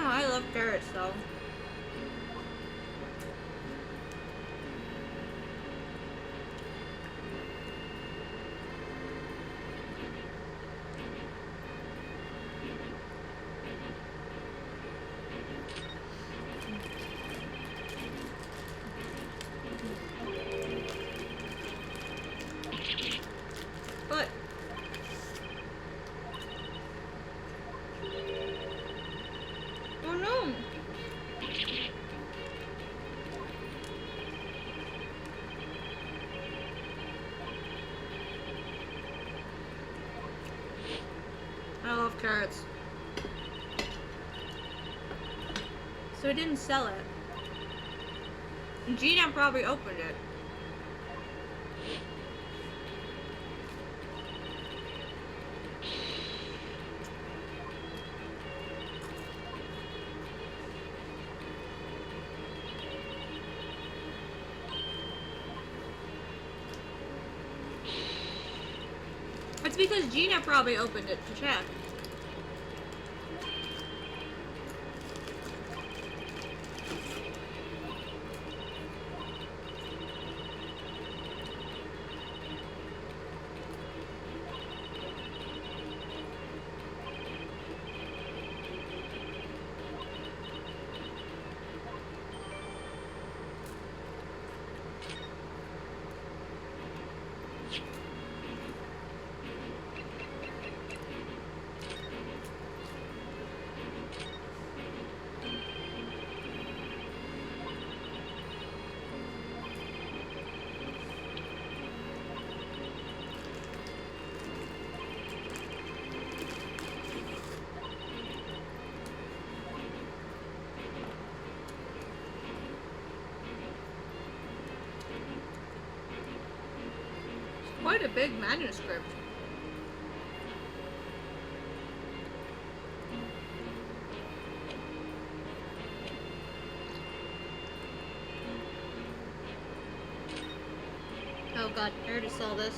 I love carrots though. But oh no! I love carrots. So I didn't sell it. Gina probably opened it. It's because Gina probably opened it to check. Quite a big manuscript. god, I already saw this.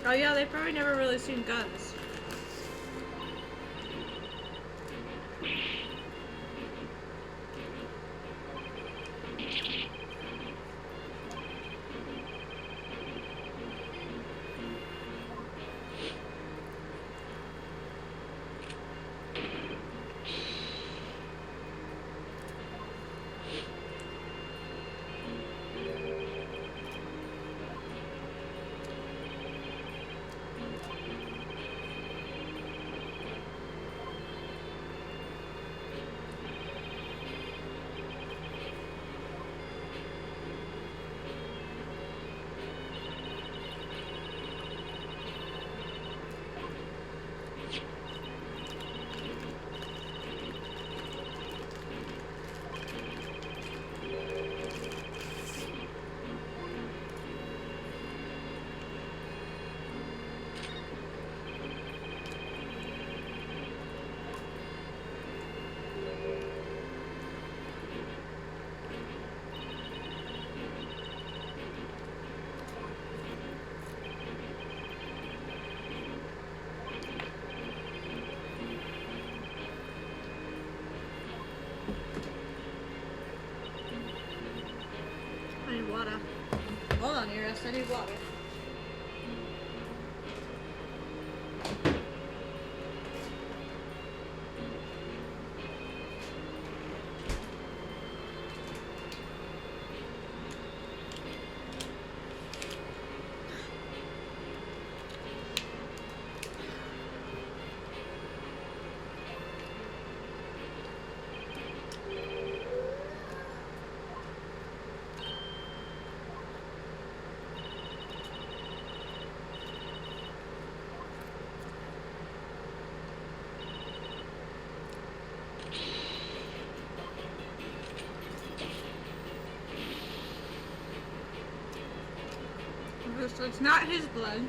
Oh yeah, they've probably never really seen guns. I need water. Hold on, Iris, I need water. So it's not his blood.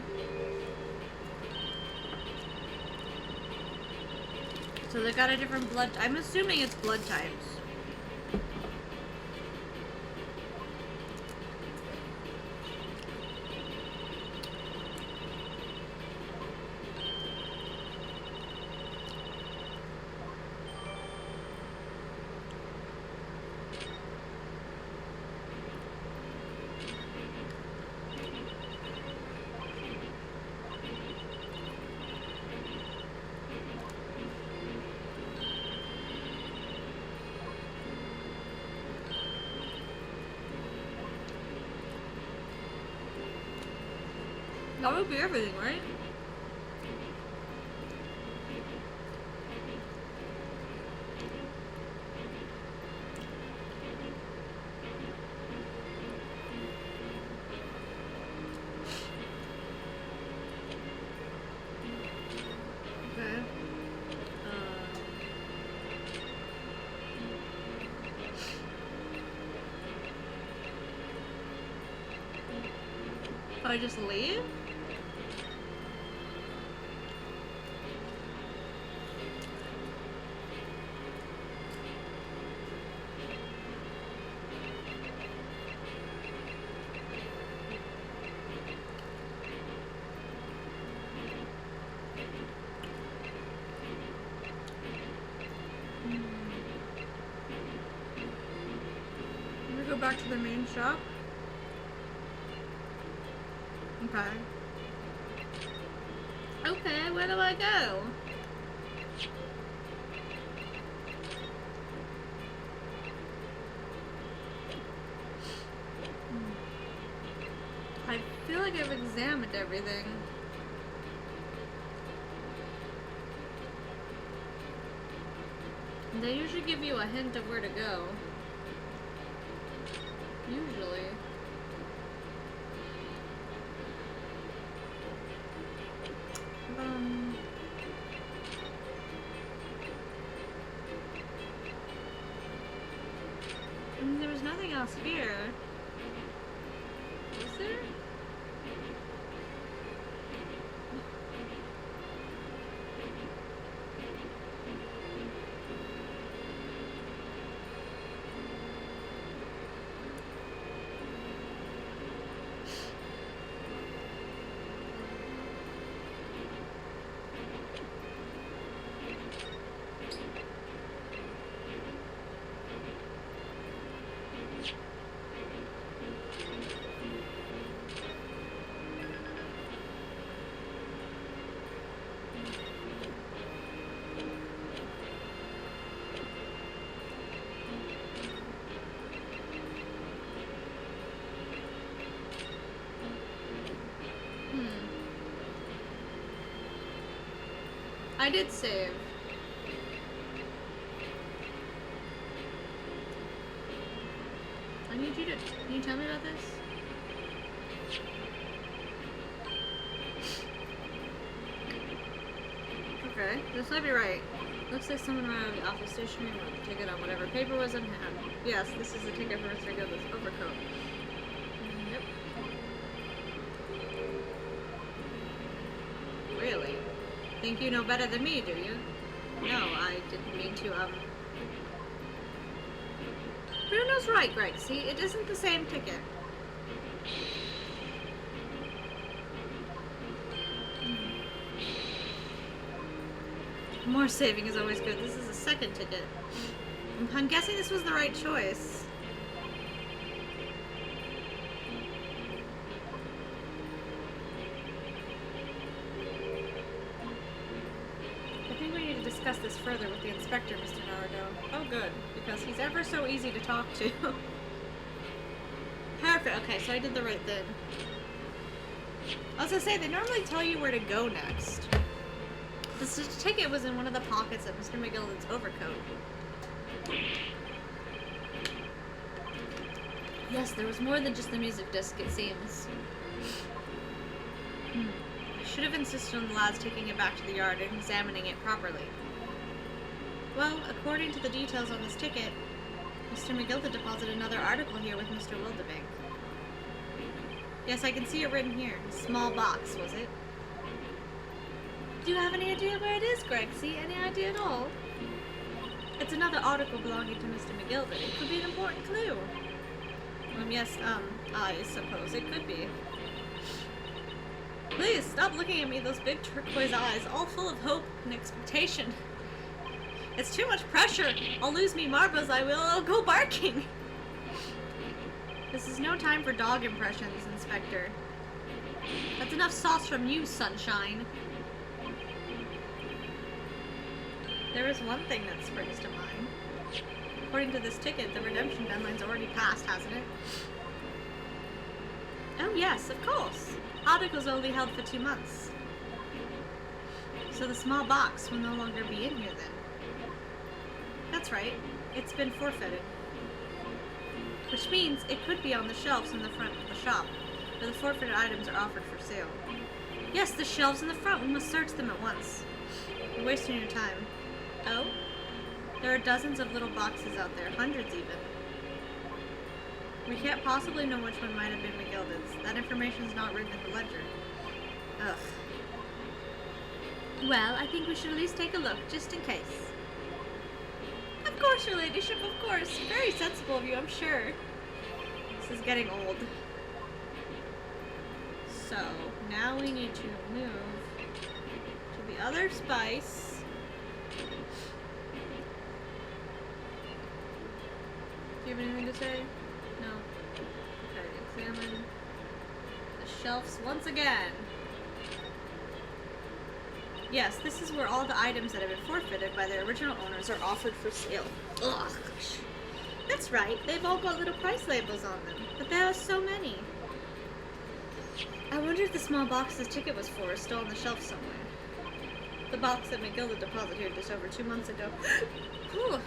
So they got a different blood. I'm assuming it's blood types. That would be everything, right? Okay. I just leave? Let me go back to the main shop. Okay. Okay, where do I go? I feel like I've examined everything. They usually give you a hint of where to go. Usually. There was nothing else here. Was there? I did save. I need you to... Can you tell me about this? Okay, this might be right. Looks like someone ran out of the office stationery and wrote the ticket on whatever paper was in hand. Yes, this is the ticket for Mr. Gilda's overcoat. Yep. Really? Think you know better than me, do you? No, I didn't mean to, Bruno's right, Greg. See, it isn't the same ticket. More saving is always good. This is a second ticket. I'm guessing this was the right choice. Discuss this further with the inspector, Mr. Naruto. Oh, good, because he's ever so easy to talk to. Perfect. Okay, so I did the right thing. I was gonna say, they normally tell you where to go next. This ticket was in one of the pockets of Mr. McGilden's overcoat. Yes, there was more than just the music disc, it seems. I should have insisted on the lads taking it back to the yard and examining it properly. Well, according to the details on this ticket, Mr. McGilda deposited another article here with Mr. Wildebink. Yes, I can see it written here. A small box, was it? Do you have any idea where it is, Greg? See, any idea at all? It's another article belonging to Mr. McGilda. It could be an important clue. Yes, I suppose it could be. Please, stop looking at me, those big turquoise eyes, all full of hope and expectation. It's too much pressure. I'll lose me marbles, I will. I'll go barking. This is no time for dog impressions, Inspector. That's enough sauce from you, Sunshine. There is one thing that springs to mind. According to this ticket, the redemption deadline's already passed, hasn't it? Oh yes, of course. Article's only held for 2 months. So the small box will no longer be in here then. That's right. It's been forfeited. Which means it could be on the shelves in the front of the shop, where the forfeited items are offered for sale. Yes, the shelves in the front. We must search them at once. You're wasting your time. Oh? There are dozens of little boxes out there, hundreds even. We can't possibly know which one might have been McGilden's. That information's not written in the ledger. Ugh. Well, I think we should at least take a look, just in case. Of course, your ladyship, of course. Very sensible of you, I'm sure. This is getting old. So, now we need to move to the other spice. Do you have anything to say? No. Okay, examine the shelves once again. Yes, this is where all the items that have been forfeited by their original owners are offered for sale. Ugh. That's right, they've all got little price labels on them, but there are so many. I wonder if the small box this ticket was for is still on the shelf somewhere. The box that McGilda deposited here just over 2 months ago. Whew.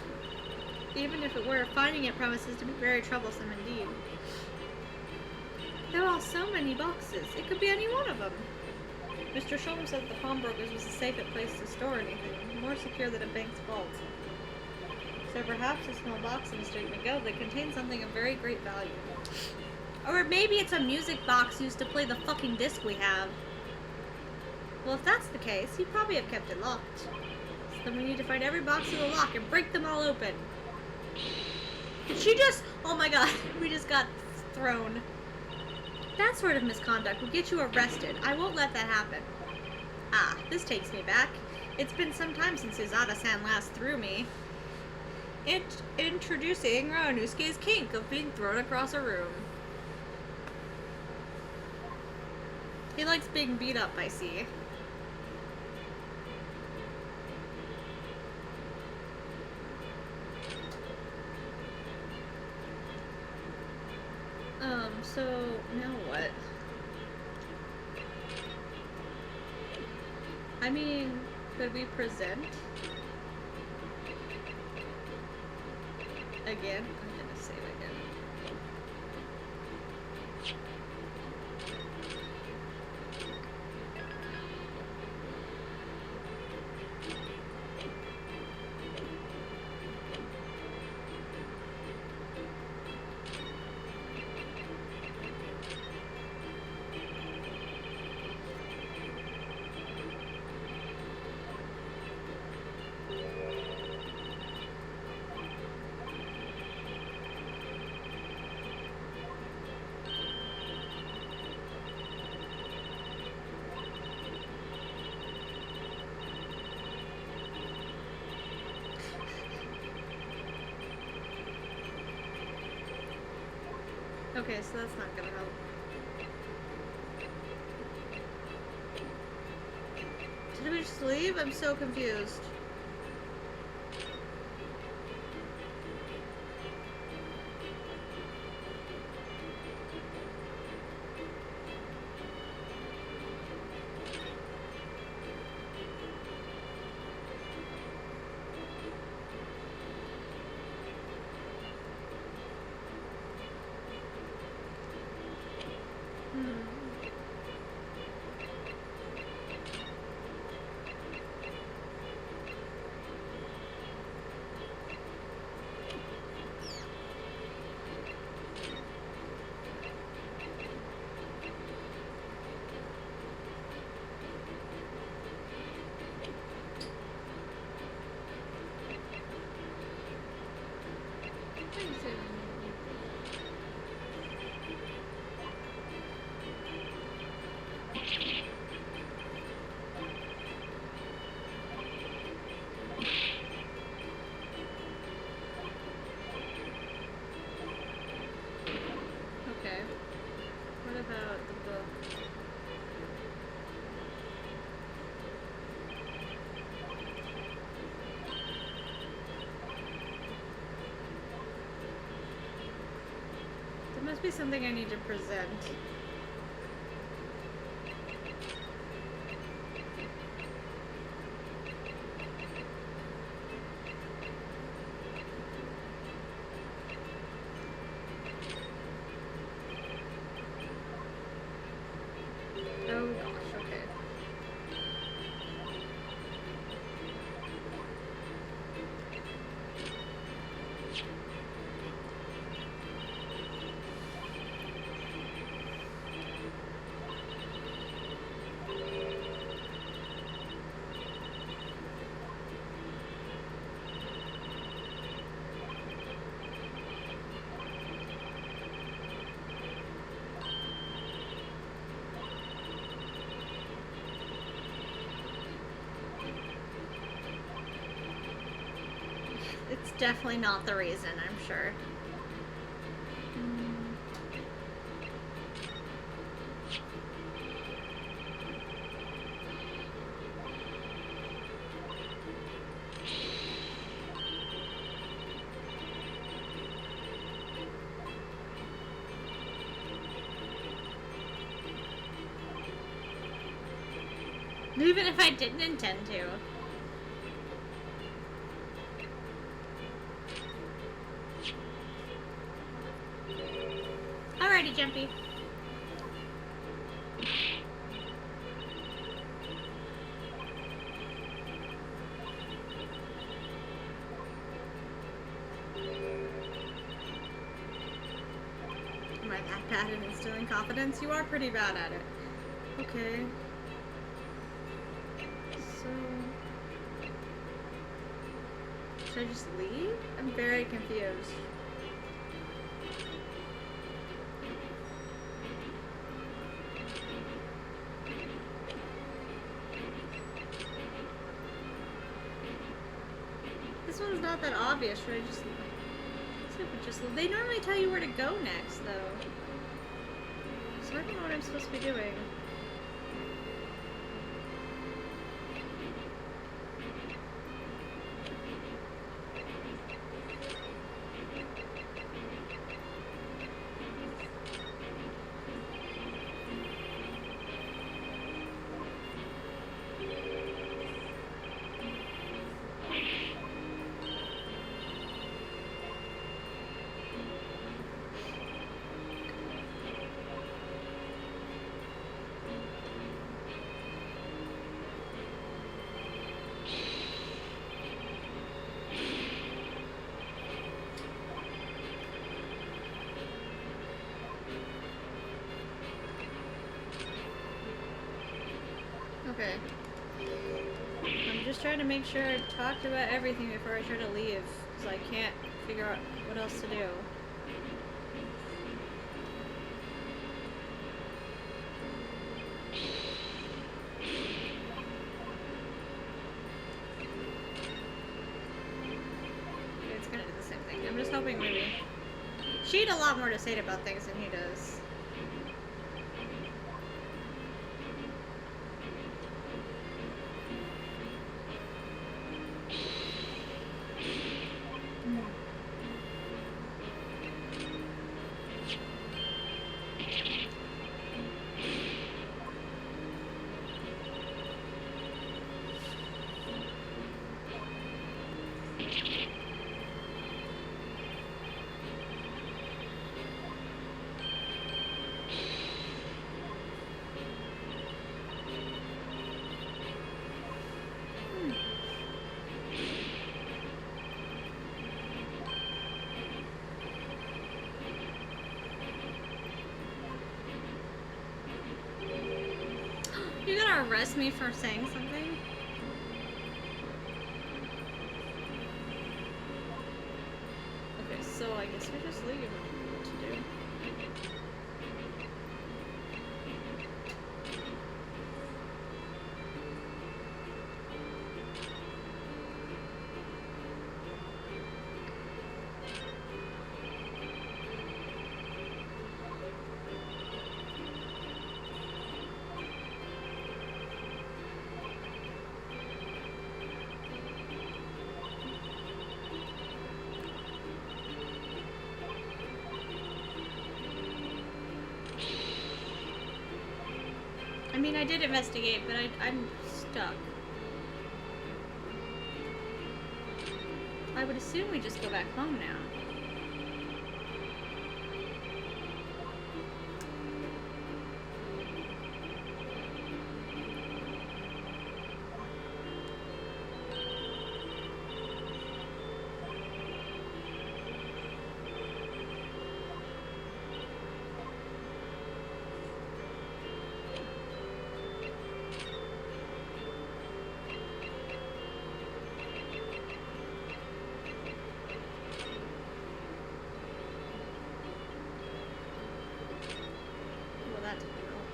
Even if it were, finding it promises to be very troublesome indeed. so many boxes. It could be any one of them. Mr. Sholm said the pawnbroker's was the safest place to store anything, more secure than a bank's vault. So perhaps a small box in a street McGill that contains something of very great value. Or maybe it's a music box used to play the fucking disc we have. Well, if that's the case, he'd probably have kept it locked. So then we need to find every box in the lock and break them all open. Did she just... Oh my god, we just got thrown. That sort of misconduct will get you arrested. I won't let that happen. Ah, this takes me back. It's been some time since Uzada-san last threw me. Introducing Ryonosuke's kink of being thrown across a room. He likes being beat up, I see. So, now what? I mean, could we present? Again? I'm gonna save again. Okay, so that's not gonna help. Did we just leave? I'm so confused. Must be something I need to present. Oh gosh, okay. It's definitely not the reason, I'm sure. Even if I didn't intend to. Alrighty, Jumpy. Am I that bad at instilling confidence? You are pretty bad at it. Okay. So... should I just leave? I'm very confused. This one's not that obvious. Should I just... they normally tell you where to go next, though. So I don't know what I'm supposed to be doing. Okay. I'm just trying to make sure I've talked about everything before I try to leave, because I can't figure out what else to do. It's gonna do the same thing. I'm just hoping maybe... she had a lot more to say about things than he does. You're gonna arrest me for saying something? Okay, so I guess we just leave. What to do? I mean, I did investigate, but I'm stuck. I would assume we just go back home now.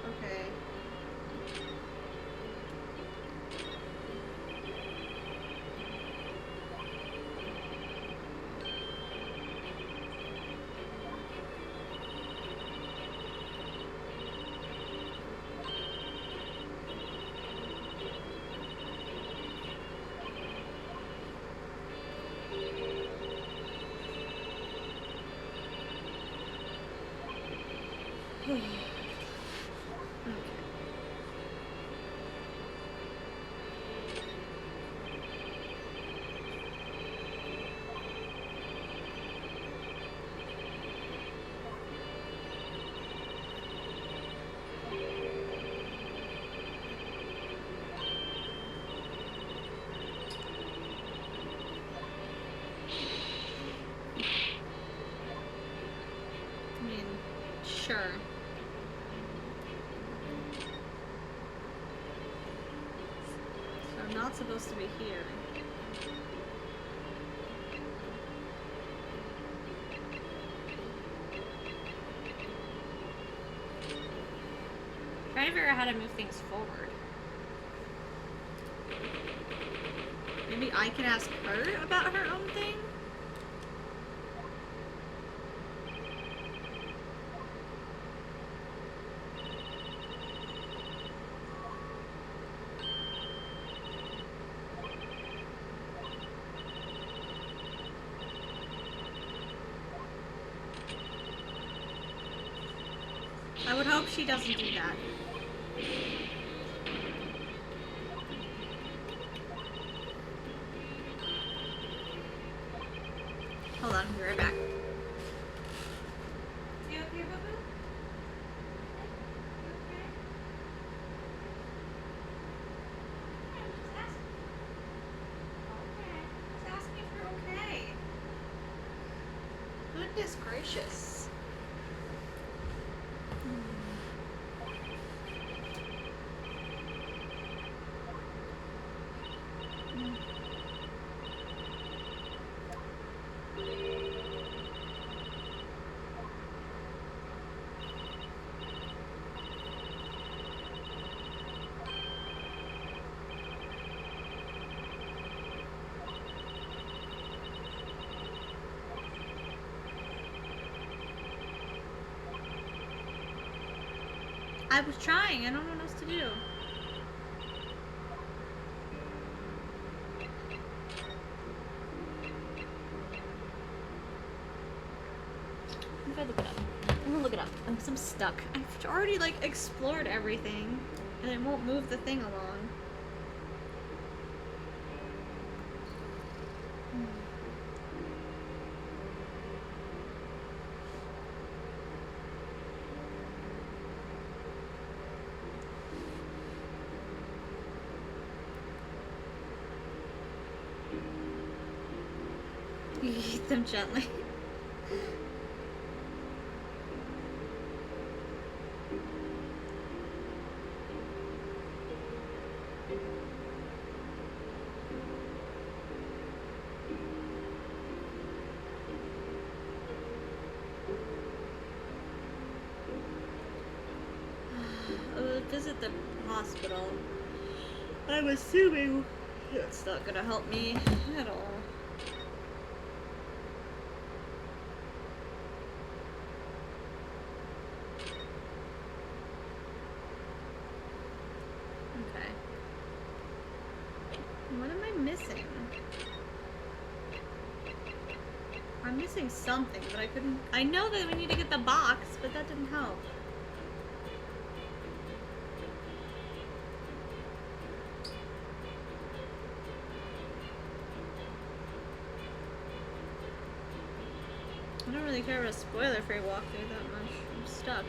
Okay. sure. So I'm not supposed to be here. Trying to figure out how to move things forward. Maybe I can ask her about her own thing? I would hope she doesn't do that. Hold on, be right back. You okay, boo-boo? You okay? I'm just asking. Okay. Just asking if you're okay. Goodness gracious. I was trying. I don't know what else to do. If I look it up. I'm gonna look it up. I'm stuck. I've already like explored everything, and it won't move the thing along. You eat them gently. Visit the hospital. I'm assuming it's not gonna help me at all. Okay. What am I missing? I'm missing something, but I couldn't. I know that we need to get the box, but that didn't help. I don't really care about a spoiler-free walkthrough that much. I'm stuck.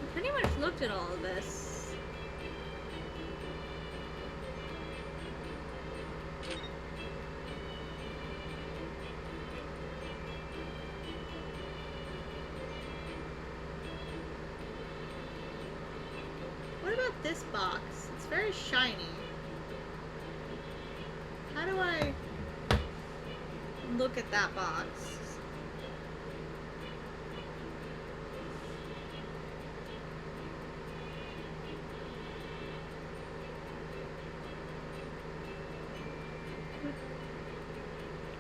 I pretty much looked at all of this. This box. It's very shiny. How do I look at that box?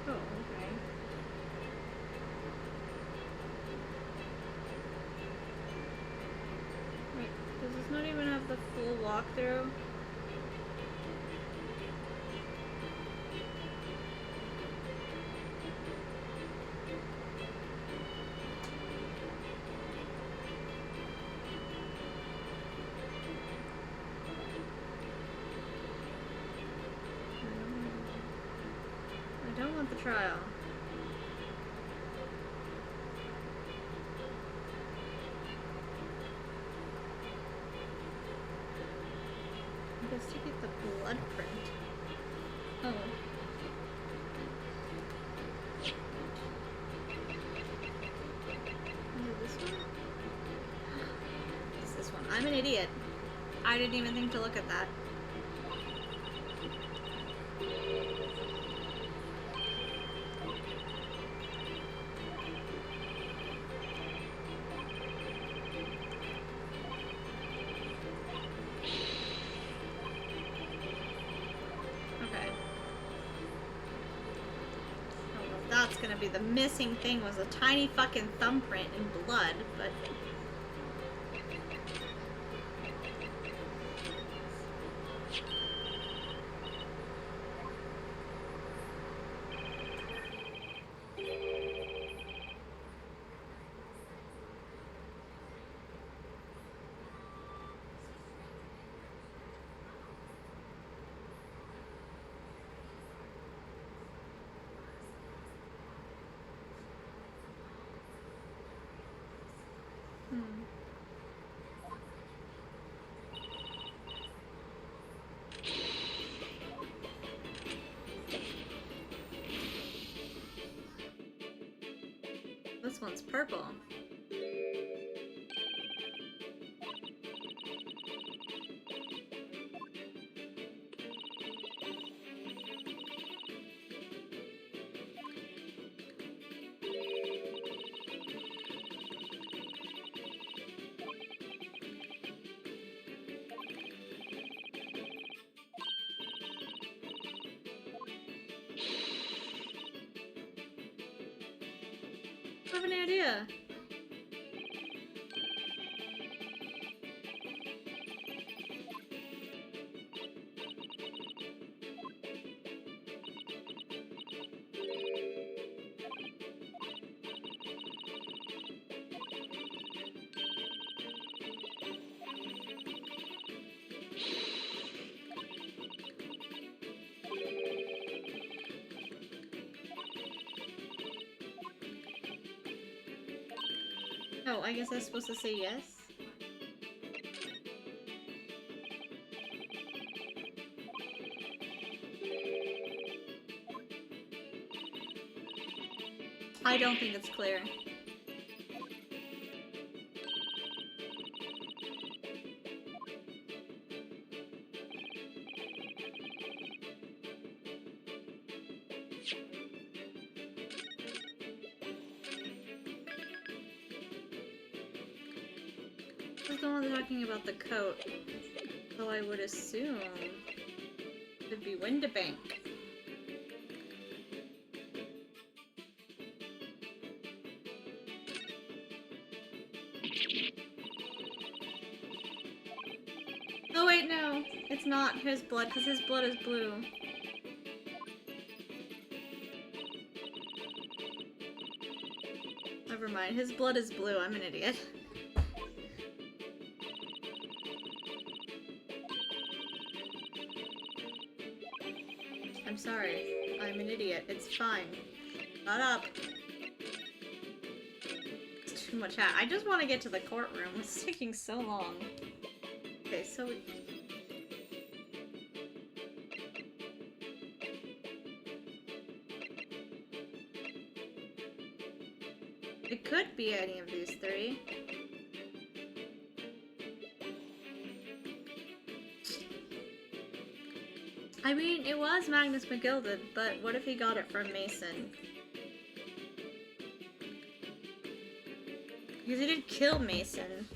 Oh, okay. Wait, does this not even have the full walkthrough? I don't want the trial. Just to get the blood print. Oh. Is it this one? It's this one. I'm an idiot. I didn't even think to look at that. That's gonna be the missing thing, was a tiny fucking thumbprint in blood, but... This one's purple. I have an idea. Oh, I guess I'm supposed to say yes? I don't think it's clear. This is the one talking about the coat. So I would assume it'd be Windabank. Oh wait, no. It's not his blood, because his blood is blue. Never mind, his blood is blue. I'm an idiot. I'm sorry. I'm an idiot. It's fine. Shut up. It's too much hat. I just want to get to the courtroom. It's taking so long. Okay, so... it could be any of these three. I mean, it was Magnus McGilded, but what if he got it from Mason? Because he did kill Mason.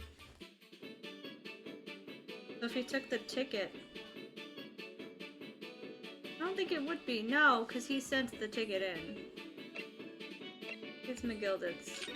So if he took the ticket... I don't think it would be. No, because he sent the ticket in. It's McGilded's.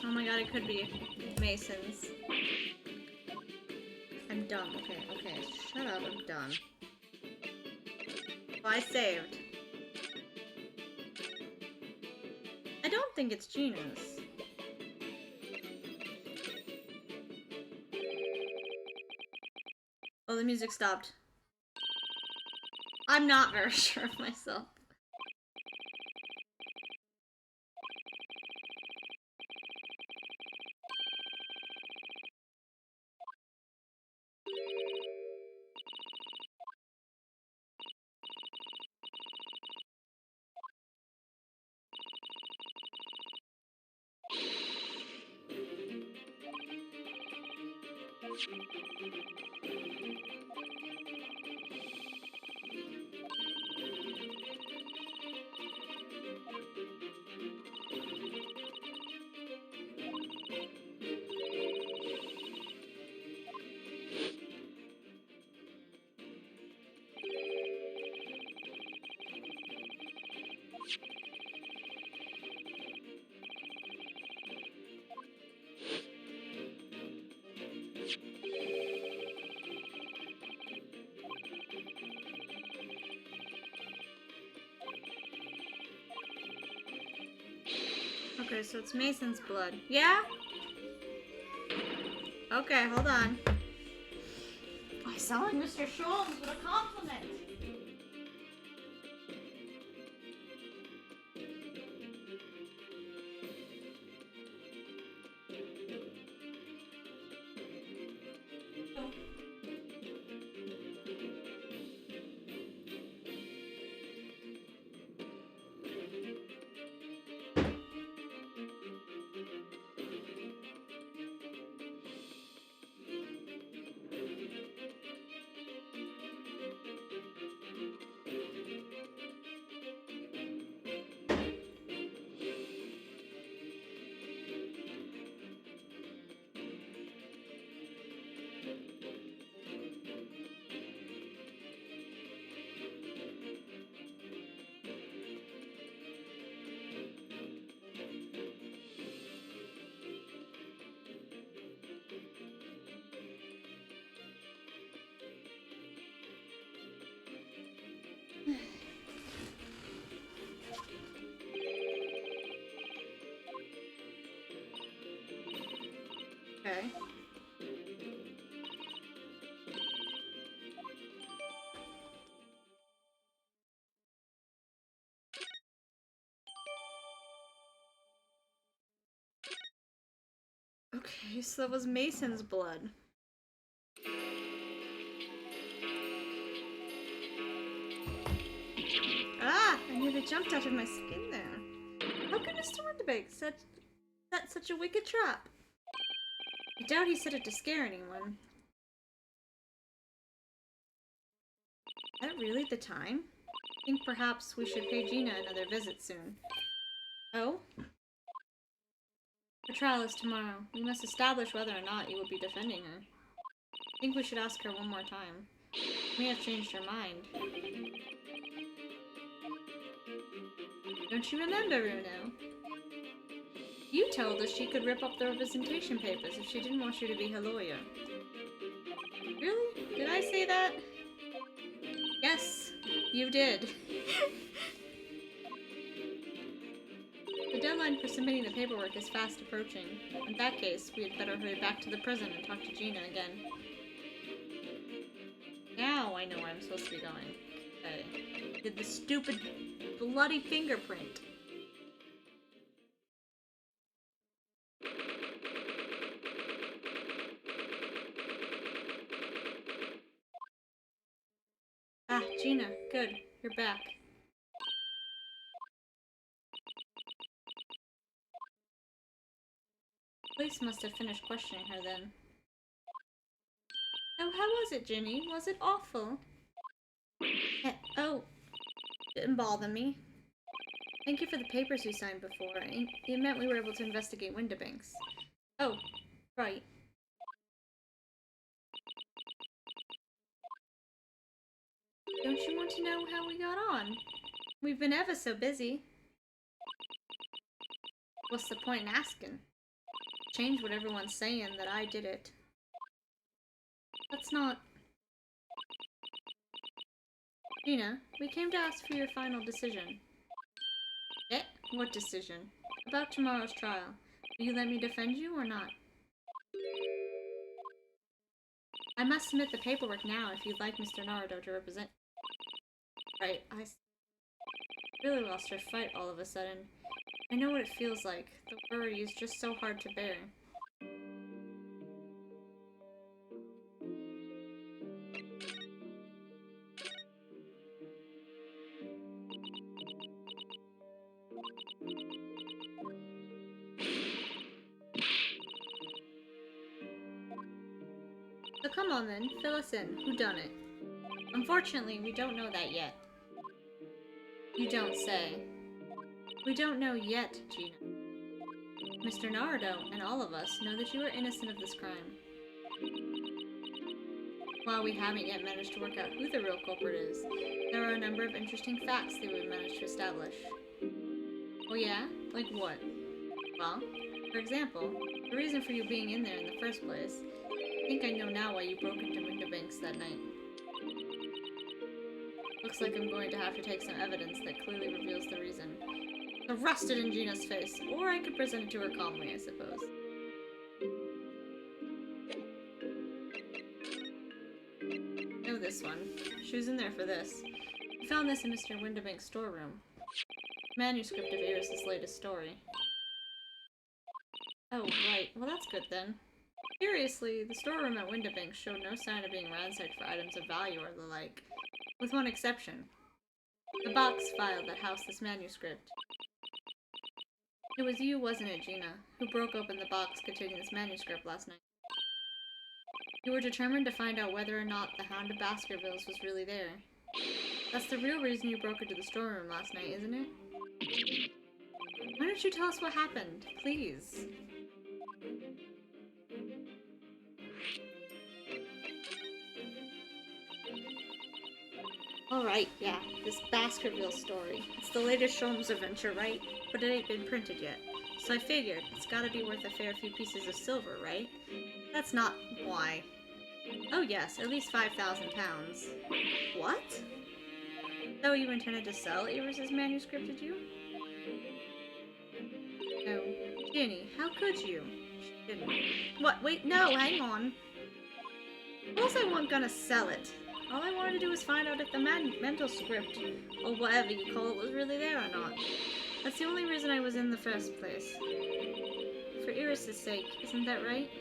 Oh my god, it could be Mason's. I'm done. Okay, okay. Shut up, I'm done. Well, I saved. I don't think it's Gina's. Oh, the music stopped. I'm not very sure of myself. Okay, so it's Mason's blood. Yeah? Okay, hold on. I sound like Mr. Sholmes with a compliment. Okay. Okay, so that was Mason's blood. Ah! I nearly jumped out of my skin there. How could Mr. Winterbank set such a wicked trap? I doubt he set it to scare anyone. Is that really the time? I think perhaps we should pay Gina another visit soon. Oh? Her trial is tomorrow. We must establish whether or not you will be defending her. I think we should ask her one more time. She may have changed her mind. Don't you remember, Runo? You told us she could rip up the representation papers if she didn't want you to be her lawyer. Really? Did I say that? Yes, you did. The deadline for submitting the paperwork is fast approaching. In that case, we had better hurry back to the prison and talk to Gina again. Now I know where I'm supposed to be going. Okay. Did the stupid bloody fingerprint. Ah, Gina, good. You're back. Police must have finished questioning her then. Oh, how was it, Ginny? Was it awful? Oh, didn't bother me. Thank you for the papers you signed before. It meant we were able to investigate Winterbanks. Oh, right. Don't you want to know how we got on? We've been ever so busy. What's the point in asking? Change what everyone's saying that I did it. That's not... Gina, we came to ask for your final decision. Eh? What decision? About tomorrow's trial. Will you let me defend you or not? I must submit the paperwork now if you'd like Mr. Naruto to represent. Right, I really lost her fight all of a sudden. I know what it feels like. The worry is just so hard to bear. So come on then, fill us in. Who done it? Unfortunately, we don't know that yet. You don't say. We don't know yet, Gina. Mr. Naruto and all of us know that you are innocent of this crime. While we haven't yet managed to work out who the real culprit is, there are a number of interesting facts that we've managed to establish. Oh yeah? Like what? Well, for example, the reason for you being in there in the first place. I think I know now why you broke into Winterbanks that night. Looks like I'm going to have to take some evidence that clearly reveals the reason. Thrust it in Gina's face, or I could present it to her calmly, I suppose. Know this one. She was in there for this. I found this in Mr. Winterbank's storeroom. Manuscript of Iris' latest story. Oh, right. Well, that's good then. Curiously, the storeroom at Winterbank showed no sign of being ransacked for items of value or the like, with one exception. The box file that housed this manuscript. It was you, wasn't it, Gina, who broke open the box containing this manuscript last night? You were determined to find out whether or not the Hound of Baskervilles was really there. That's the real reason you broke into the storeroom last night, isn't it? Why don't you tell us what happened, please? Alright, yeah, this Baskerville story. It's the latest Sholmes adventure, right? But it ain't been printed yet. So I figured, it's gotta be worth a fair few pieces of silver, right? That's not why. Oh yes, at least 5,000 pounds. What? So you intended to sell Iris' manuscript, did you? No. Ginny, how could you? She didn't. What? Wait, no, hang on. Of course I wasn't gonna sell it. All I wanted to do was find out if the mental script, or whatever you call it, was really there or not. That's the only reason I was in the first place. For Iris' sake, isn't that right?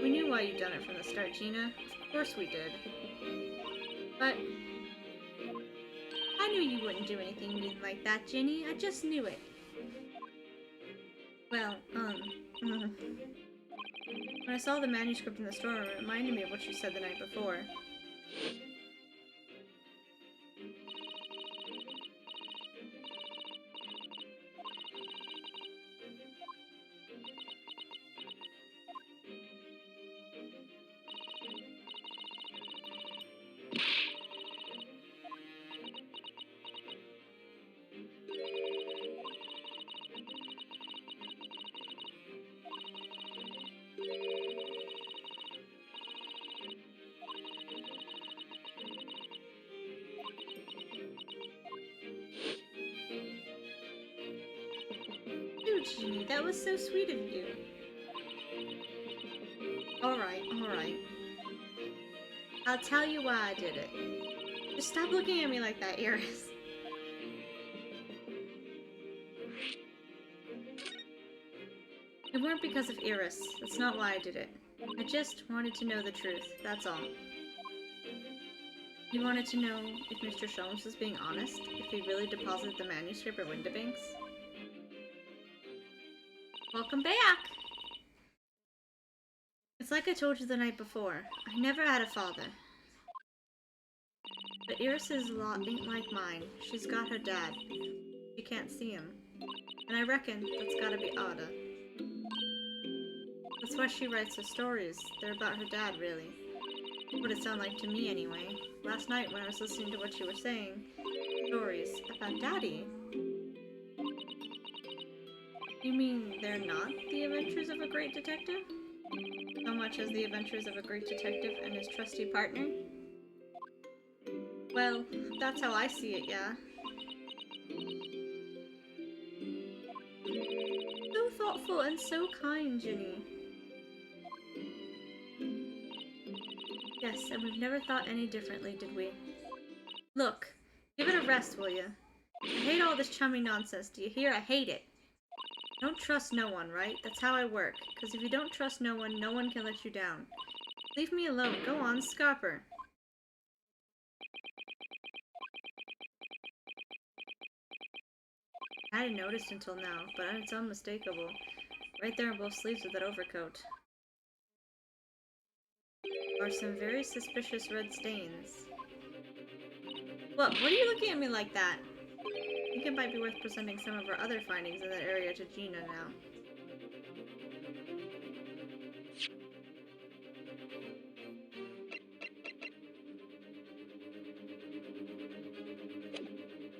We knew why you'd done it from the start, Gina. Of course we did. But I knew you wouldn't do anything mean like that, Ginny. I just knew it. Well, when I saw the manuscript in the storeroom, it reminded me of what you said the night before. Ginny, that was so sweet of you. Alright. I'll tell you why I did it. Just stop looking at me like that, Iris. It weren't because of Iris. That's not why I did it. I just wanted to know the truth, that's all. You wanted to know if Mr. Sholmes was being honest? If he really deposited the manuscript at Winterbanks? Welcome back! It's like I told you the night before. I never had a father. But Iris' lot ain't like mine. She's got her dad. She can't see him. And I reckon that's gotta be Ada. That's why she writes her stories. They're about her dad, really. What it sounded like to me, anyway. Last night, when I was listening to what you were saying, stories about Daddy. You mean they're not the adventures of a great detective? So much as the adventures of a great detective and his trusty partner? Well, that's how I see it, yeah. So thoughtful and so kind, Ginny. Yes, and we've never thought any differently, did we? Look, give it a rest, will you? I hate all this chummy nonsense, do you hear? I hate it. Don't trust no one, right? That's how I work. Because if you don't trust no one can let you down. Leave me alone. Go on, Scopper. I hadn't noticed until now, but it's unmistakable. Right there on both sleeves of that overcoat are some very suspicious red stains. What are you looking at me like that? I think it might be worth presenting some of our other findings in that area to Gina now.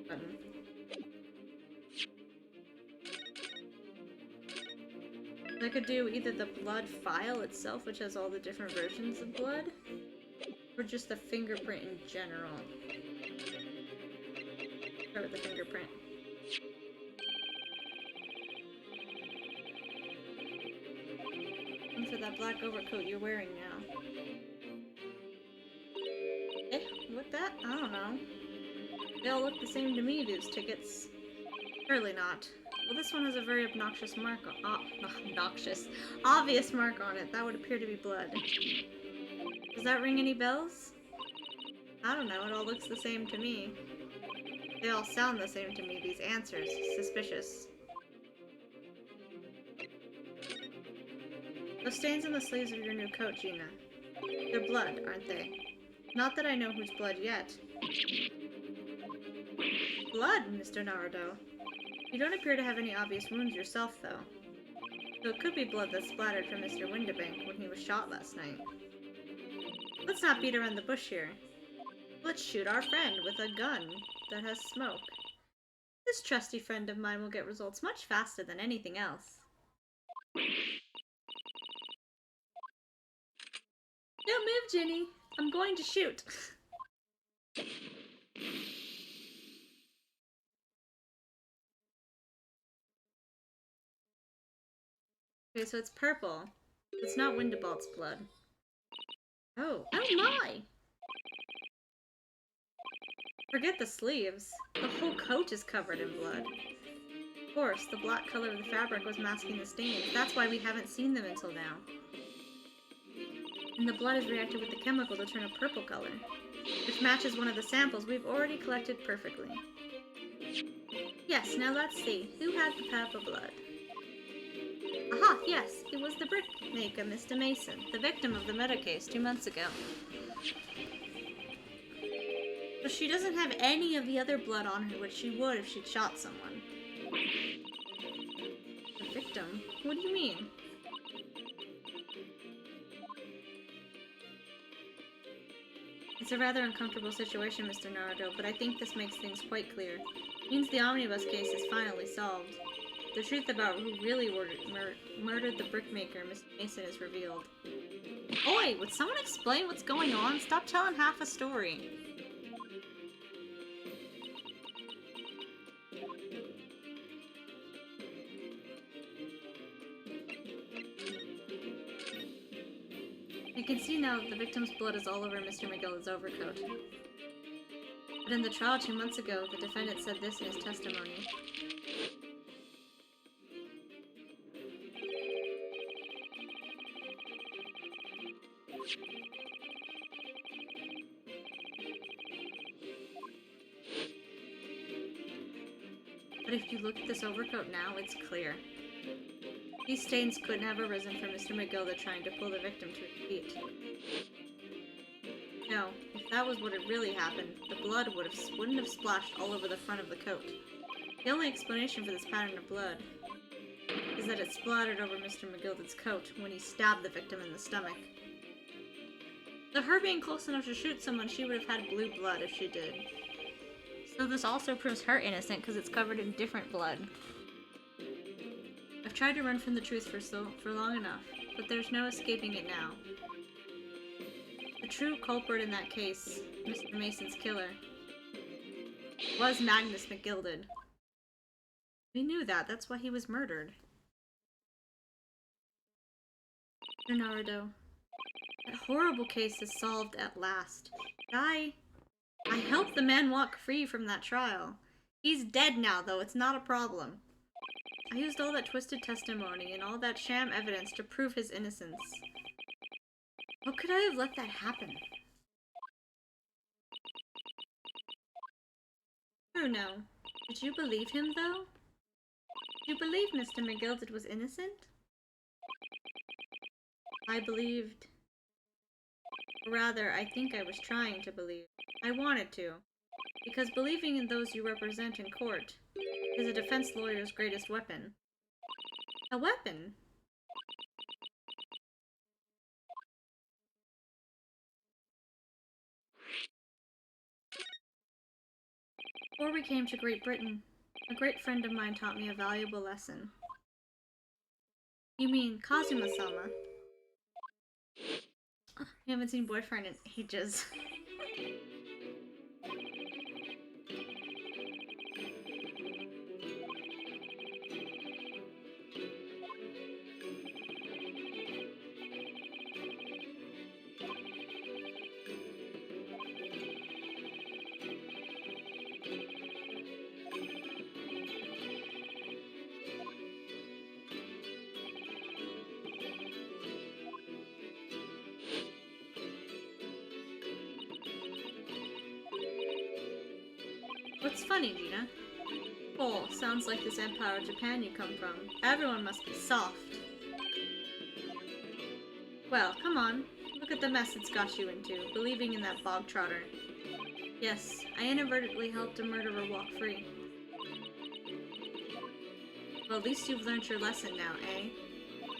Button. I could do either the blood file itself, which has all the different versions of blood, or just the fingerprint in general. Start with the fingerprint. Into that black overcoat you're wearing now. Eh? What that? I don't know. They all look the same to me, these tickets. Surely not. Well, this one has a very obnoxious mark on obvious mark on it. That would appear to be blood. Does that ring any bells? I don't know, it all looks the same to me. They all sound the same to me, these answers. Suspicious. Those stains on the sleeves of your new coat, Gina. They're blood, aren't they? Not that I know whose blood yet. Blood, Mr. Naruto. You don't appear to have any obvious wounds yourself, though. So it could be blood that splattered from Mr. Windibank when he was shot last night. Let's not beat around the bush here. Let's shoot our friend with a gun that has smoke. This trusty friend of mine will get results much faster than anything else. Don't move, Ginny. I'm going to shoot. Okay, so it's purple. It's not Windibalt's blood. Oh my! Forget the sleeves. The whole coat is covered in blood. Of course, the black color of the fabric was masking the stains. That's why we haven't seen them until now. And the blood has reacted with the chemical to turn a purple color, which matches one of the samples we've already collected perfectly. Yes, now let's see. Who had the purple blood? Aha, yes, it was the brickmaker, Mr. Mason, the victim of the murder case 2 months ago. But she doesn't have any of the other blood on her, which she would if she'd shot someone. The victim? What do you mean? It's a rather uncomfortable situation, Mr. Naruto, but I think this makes things quite clear. It means the omnibus case is finally solved. The truth about who really murdered the brickmaker, Mr. Mason, is revealed. Oi! Would someone explain what's going on? Stop telling half a story. You can see now that the victim's blood is all over Mr. McGillicuddy's overcoat. But in the trial 2 months ago, the defendant said this in his testimony. But if you look at this overcoat now, it's clear. These stains couldn't have arisen from Mr. McGillicuddy trying to pull the victim to his feet. No, if that was what had really happened, the blood wouldn't have splashed all over the front of the coat. The only explanation for this pattern of blood is that it splattered over Mr. McGillicuddy's coat when he stabbed the victim in the stomach. So her being close enough to shoot someone, she would have had blue blood if she did. So this also proves her innocent because it's covered in different blood. I've tried to run from the truth for long enough, but there's no escaping it now. The true culprit in that case, Mr. Mason's killer, was Magnus McGillicuddy. We knew that, that's why he was murdered. Mr. Naruto, That horrible case is solved at last. I helped the man walk free from that trial. He's dead now, though. It's not a problem. I used all that twisted testimony and all that sham evidence to prove his innocence. How could I have let that happen? Bruno, did you believe him, though? Did you believe Mr. McGilded was innocent? I believed. Or rather, I think I was trying to believe. I wanted to. Because believing in those you represent in court is a defense lawyer's greatest weapon. A weapon? Before we came to Great Britain, a great friend of mine taught me a valuable lesson. You mean Kazuma-sama? We haven't seen boyfriend in ages. What's funny, Gina? Oh, sounds like this Empire of Japan you come from. Everyone must be soft. Well, come on. Look at the mess it's got you into, believing in that bog trotter. Yes, I inadvertently helped a murderer walk free. Well, at least you've learned your lesson now, eh?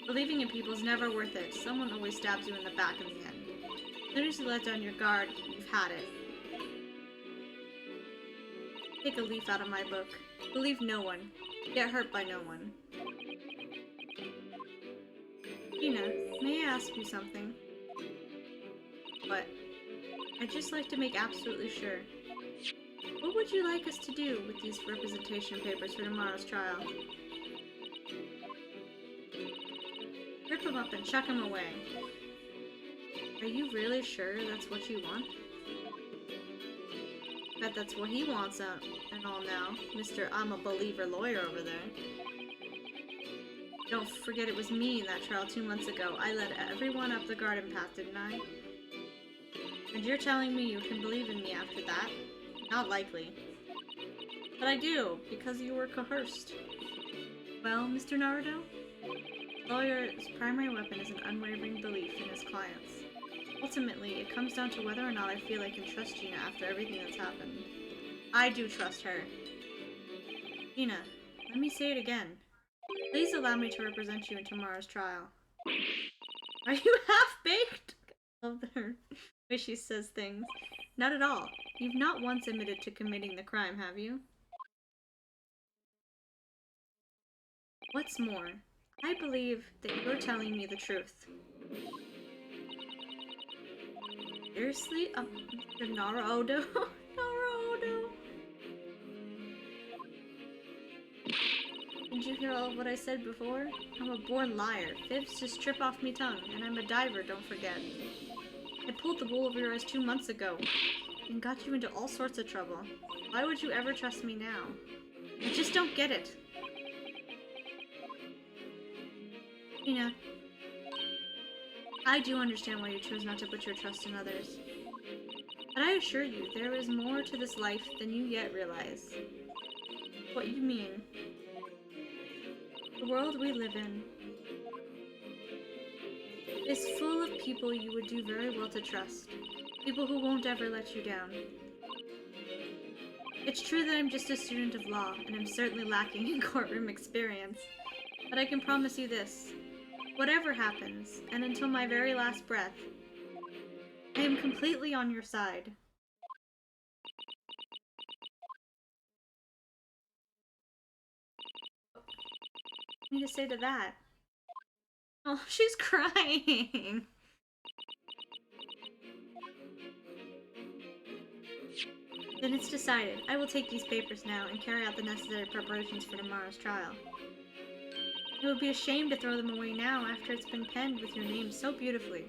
Believing in people's never worth it. Someone always stabs you in the back in the end. As soon as you let down your guard, you've had it. Take a leaf out of my book. Believe no one. Get hurt by no one. Gina, may I ask you something? What? I'd just like to make absolutely sure. What would you like us to do with these representation papers for tomorrow's trial? Rip them up and chuck them away. Are you really sure that's what you want? Bet that's what he wants and all now, Mr. I'm a believer lawyer over there. Don't forget it was me in that trial 2 months ago. I led everyone up the garden path, didn't I? And you're telling me you can believe in me after that? Not likely. But I do, because you were coerced. Well, Mr. Naruto? The lawyer's primary weapon is an unwavering belief in his clients. Ultimately, it comes down to whether or not I feel I can trust Gina after everything that's happened. I do trust her. Gina, let me say it again. Please allow me to represent you in tomorrow's trial. Are you half-baked? I love her way she says things. Not at all. You've not once admitted to committing the crime, have you? What's more, I believe that you're telling me the truth. Seriously? Mr. Naruto? Naruto? Did you hear all of what I said before? I'm a born liar. Fibs just trip off me tongue, and I'm a diver, don't forget. I pulled the wool over your eyes 2 months ago, and got you into all sorts of trouble. Why would you ever trust me now? I just don't get it. Gina, I do understand why you chose not to put your trust in others. But I assure you, there is more to this life than you yet realize. What you mean? The world we live in is full of people you would do very well to trust. People who won't ever let you down. It's true that I'm just a student of law, and I'm certainly lacking in courtroom experience. But I can promise you this. Whatever happens, and until my very last breath, I am completely on your side. What do you need to say to that? Oh, she's crying! Then it's decided. I will take these papers now and carry out the necessary preparations for tomorrow's trial. It would be a shame to throw them away now after it's been penned with your name so beautifully.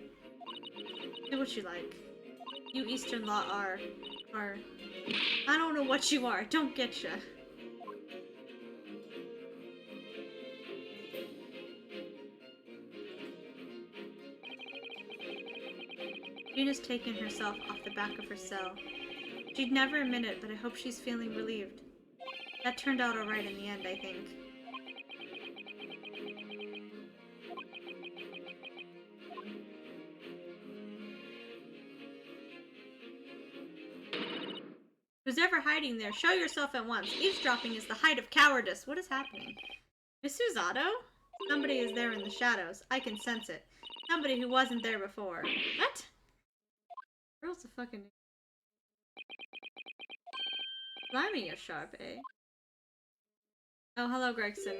Say what you like. You Eastern Law are... I don't know what you are. Don't get ya. Gina's taken herself off the back of her cell. She'd never admit it, but I hope she's feeling relieved. That turned out alright in the end, I think. Who's ever hiding there, show yourself at once. Eavesdropping is the height of cowardice. What is happening? Miss Susato? Somebody is there in the shadows. I can sense it. Somebody who wasn't there before. What? Girl's a fucking... Blimey, you're sharp, eh? Oh, hello, Gregson.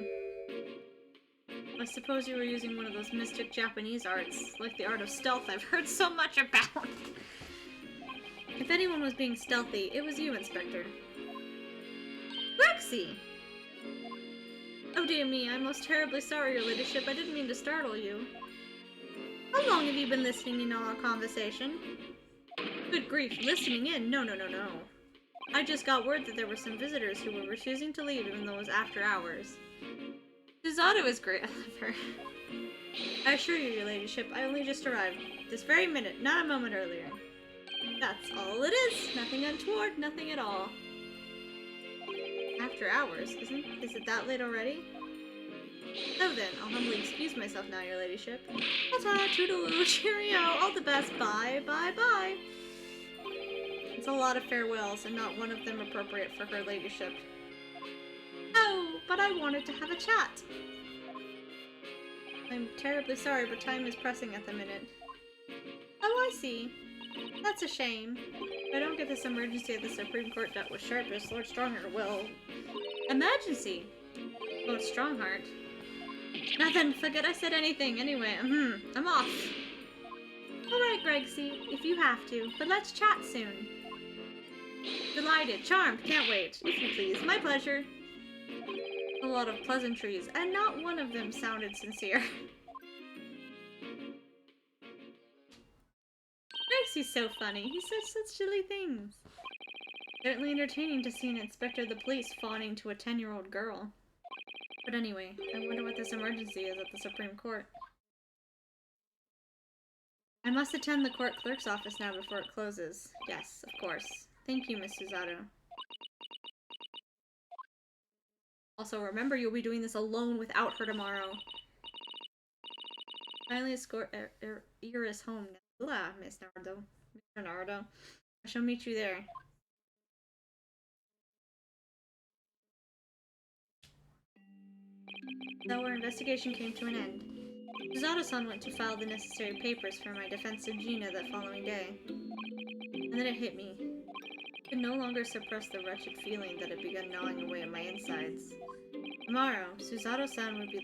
I suppose you were using one of those mystic Japanese arts, like the art of stealth I've heard so much about. If anyone was being stealthy, it was you, Inspector. Rexy! Oh dear me, I'm most terribly sorry, Your Ladyship. I didn't mean to startle you. How long have you been listening in on our conversation? Good grief, listening in? No. I just got word that there were some visitors who were refusing to leave even though it was after hours. Susato is great, I love her. I assure you, Your Ladyship, I only just arrived. This very minute, not a moment earlier. That's all it is. Nothing untoward, nothing at all. After hours, is it that late already? So then, I'll humbly excuse myself now, Your Ladyship. Ta-ta, toodaloo, cheerio, all the best, bye. It's a lot of farewells, and not one of them appropriate for her ladyship. Oh, but I wanted to have a chat. I'm terribly sorry, but time is pressing at the minute. Oh, I see. That's a shame. If I don't get this emergency at the Supreme Court dealt with sharpest, Lord Strongheart will... Emergency! Lord Strongheart. Nothing, forget I said anything. Anyway, I'm off. Alright, Gregsy, if you have to, but let's chat soon. Delighted, charmed, can't wait. If you please, my pleasure. A lot of pleasantries, and not one of them sounded sincere. Grexy's so funny. He says such silly things. Certainly entertaining to see an inspector of the police fawning to a 10-year-old girl. But anyway, I wonder what this emergency is at the Supreme Court. I must attend the court clerk's office now before it closes. Yes, of course. Thank you, Miss Susato. Also, remember you'll be doing this alone without her tomorrow. Finally escort Iris home now. Blah, Miss Nardo. Mr. Nardo. I shall meet you there. So our investigation came to an end. Susato-san went to file the necessary papers for my defense of Gina that following day. And then it hit me. I could no longer suppress the wretched feeling that had begun gnawing away at my insides. Tomorrow, Susato-san would be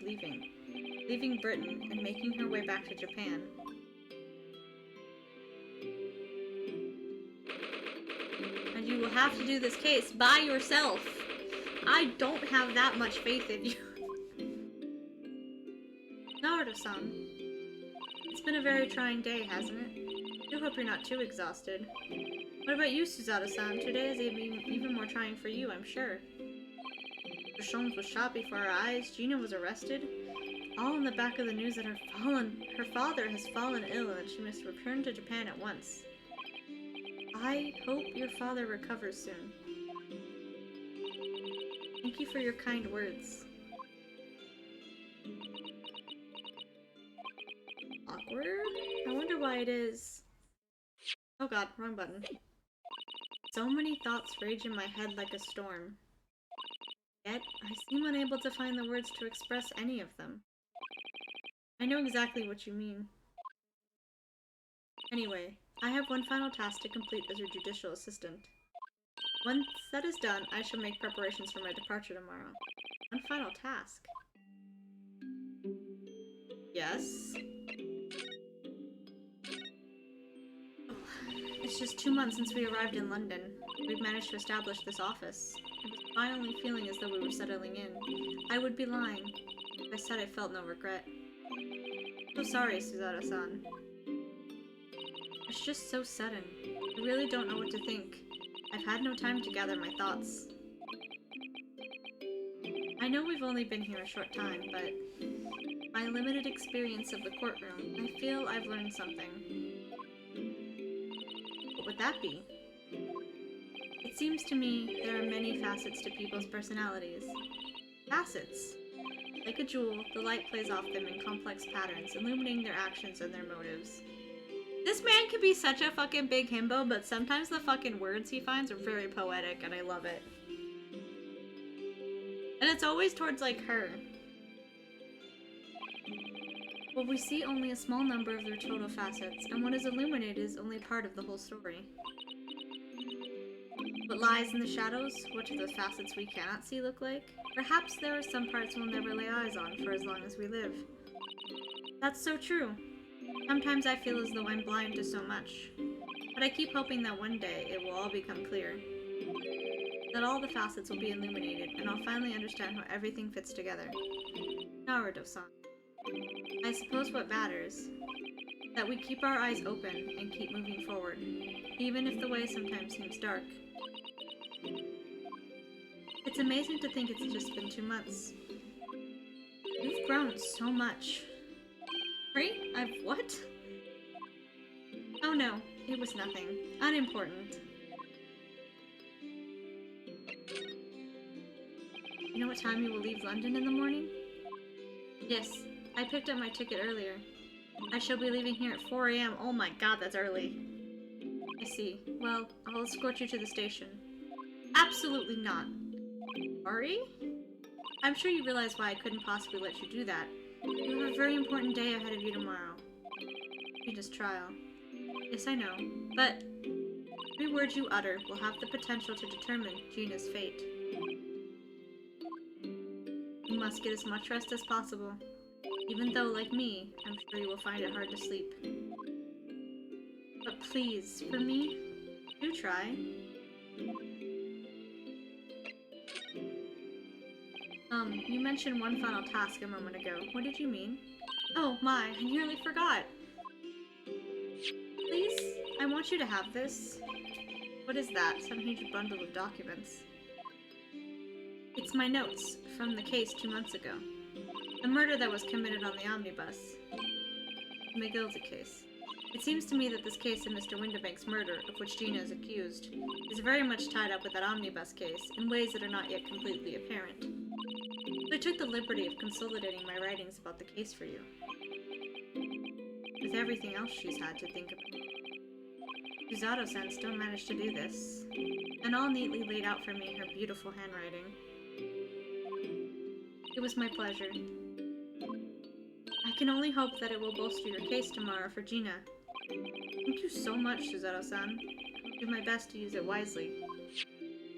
leaving Britain and making her way back to Japan. And you will have to do this case by yourself. I don't have that much faith in you. Naruto-san. It's been a very trying day, hasn't it? I do hope you're not too exhausted. What about you, Susato-san? Today is even more trying for you, I'm sure. Sholmes was shot before our eyes, Gina was arrested. All in the back of the news that her father has fallen ill and she must return to Japan at once. I hope your father recovers soon. Thank you for your kind words. Awkward? I wonder why it is. Oh god, wrong button. So many thoughts rage in my head like a storm. Yet, I seem unable to find the words to express any of them. I know exactly what you mean. Anyway, I have one final task to complete as your judicial assistant. Once that is done, I shall make preparations for my departure tomorrow. One final task. Yes? It's just 2 months since we arrived in London. We've managed to establish this office. It was finally feeling as though we were settling in. I would be lying if I said I felt no regret. So sorry, Susato-san. It's just so sudden. I really don't know what to think. I've had no time to gather my thoughts. I know we've only been here a short time, but my limited experience of the courtroom, I feel I've learned something. What would that be? It seems to me there are many facets to people's personalities. Facets. Like a jewel, the light plays off them in complex patterns, illuminating their actions and their motives. This man could be such a fucking big himbo, but sometimes the fucking words he finds are very poetic, and I love it. And it's always towards, like, her. Well, we see only a small number of their total facets, and what is illuminated is only part of the whole story. What lies in the shadows? What do the facets we cannot see look like? Perhaps there are some parts we'll never lay eyes on for as long as we live. That's so true. Sometimes I feel as though I'm blind to so much. But I keep hoping that one day it will all become clear. That all the facets will be illuminated, and I'll finally understand how everything fits together. Naruto-san. I suppose what matters that we keep our eyes open and keep moving forward, even if the way sometimes seems dark. It's amazing to think it's just been 2 months. You've grown so much. Free? I've what? Oh no, it was nothing. Unimportant. You know what time you will leave London in the morning? Yes, I picked up my ticket earlier. I shall be leaving here at 4 AM. Oh my god, that's early. I see. Well, I'll escort you to the station. Absolutely not. Sorry? I'm sure you realize why I couldn't possibly let you do that. You have a very important day ahead of you tomorrow. Gina's trial. Yes, I know. But every word you utter will have the potential to determine Gina's fate. You must get as much rest as possible. Even though, like me, I'm sure you will find it hard to sleep. But please, for me, do try. You mentioned one final task a moment ago. What did you mean? Oh my, I nearly forgot. Please, I want you to have this. What is that? Some huge bundle of documents. It's my notes from the case 2 months ago. The murder that was committed on the omnibus. The McGilda case. It seems to me that this case of Mr. Windibank's murder, of which Gina is accused, is very much tied up with that omnibus case in ways that are not yet completely apparent. So I took the liberty of consolidating my writings about the case for you. With everything else she's had to think about. Suzato-san still managed to do this, and all neatly laid out for me in her beautiful handwriting. It was my pleasure. I can only hope that it will bolster your case tomorrow for Gina. Thank you so much, Suzato-san. I'll do my best to use it wisely.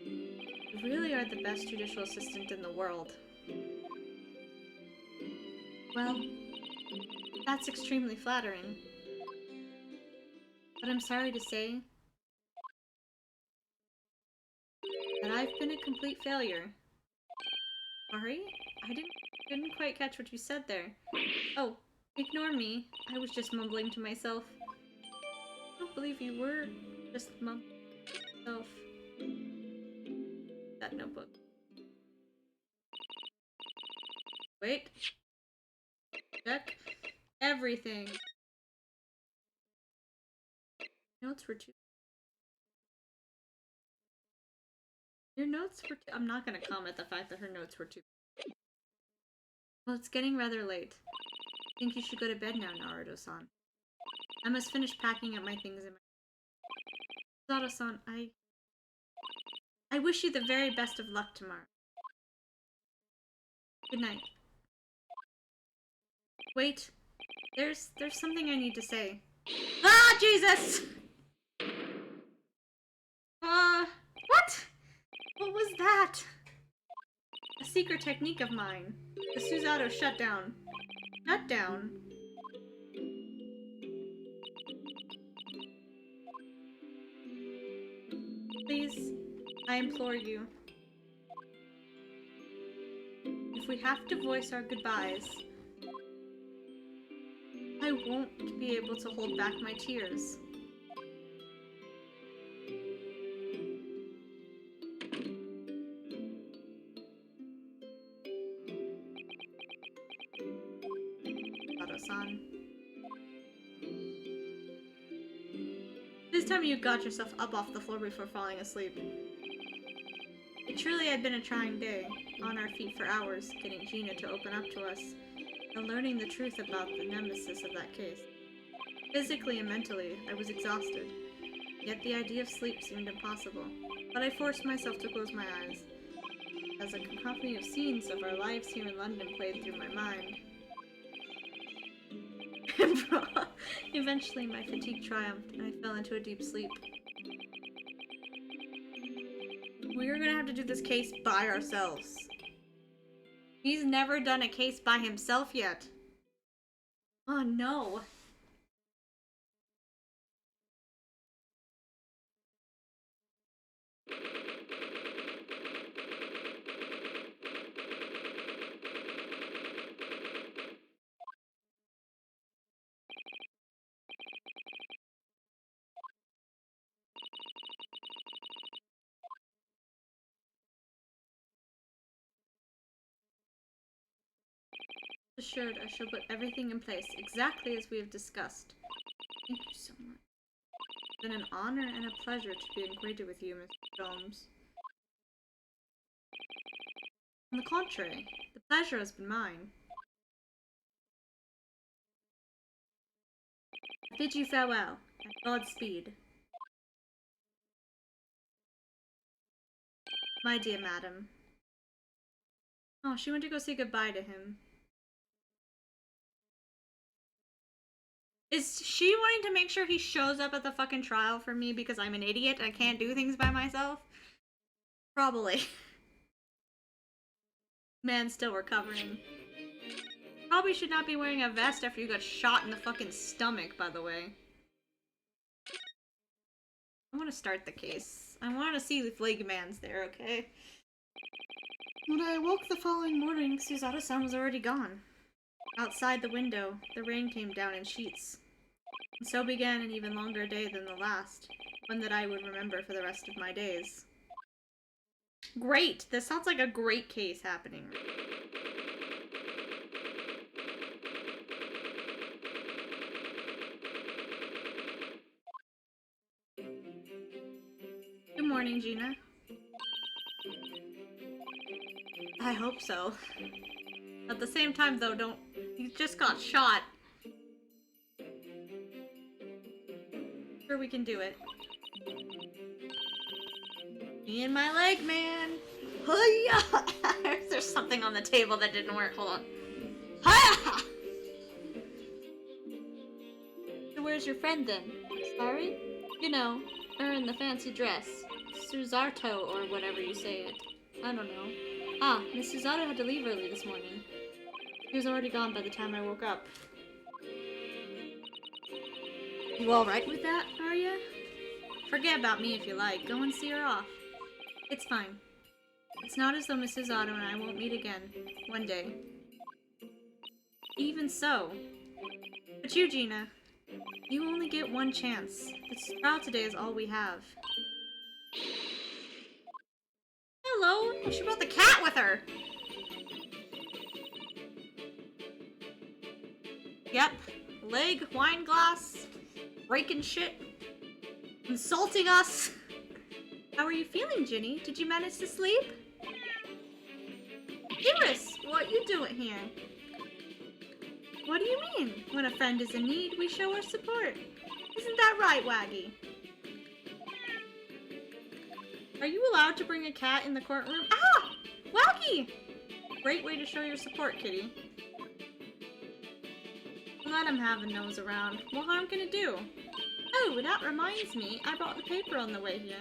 You really are the best judicial assistant in the world. Well, that's extremely flattering. But I'm sorry to say that I've been a complete failure. Sorry? I didn't quite catch what you said there. Oh, ignore me. I was just mumbling to myself. I don't believe you were just mumbling to yourself. That notebook. Wait. Check everything. Notes were too. Your notes were too. I'm not gonna comment the fact that her notes were too. Well, it's getting rather late. I think you should go to bed now, Naruto-san. I must finish packing up my things in my. Naruto-san, I wish you the very best of luck tomorrow. Good night. Wait, there's something I need to say. Ah, Jesus! What? What was that? A secret technique of mine. The Suzato shutdown. Shutdown? Please, I implore you. If we have to voice our goodbyes, I won't be able to hold back my tears. Bruno-san. This time you got yourself up off the floor before falling asleep. It truly had been a trying day, on our feet for hours, getting Gina to open up to us, and learning the truth about the nemesis of that case. Physically and mentally, I was exhausted, yet the idea of sleep seemed impossible, but I forced myself to close my eyes, as a cacophony of scenes of our lives here in London played through my mind. Eventually, my fatigue triumphed, and I fell into a deep sleep. We're gonna have to do this case by ourselves. He's never done a case by himself yet. Oh no. Assured, I shall put everything in place, exactly as we have discussed. Thank you so much. It's been an honor and a pleasure to be acquainted with you, Mr. Jones. On the contrary, the pleasure has been mine. I bid you farewell, and Godspeed. My dear madam. Oh, she went to go say goodbye to him. Is she wanting to make sure he shows up at the fucking trial for me because I'm an idiot and I can't do things by myself? Probably. Man's still recovering. Probably should not be wearing a vest after you got shot in the fucking stomach, by the way. I want to start the case. I want to see if Legman's there, okay? When I awoke the following morning, Suzato-san was already gone. Outside the window, the rain came down in sheets. And so began an even longer day than the last, one that I would remember for the rest of my days. Great! This sounds like a great case happening. Good morning, Gina. I hope so. At the same time, though, don't... You just got shot. Sure, we can do it. Me and my leg, man. Hiya! There's something on the table that didn't work. Hold on. Hiya! So where's your friend, then? Sorry? You know, her in the fancy dress. Suzato, or whatever you say it. I don't know. Ah, Miss Suzato had to leave early this morning. He was already gone by the time I woke up. You alright with that, are ya? Forget about me if you like. Go and see her off. It's fine. It's not as though Miss Suzato and I won't meet again. One day. Even so. But you, Gina. You only get one chance. This trial today is all we have. Hello! She brought the cat with her! Yep. Leg, wine glass, breaking shit, insulting us. How are you feeling, Ginny? Did you manage to sleep? Iris, what you doing here? What do you mean? When a friend is in need, we show our support. Isn't that right, Waggy? Are you allowed to bring a cat in the courtroom? Ah! Waggy! Great way to show your support, kitty. Let him have a nose around. What harm can it do? Oh, that reminds me. I brought the paper on the way here.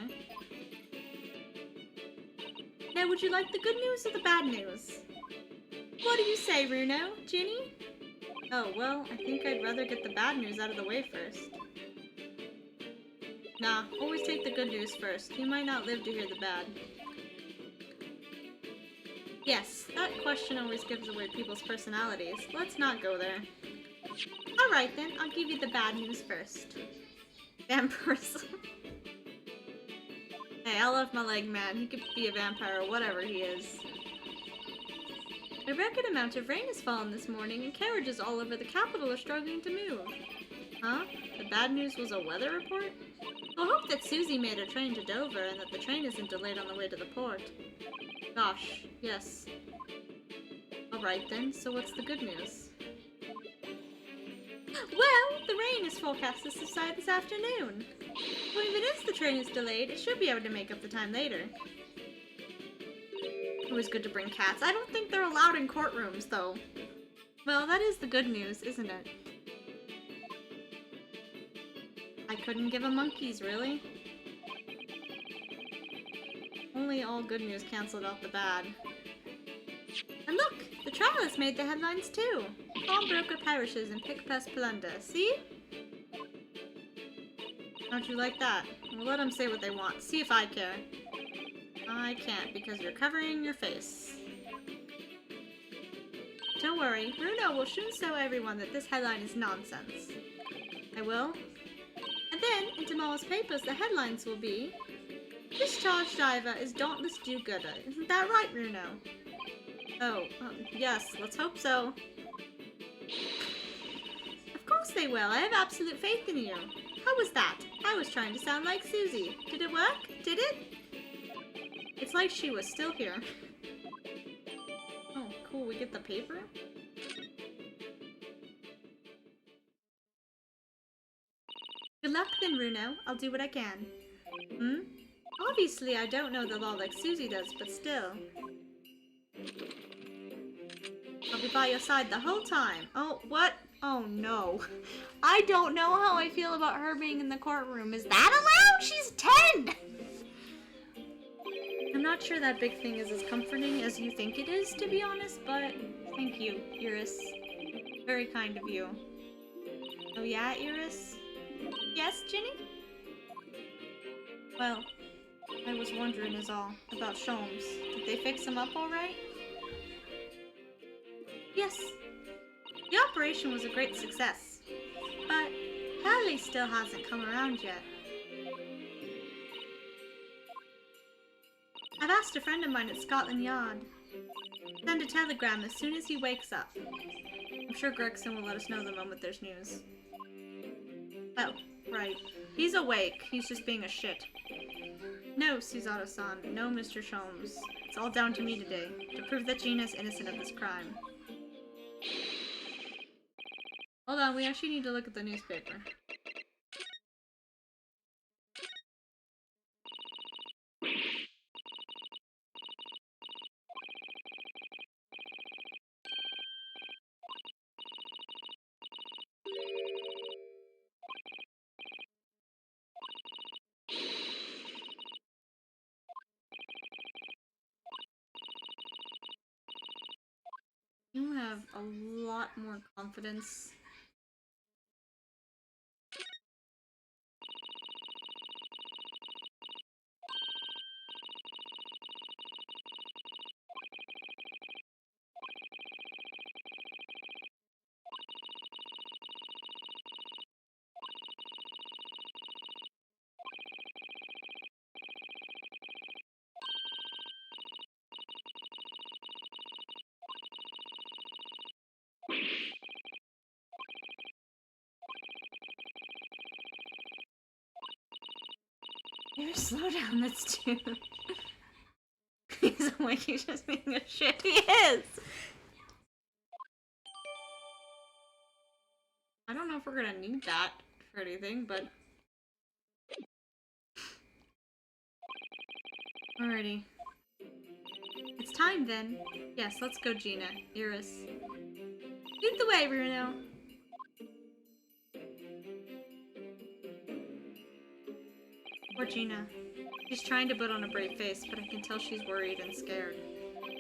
Now, would you like the good news or the bad news? What do you say, Runo? Ginny? Oh, well, I think I'd rather get the bad news out of the way first. Nah, always take the good news first. You might not live to hear the bad. Yes, that question always gives away people's personalities. Let's not go there. Alright then, I'll give you the bad news first. Vampires. Hey, I love my leg man. He could be a vampire or whatever he is. A record amount of rain has fallen this morning, and carriages all over the capital are struggling to move. Huh? The bad news was a weather report? I hope that Susie made her train to Dover and that the train isn't delayed on the way to the port. Gosh, yes. Alright then, so what's the good news? Well, the rain is forecast to subside this afternoon. Well, even if the train is delayed, it should be able to make up the time later. Always good to bring cats. I don't think they're allowed in courtrooms, though. Well, that is the good news, isn't it? I couldn't give a monkeys, really? Only all good news canceled out the bad. And look! The trial has made the headlines, too! Pawnbroker perishes in pick-pass plunder. See? Don't you like that? We'll let them say what they want. See if I care. I can't, because you're covering your face. Don't worry, Bruno will soon show everyone that this headline is nonsense. I will? And then, in tomorrow's papers, the headlines will be... Discharge driver is dauntless do-gooder. Isn't that right, Bruno? Oh, yes, let's hope so. Of course they will. I have absolute faith in you. How was that? I was trying to sound like Susie. Did it work? Did it? It's like she was still here. Oh, cool. We get the paper? Good luck then, Bruno. I'll do what I can. Hmm? Obviously, I don't know the law like Susie does, but still. I'll be by your side the whole time. Oh, what? Oh, no. I don't know how I feel about her being in the courtroom. Is that allowed? She's 10! I'm not sure that big thing is as comforting as you think it is, to be honest, but thank you, Iris. Very kind of you. Oh yeah, Iris? Yes, Ginny? Well, I was wondering is all about Sholmes. Did they fix him up alright? Yes. The operation was a great success, but Hallie still hasn't come around yet. I've asked a friend of mine at Scotland Yard. Send a telegram as soon as he wakes up. I'm sure Gregson will let us know the moment there's news. Oh, right. He's awake. He's just being a shit. No, Susato-san. No, Mr. Sholmes. It's all down to me today, to prove that Gina's innocent of this crime. Hold on, we actually need to look at the newspaper. You have a lot more confidence. Here, slow down, that's too. He's awake, he's just being a shit. He is! I don't know if we're gonna need that for anything, but... Alrighty. It's time then. Yes, let's go, Gina. Iris. Lead the way, Bruno. Poor Gina. She's trying to put on a brave face, but I can tell she's worried and scared.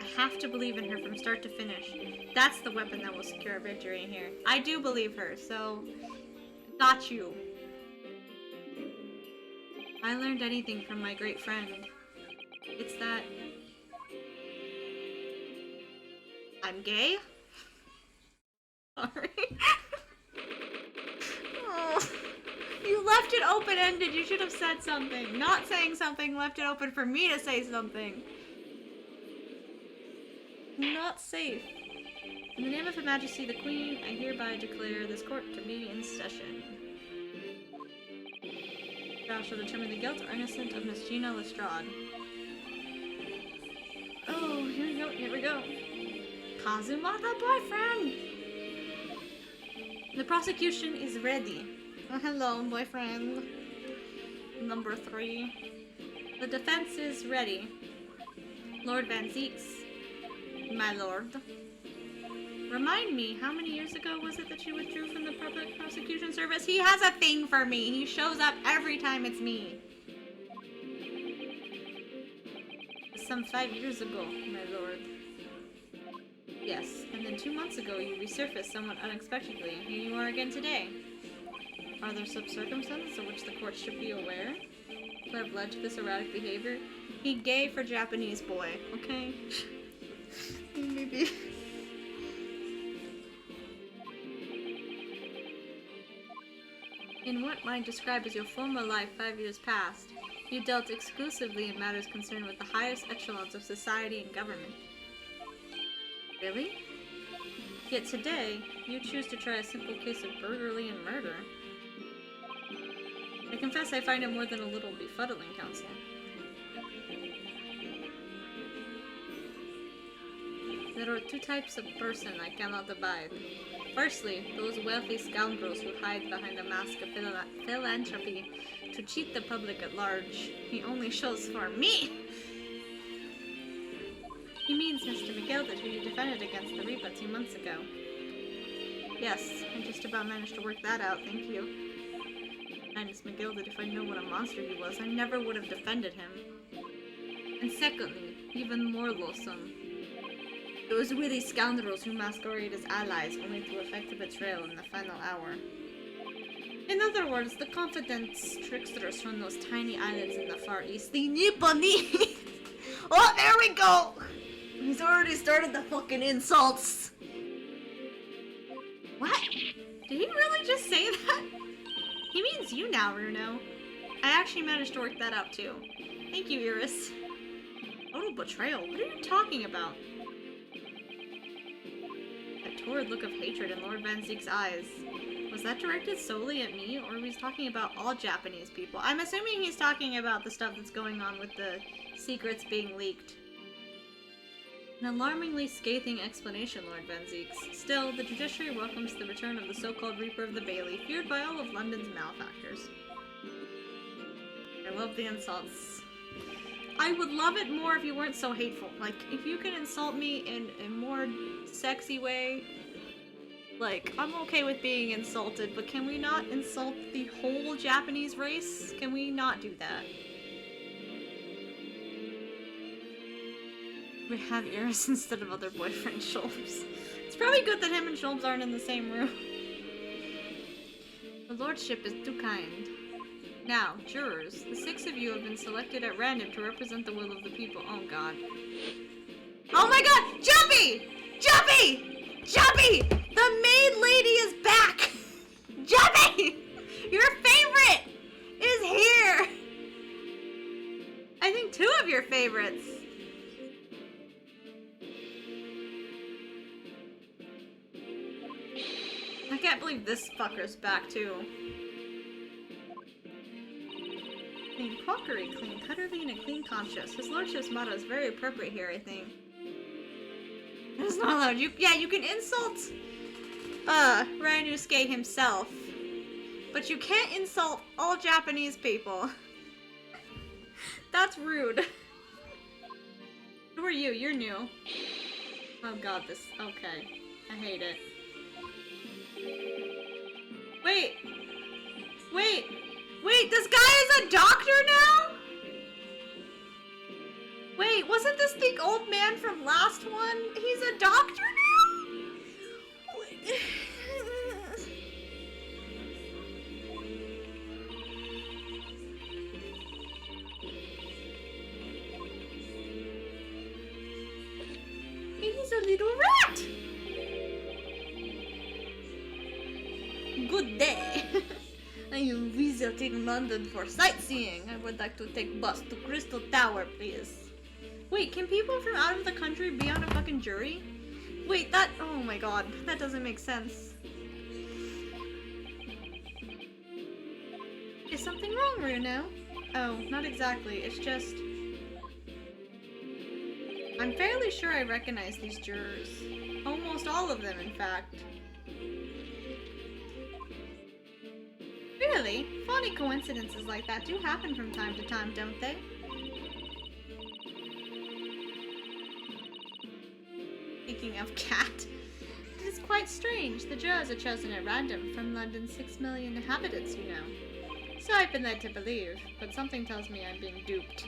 I have to believe in her from start to finish. That's the weapon that will secure a victory here. I do believe her, so... Got you. If I learned anything from my great friend, it's that... I'm gay? Sorry. Oh. You left it open-ended. You should have said something. Not saying something left it open for me to say something. not safe. In the name of Her Majesty the Queen, I hereby declare this court to be in session. Thou shall determine the guilt or innocence of Miss Gina Lestrade. Oh, here we go. Kazuma the boyfriend! The prosecution is ready. Oh, hello, boyfriend. Number 3. The defense is ready. Lord Van Zeeks, my lord. Remind me, how many years ago was it that you withdrew from the public prosecution service? He has a thing for me. He shows up every time it's me. Some 5 years ago, my lord. Yes, and then 2 months ago you resurfaced somewhat unexpectedly. Here you are again today. Are there some circumstances of which the court should be aware that have led to this erratic behavior? He gay for Japanese boy, okay? Maybe. In what might describe as your former life 5 years past, you dealt exclusively in matters concerned with the highest echelons of society and government. Really? Yet today, you choose to try a simple case of burglary and murder. I confess I find it more than a little befuddling, Counselor. There are 2 types of person I cannot abide. Firstly, those wealthy scoundrels who hide behind a mask of philanthropy to cheat the public at large. He only shows for me! He means Mr. McGilda, who you defended against the Reaper 2 months ago. Yes, I just about managed to work that out, thank you. Minus McGilda, if I know what a monster he was, I never would have defended him. And secondly, even more loathsome, those witty scoundrels who masquerade as allies only to effect a betrayal in the final hour. In other words, the confident tricksters from those tiny islands in the Far East, the Nipponese! Oh, there we go! He's already started the fucking insults! What? Did he really just say that? He means you now, Runo. I actually managed to work that out too. Thank you, Iris. Total betrayal? What are you talking about? A torrid look of hatred in Lord Van Zeek's eyes. Was that directed solely at me, or was he talking about all Japanese people? I'm assuming he's talking about the stuff that's going on with the secrets being leaked. An alarmingly scathing explanation, Lord Van Zeeks. Still, the judiciary welcomes the return of the so-called Reaper of the Bailey, feared by all of London's malefactors. I love the insults. I would love it more if you weren't so hateful. Like, if you can insult me in a more sexy way, like, I'm okay with being insulted, but can we not insult the whole Japanese race? Can we not do that? We have Iris instead of other boyfriend Sholmes. It's probably good that him and Sholmes aren't in the same room. The lordship is too kind. Now, jurors, the 6 of you have been selected at random to represent the will of the people. Oh god. Oh my god! Jumpy! Jumpy! Jumpy! The maid lady is back! Jumpy! Your favorite is here! I think 2 of your favorites. I can't believe this fucker's back, too. Clean crockery, clean cutlery, and a clean conscience. His lordship's motto is very appropriate here, I think. It's not allowed. You can insult, Ryunosuke himself. But you can't insult all Japanese people. That's rude. Who are you? You're new. Oh god, this... Okay. I hate it. Wait! Wait! Wait, this guy is a doctor now?! Wait, wasn't this the old man from last one? He's a doctor now?! Wait. He's a little rat! Good day. I am visiting London for sightseeing. I would like to take bus to Crystal Tower, please. Wait, can people from out of the country be on a fucking jury? Wait, that- oh my god, that doesn't make sense. Is something wrong, Runo? Oh, not exactly, it's just... I'm fairly sure I recognize these jurors. Almost all of them, in fact. Really? Funny coincidences like that do happen from time to time, don't they? Speaking of cat, it is quite strange. The jurors are chosen at random from London's 6 million inhabitants, you know. So I've been led to believe, but something tells me I'm being duped.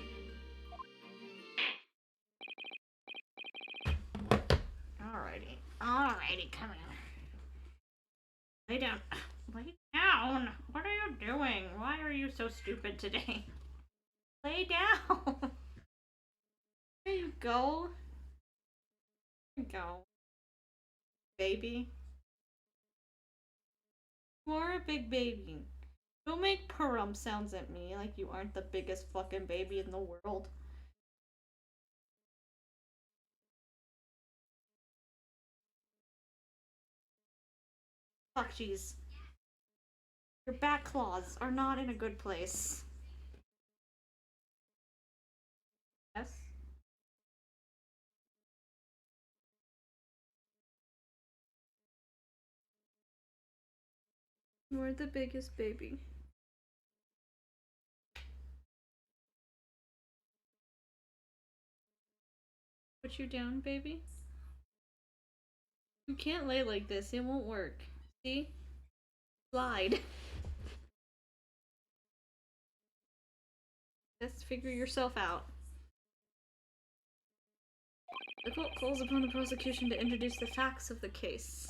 Alrighty, come here. Lay down. Lay down! What are you doing? Why are you so stupid today? Lay down! There you go. There you go. Baby. You are a big baby. Don't make purrum sounds at me like you aren't the biggest fucking baby in the world. Fuck, jeez. Your back claws are not in a good place. Yes? You're the biggest baby. Put you down, baby? You can't lay like this, it won't work. See? Slide. Just figure yourself out. The court calls upon the prosecution to introduce the facts of the case.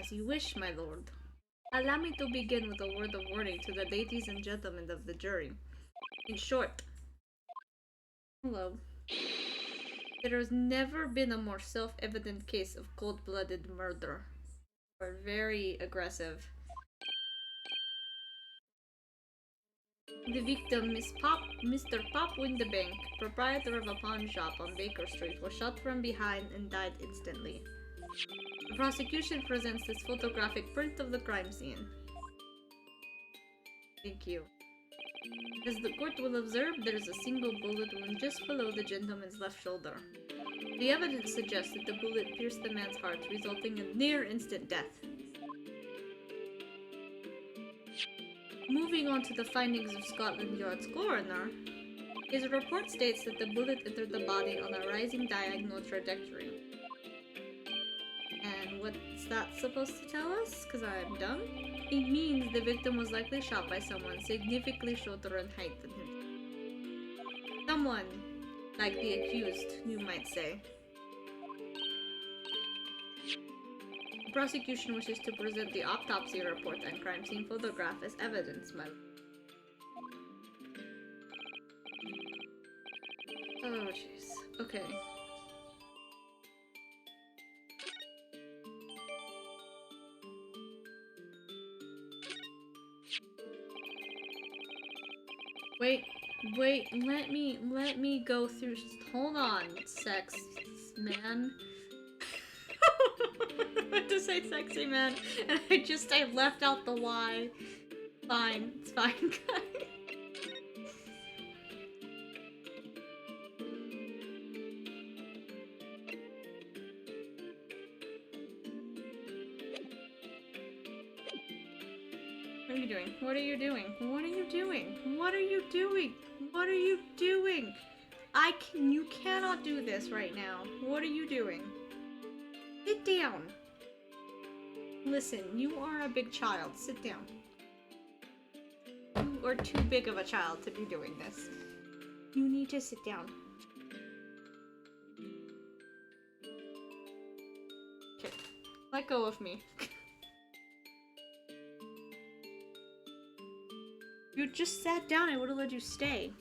As you wish, my lord. Allow me to begin with a word of warning to the ladies and gentlemen of the jury. In short, hello. There has never been a more self-evident case of cold-blooded murder. Or very aggressive. The victim, Mr. Pop Windebank, proprietor of a pawn shop on Baker Street, was shot from behind and died instantly. The prosecution presents this photographic print of the crime scene. Thank you. As the court will observe, there is a single bullet wound just below the gentleman's left shoulder. The evidence suggests that the bullet pierced the man's heart, resulting in near-instant death. Moving on to the findings of Scotland Yard's coroner, his report states that the bullet entered the body on a rising diagonal trajectory. And what's that supposed to tell us? Because I'm dumb? It means the victim was likely shot by someone significantly shorter in height than him. Someone like the accused, you might say. The prosecution wishes to present the autopsy report and crime scene photograph as evidence, my... Oh, jeez. Okay. Wait, let me go through, just hold on, sex man. I meant to say sexy man, and I left out the Y. Fine, it's fine, guys. What are you doing? What are you doing? What are you doing? What are you doing? What are you doing? You cannot do this right now. What are you doing? Sit down. Listen, you are a big child. Sit down. You are too big of a child to be doing this. You need to sit down. Okay. Let go of me. You just sat down, I would have let you stay.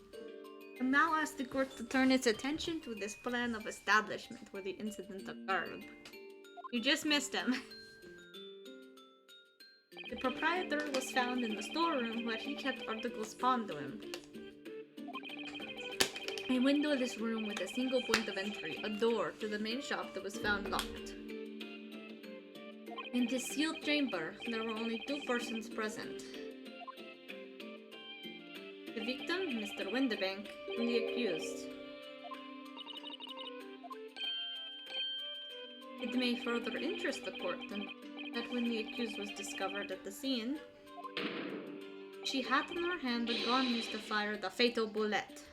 And now ask the court to turn its attention to this plan of establishment where the incident occurred. You just missed him. The proprietor was found in the storeroom where he kept articles pawned to him. A windowless room with a single point of entry, a door to the main shop that was found locked. In this sealed chamber, there were only 2 persons present. The victim, Mr. Windibank, and the accused. It may further interest the court that when the accused was discovered at the scene, she had in her hand the gun used to fire the fatal bullet.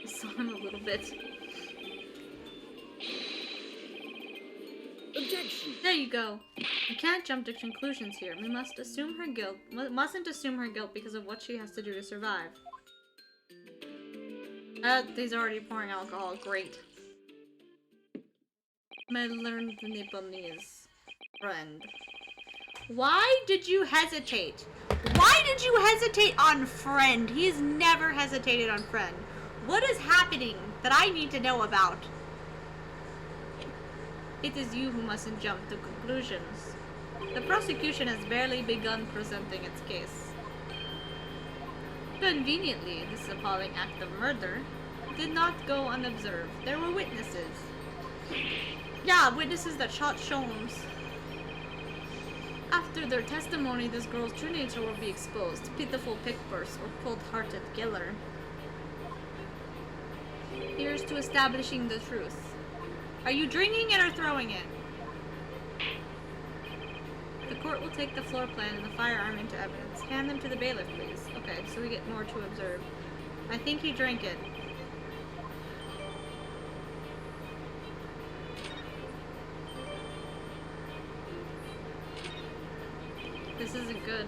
Saw him a little bit. Objection! There you go. We can't jump to conclusions here. We must assume her guilt. Mustn't assume her guilt because of what she has to do to survive. He's already pouring alcohol. Great. My learned Nipponese friend. Why did you hesitate? Why did you hesitate on friend? He's never hesitated on friend. What is happening that I need to know about? It is you who mustn't jump to conclusions. The prosecution has barely begun presenting its case. Conveniently, this appalling act of murder did not go unobserved. There were witnesses. Yeah, witnesses that shot Sholmes. After their testimony, this girl's true nature will be exposed. Pitiful pickpurse or cold-hearted killer. Here's to establishing the truth. Are you drinking it or throwing it? The court will take the floor plan and the firearm into evidence. Hand them to the bailiff, please. Okay, so we get more to observe. I think he drank it. This isn't good.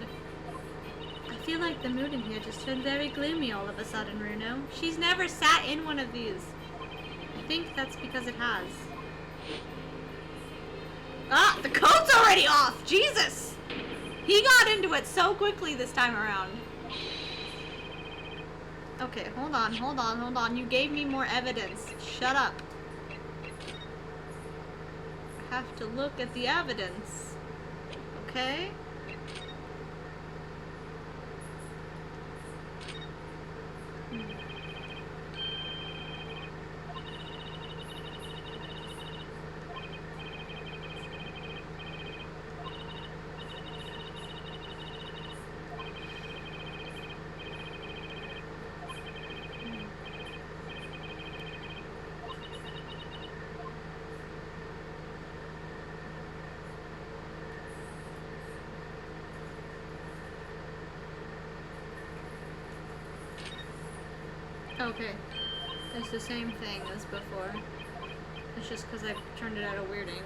I feel like the mood in here just turned very gloomy all of a sudden, Runo. She's never sat in one of these. I think that's because it has. Ah, the coat's already off! Jesus! He got into it so quickly this time around. Okay, hold on. You gave me more evidence. Shut up. I have to look at the evidence. Okay? Okay, it's the same thing as before. It's just because I turned it at a weird angle.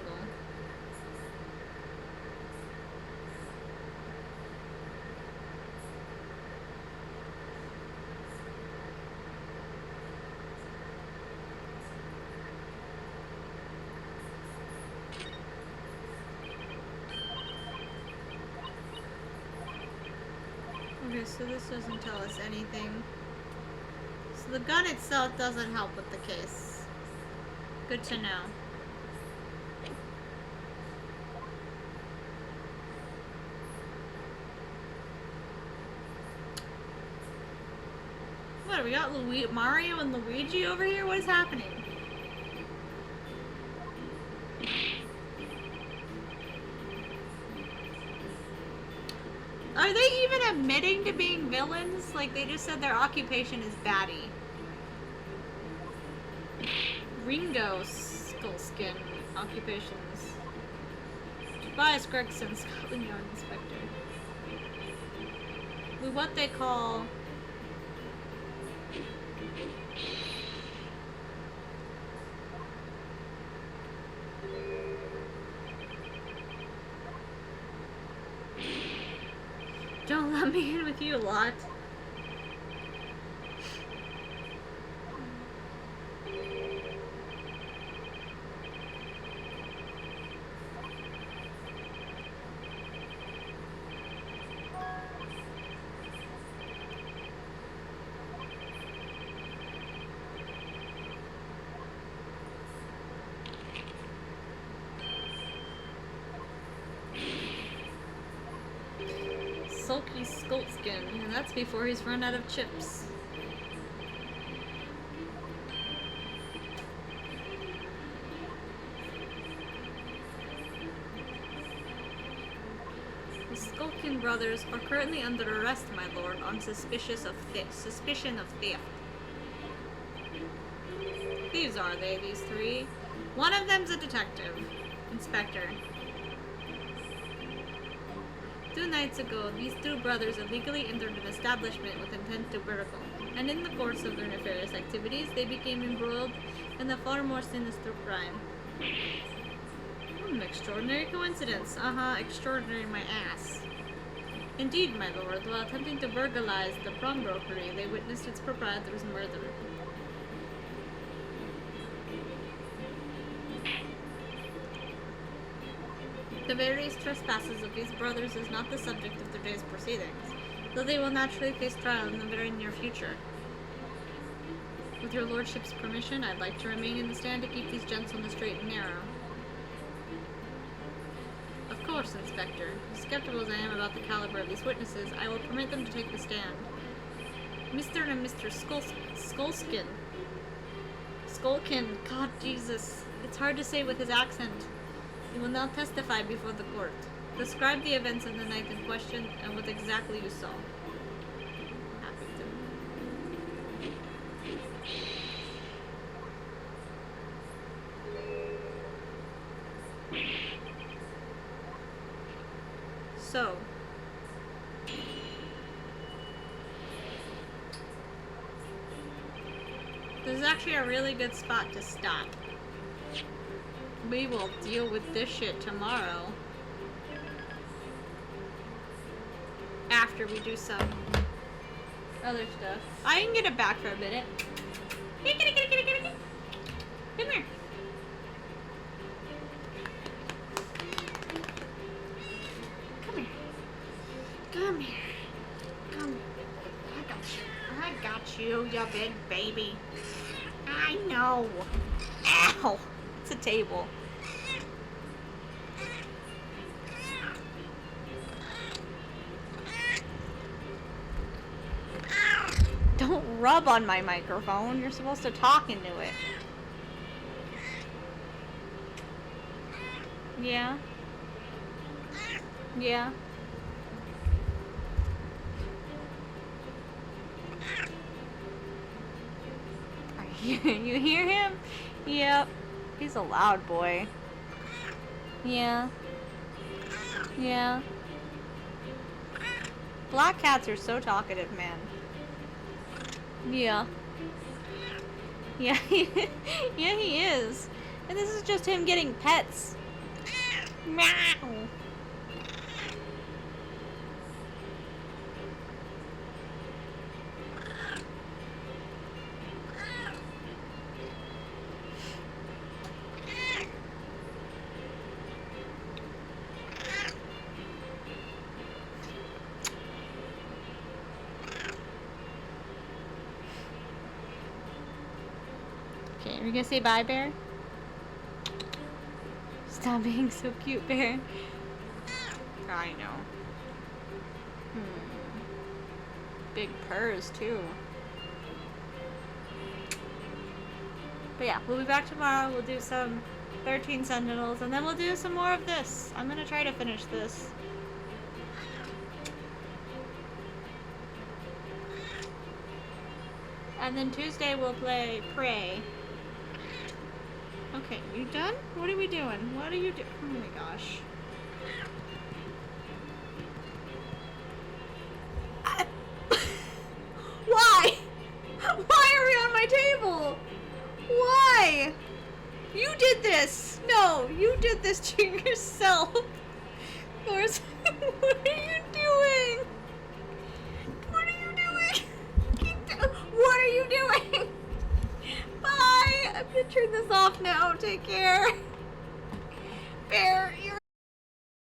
Okay, so this doesn't tell us anything. So the gun itself doesn't help with the case. Good to know. What, we got Mario and Luigi over here? What is happening? Are they even admitting to being villains? Like, they just said their occupation is baddie. Ringo Skullskin occupations. Tobias Gregson, Scotland Yard Inspector. With what they call... Don't let me in with you, lot. sulky Skolskin, and that's before he's run out of chips. The Skolkin brothers are currently under arrest, my lord, on suspicion of theft. Thieves are they, these three? One of them's a detective. Inspector. 2 nights ago, these two brothers illegally entered an establishment with intent to burgle, and in the course of their nefarious activities, they became embroiled in a far more sinister crime. An extraordinary coincidence. Extraordinary my ass. Indeed, my lord, while attempting to burglarize the pawnbrokery, they witnessed its proprietor's murder. The various trespasses of these brothers is not the subject of today's proceedings, though they will naturally face trial in the very near future. With your lordship's permission, I'd like to remain in the stand to keep these gents on the straight and narrow. Of course, Inspector. Skeptical as I am about the caliber of these witnesses, I will permit them to take the stand. Mr. and Mr. Skolkin. God Jesus. It's hard to say with his accent. You will now testify before the court. Describe the events of the night in question and what exactly you saw. Happy to. So. This is actually a really good spot to stop. We will deal with this shit tomorrow. After we do some other stuff. I can get it back for a minute. Come here. Come here. I got you, you big baby. I know. Ow. It's a table. Don't rub on my microphone. You're supposed to talk into it. Yeah. Yeah. You hear him? Yep. He's a loud boy. Yeah. Yeah. Black cats are so talkative, man. Yeah. Yeah, yeah, he is. And this is just him getting pets. Meow. Okay, are we gonna say bye, Bear? Stop being so cute, Bear. I know. Big purrs, too. But yeah, we'll be back tomorrow. We'll do some 13 Sentinels, and then we'll do some more of this. I'm gonna try to finish this. And then Tuesday we'll play Prey. Okay, you done? What are we doing? What are you doing? Oh my gosh. Why? Why are we on my table? Why? You did this. No, you did this to yourself. What are you doing? What are you doing? What are you doing? Bye. I'm gonna turn this off now. Take care. Bear.